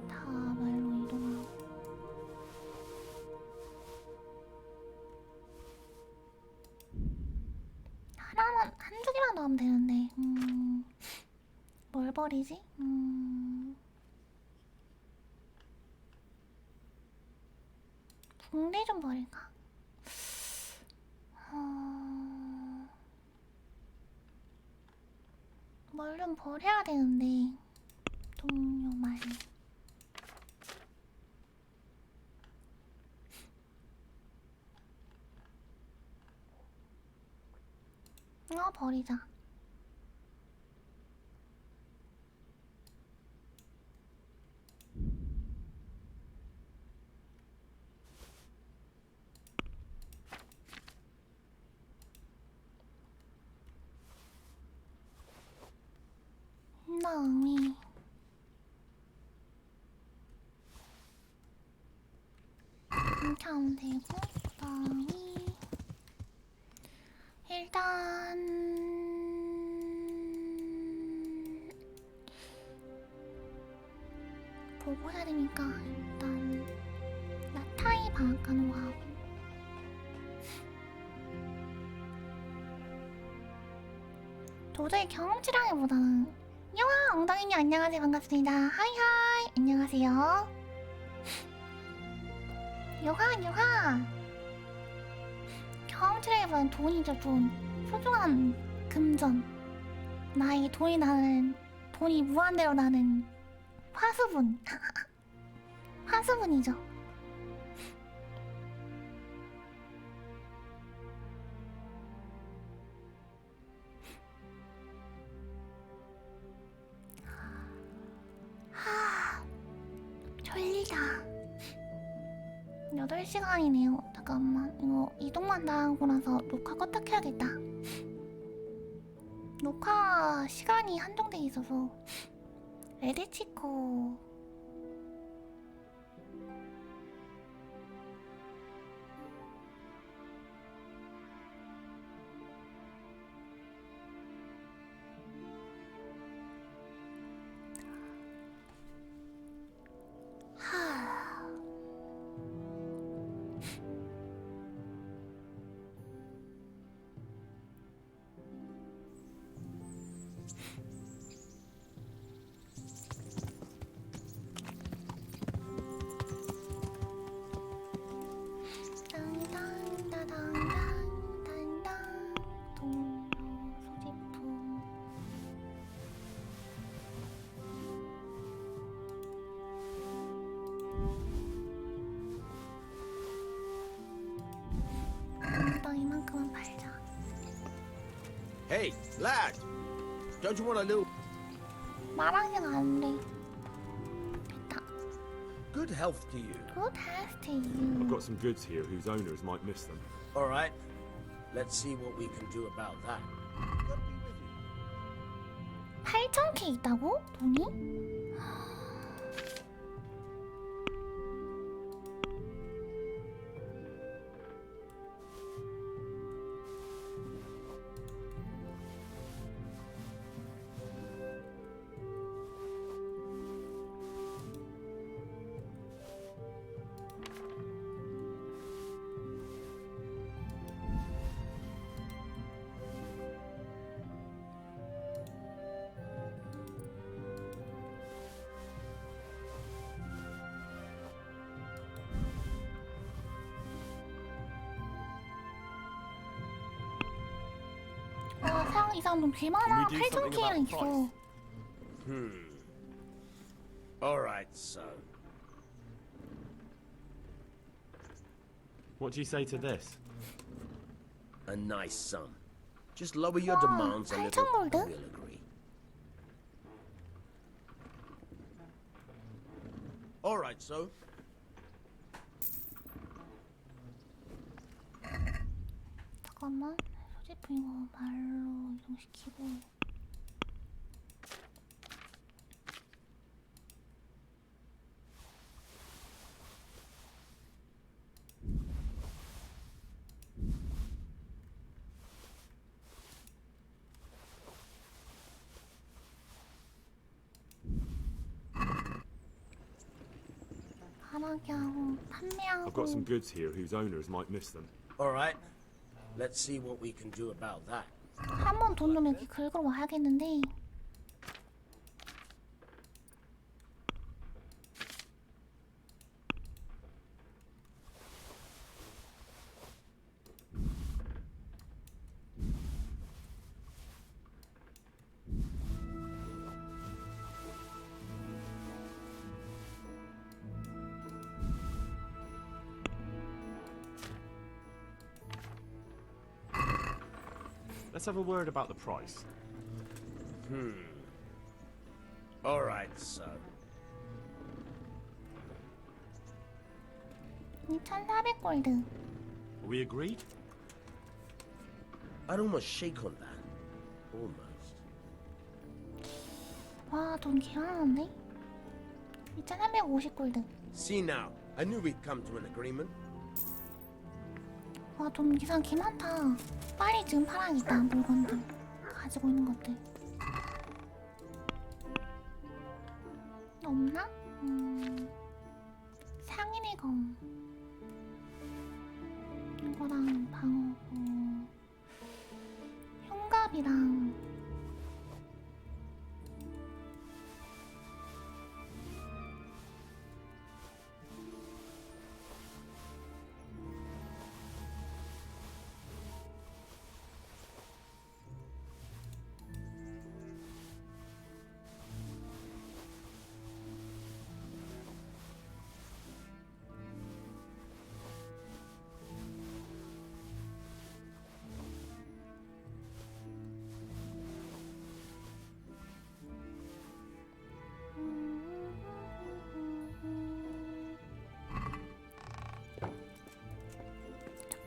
다 말로 이동하고. 하나만, 한두 개만 넣으면 되는데. 뭘 버리지? 붕대 좀 버릴까? 뭘 좀 버려야 되는데. 동료 말. 이거 버리자. 다음에 이렇게 하면 되고, 그 다음에 일단 보고 해야 되니까 일단 나타이 방앗간으로 하고. 도저히 경험치라기보다는 요하 엉덩이님 안녕하세요. 반갑습니다. 하이하이 안녕하세요. 요하 경험치라기보다는 돈이죠. 돈 소중한 금전. 나에게 돈이 무한대로 나는 화수분. 화수분이죠. 졸리다. 8시간이네요. 잠깐만, 이거 이동만 다 하고 나서 녹화 껐다 켜야겠다. 녹화 시간이 한정돼 있어서. 레드치코 Hey, lad! Don't you want a little... 말하기가 안 돼. 됐다. Good health to you. Good health to I've you. got some goods here whose owners might miss them. All right. Let's see what we can do about that. 8,000K 있다고? 돈이? 이 사람 돈 개 많아. 8,000K랑 있어. All right, so. What do you say to this? A nice sum. Just lower your demands a little and we'll agree. All right, so. 잠깐만. 소지품 이거 말로 이동시키고. 하고 판매하고. I've got some goods here whose owners might miss them. All right. Let's see what we can do about that. 한번 돈 좀 이렇게 긁으러 와야겠는데. Let's have a word about the price. All right, so. 2,400골드. Are we agreed? I'd almost shake on that. Almost. 와, 돈 개 많은데? 2,350골드. See now, I knew we'd come to an agreement. 와, 돈 계산 개 많다. 빨리 지금 팔아야겠다, 물건들. 가지고 있는 것들. 없나? 상인의 검. 이거랑 방어구. 흉갑이랑.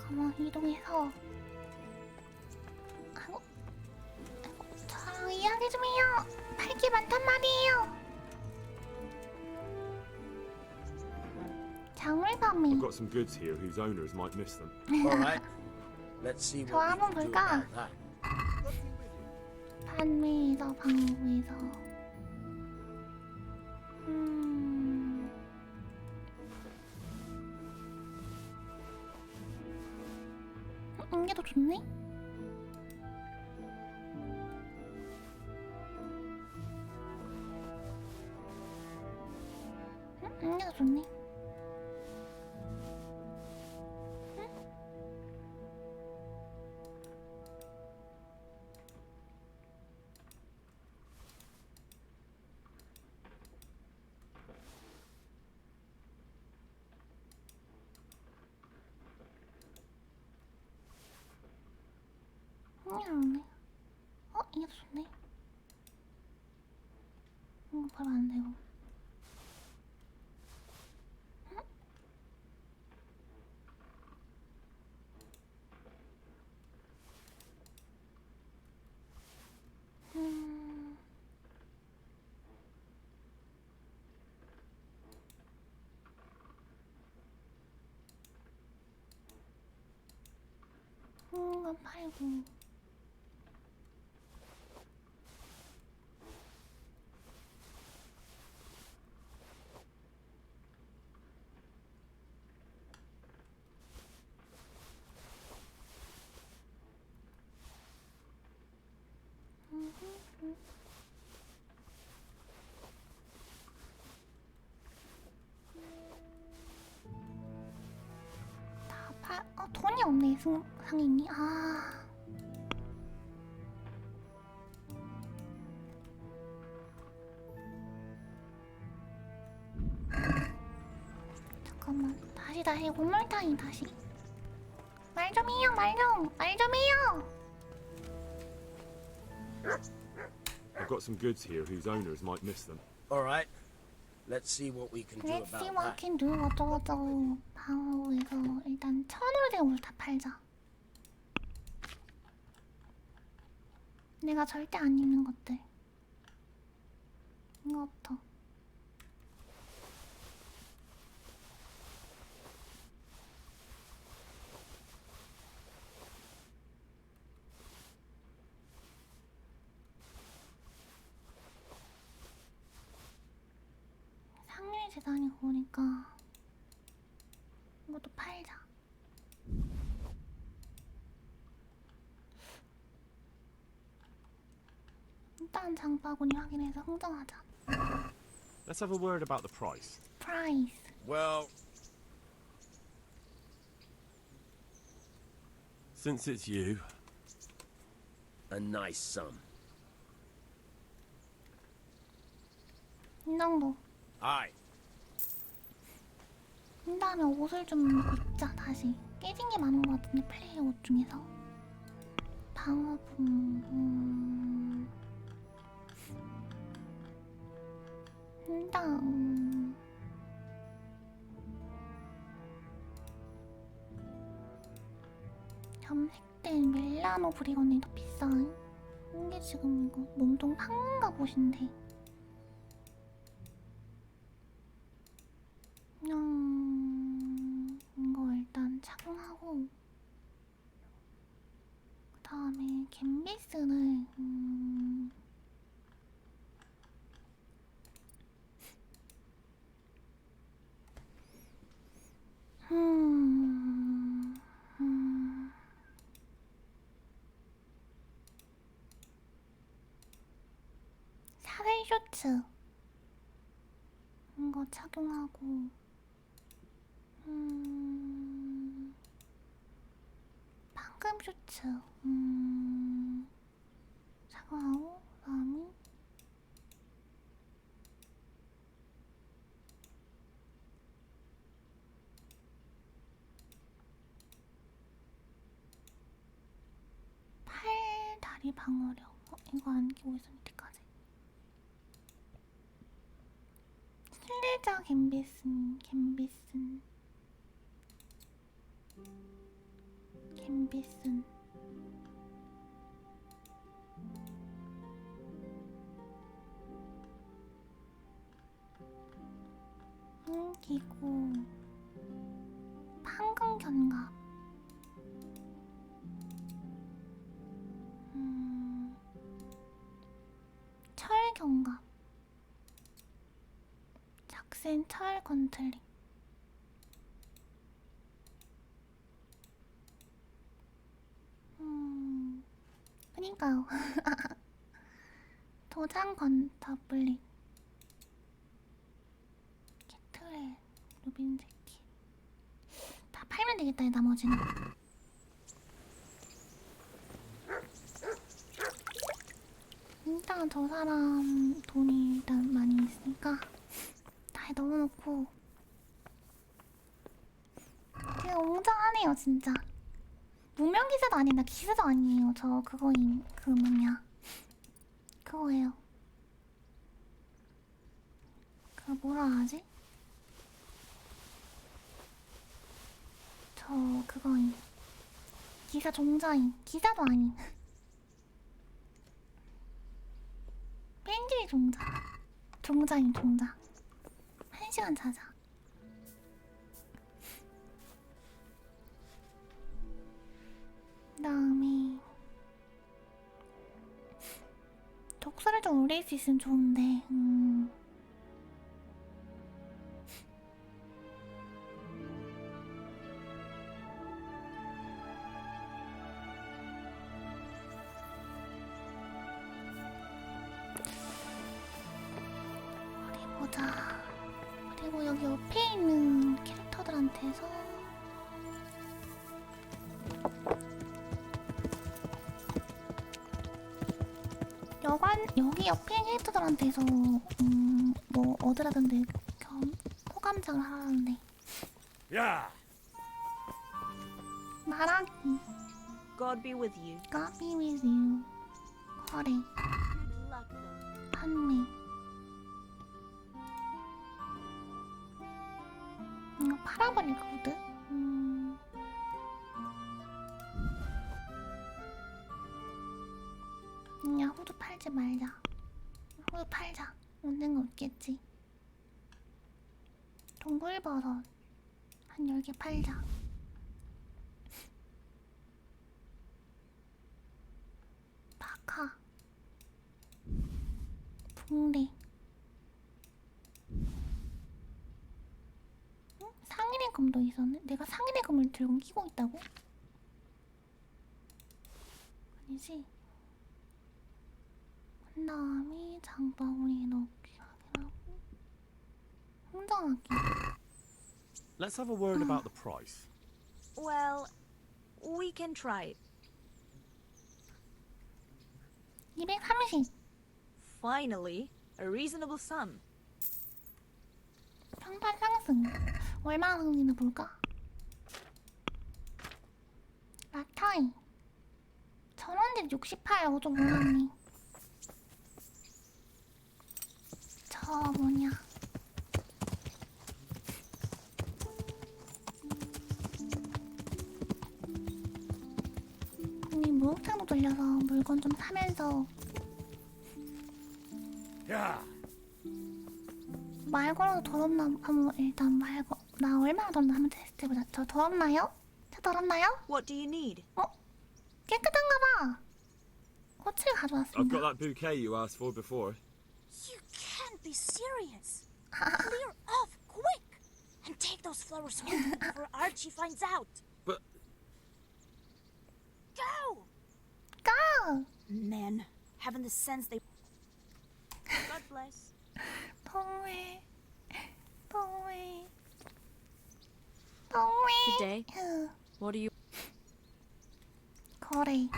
잠깐만 이동해서. 아이고, 저랑 이야기 좀 해요. 팔 게 많단 말이에요. 장물감이. I've got some goods here whose owners might miss them. All right. Let's see 저 what we 한번 can do 볼까? about that. 판매에서 방어구에서. 이게 더 좋네? 이게 더 좋네. 이게 좋네. 건 팔고. 돈이 없네, 상인이. 아. 잠깐만. 다시, 원몰타임 다시. 말 좀 해요, 말 좀 해요! I've got some goods here whose owners might miss them. Alright. Let's see what we can do Let's about see what that. can do. 어쩌고저쩌고. 방어에서 일단 1,000으로 된 걸 다 팔자. 내가 절대 안 입는 것들. 이거부터. 상류의 재단이 그거니까 이것도 팔자. 일단 장바구니 확인해서 흥정하자. Let's have a word about the price. Price. Well, Since it's you, a nice sum. 이 정도. Aye. 그 다음에 옷을 좀 입자. 다시 깨진 게 많은 것 같은데 플레이어 옷 중에서 방어품. 일단 염색된 멜라노 브리건이 더 비싼. 이게 지금 이거 몸통 판가 보신데. 그냥 이거 일단 착용하고 그 다음에 갬비스를 사슬 쇼츠 이거 착용하고 방금 쇼츠 착용하고 그다음에 팔 다리 방어력. 이거 안 끼고 있어 밑에까지. 슬레자 갬비슨. 끼고 판금 견갑. 철 견갑. 작센 철 건틀링. 그니까요. 도장 건터블링. 캐트레 루빈 재킷. 다 팔면 되겠다. 이 나머지는. 일단 저 사람 돈이 일단 많이 있으니까 다 넣어놓고. 그냥 웅장하네요 진짜. 무명 기사도 아니다. 기사도 아니에요. 저 그거임. 그 뭐냐. 그거예요. 그 뭐라 하지? 저 그거임. 기사 종자임. 기사도 아님. 뺀질 종자. 종자임 종자. 1시간 자자. 그 다음에 좀 올릴 수 있으면 좋은데. 어디 보자. 그리고 여기 옆에 있는 캐릭터들한테서 여기 옆에 캐릭터들한테서 뭐 얻으라던데 호감장을 하라는데. 야. 말하기. God be with you. God be with you. 거래. Good luck, though. 판매. 팔아버릴 거거든. 야, 후드 팔지 말자. 후드 팔자. 얻는 거 없겠지. 동굴버섯 한 10개 팔자. 바카 붕대. 상인의 금도 있었네? 내가 상인의 금을 들고 끼고 있다고? 아니지. 그 다음에 장바구니에 넣기 확인하고 흥정하기. Let's have a word about the price. Well, we can try it. 230. Finally, a reasonable sum. 평판 상승. 얼마나 상승이나 볼까? 라타이 1000원대 68. 좀 올랐네. 저 뭐냐. 언니 목욕탕도 돌려서 물건 좀 사면서. 야. 말 걸어도 더럽나? 뭐 일단 나 얼마나 더럽나 한번 테스트해보자. 저 더럽나요? 저 더럽나요? What do you need? 깨끗한가 봐. 꽃을 I've 가져왔습니다. got that bouquet you asked for before. You can't be serious. Clear off, quick! And take those flowers home before Archie finds out. But... Go! Go! Men, having the sense they... God bless. 동회. Good day. What are you... 거래.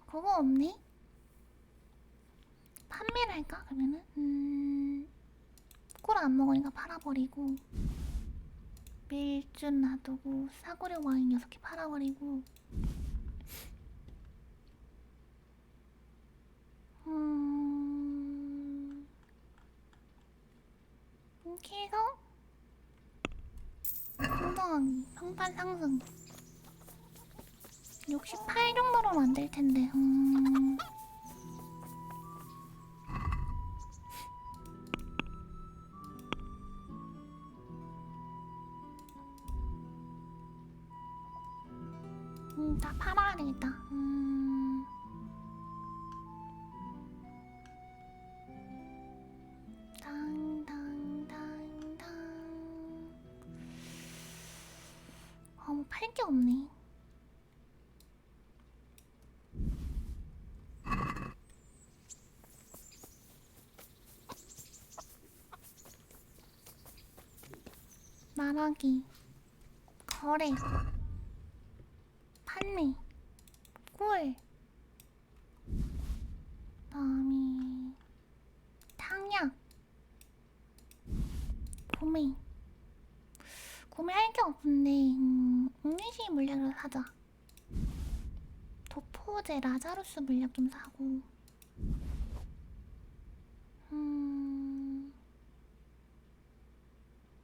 그거 없네? 판매를 할까, 그러면은? 꿀 안 먹으니까 팔아버리고, 밀주 놔두고, 싸구려 와인 6개 팔아버리고, 이렇게 해서 흥정하기, 평판 상승. 68 정도로 만들 텐데. 다 팔아야 되겠다. 뭐 팔 게 없네. 말하기, 거래, 판매, 꿀, 다음에 탕약, 구매할 게 없는데 음료시 물약을 사자. 도포제 라자루스 물약 좀 사고.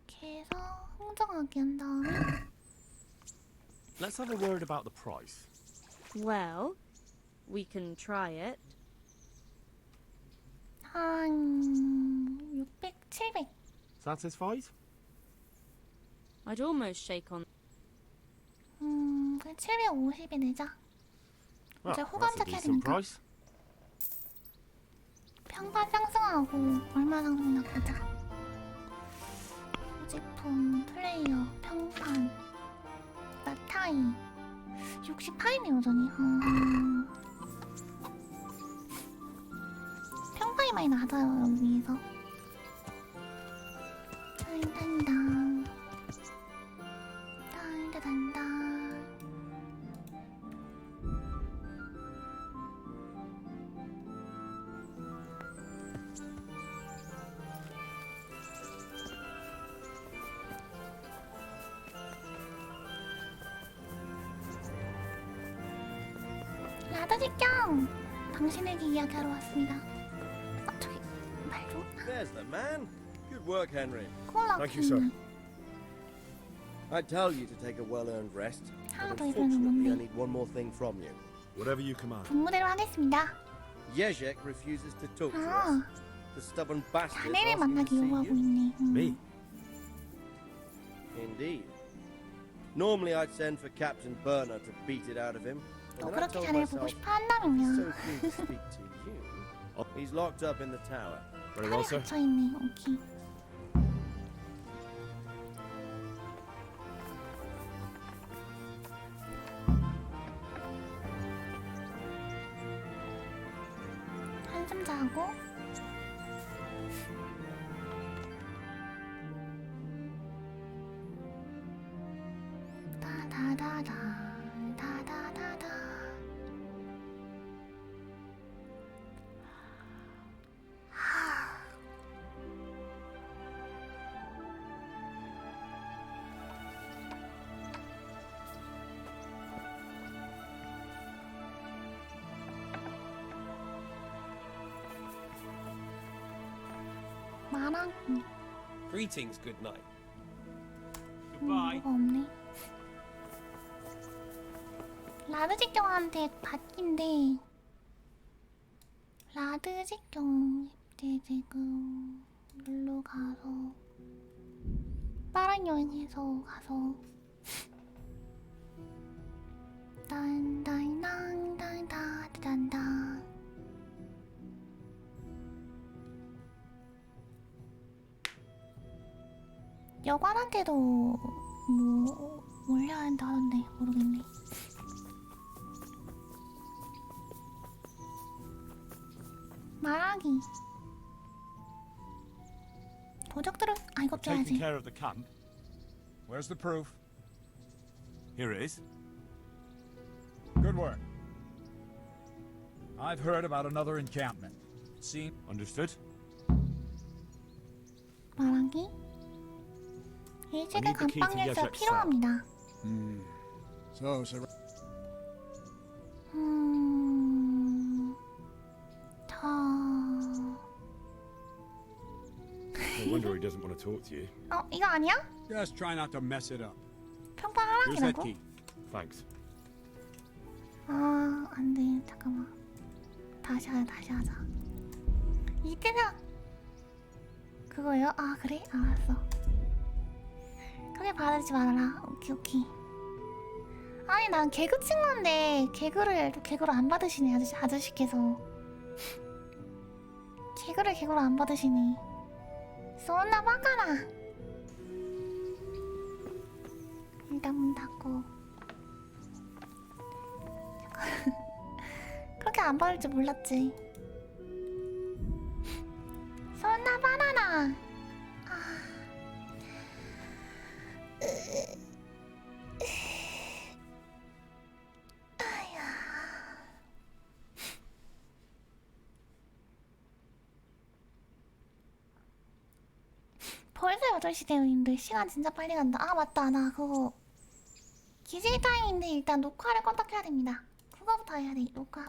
이렇게 해서 흥정하기 한 다음에. Let's have a word about the price. Well, we can try it. 한 600, 700. Satisfied? I'd almost shake on... 그냥 750에 내자. 이제 Well, 호감작 that's a 해야 decent 되니까. price. 평판 상승하고 얼마 상승이나 보자. 소지품, 플레이어, 평판, 나타이 68이네 여전히. 평판이 많이 낮아요 여기서. 단단단 단단단. 라드 직경! 당신에게 이야기하러 왔습니다. 저기 말 좀. There's the man. Good work, Henry. Thank you, sir. I tell you to take a well-earned rest. 하나 But 더 일하는 unfortunately, I 건데. need one more thing from you. Whatever you command. 분무대로 하겠습니다. Jezek refuses to talk to 아, us. The stubborn bastard 자네를 asking to 만나기 see 요구하고 you. 있네. Me? Indeed. Normally I'd send for Captain Burner to beat it out of him. 너 But then I 그렇게 told 자네를 보고 myself, 싶어 he's so 한다면요. keen to speak to you. He's locked up in the tower. Very 칼에 well, sir. 갇혀있네. 오케이. 한숨 자고 다다다다 다다다다. 말하기. Greetings, good night. 뭐가 없네. 라드 직경한테 받긴데 라드 직경 이제 지금 놀러 가서 빠른 여행해서 가서 딴딴딴딴딴딴 여관한테도 뭐 올려야 한다 하던데 모르겠네. 말하기. 도적들은 아 이것도 Taking 해야지. care of the camp. Where's the proof? Here it is. Good work. I've heard about another encampment. Seen? Understood. 말하기. 일찍은 감방 열쇠가 필요합니다. So, 자. No wonder he doesn't want to talk to you. 이거 아니야? Just try not to mess it up. 평판 Here's that 하락이라고? key. Thanks. 아, 안 돼. 잠깐만. 다시 하자. 이때는 그거요? 아, 그래? 알았어. 크게 받아주지 말아라. 오케이. 아니, 난 개그 친구인데 개그를 안 받으시네, 아저씨께서. 개그를 안 받으시네. 쏘나 바까나. 일단 문 닫고. 그렇게 안 받을 줄 몰랐지. 쏘나 바나나. 벌써 8시 되어있는데 시간 진짜 빨리 간다. 아 맞다, 나 그거 기질 타임인데 일단 녹화를 껐다 켜야 됩니다. 그거부터 해야 돼. 녹화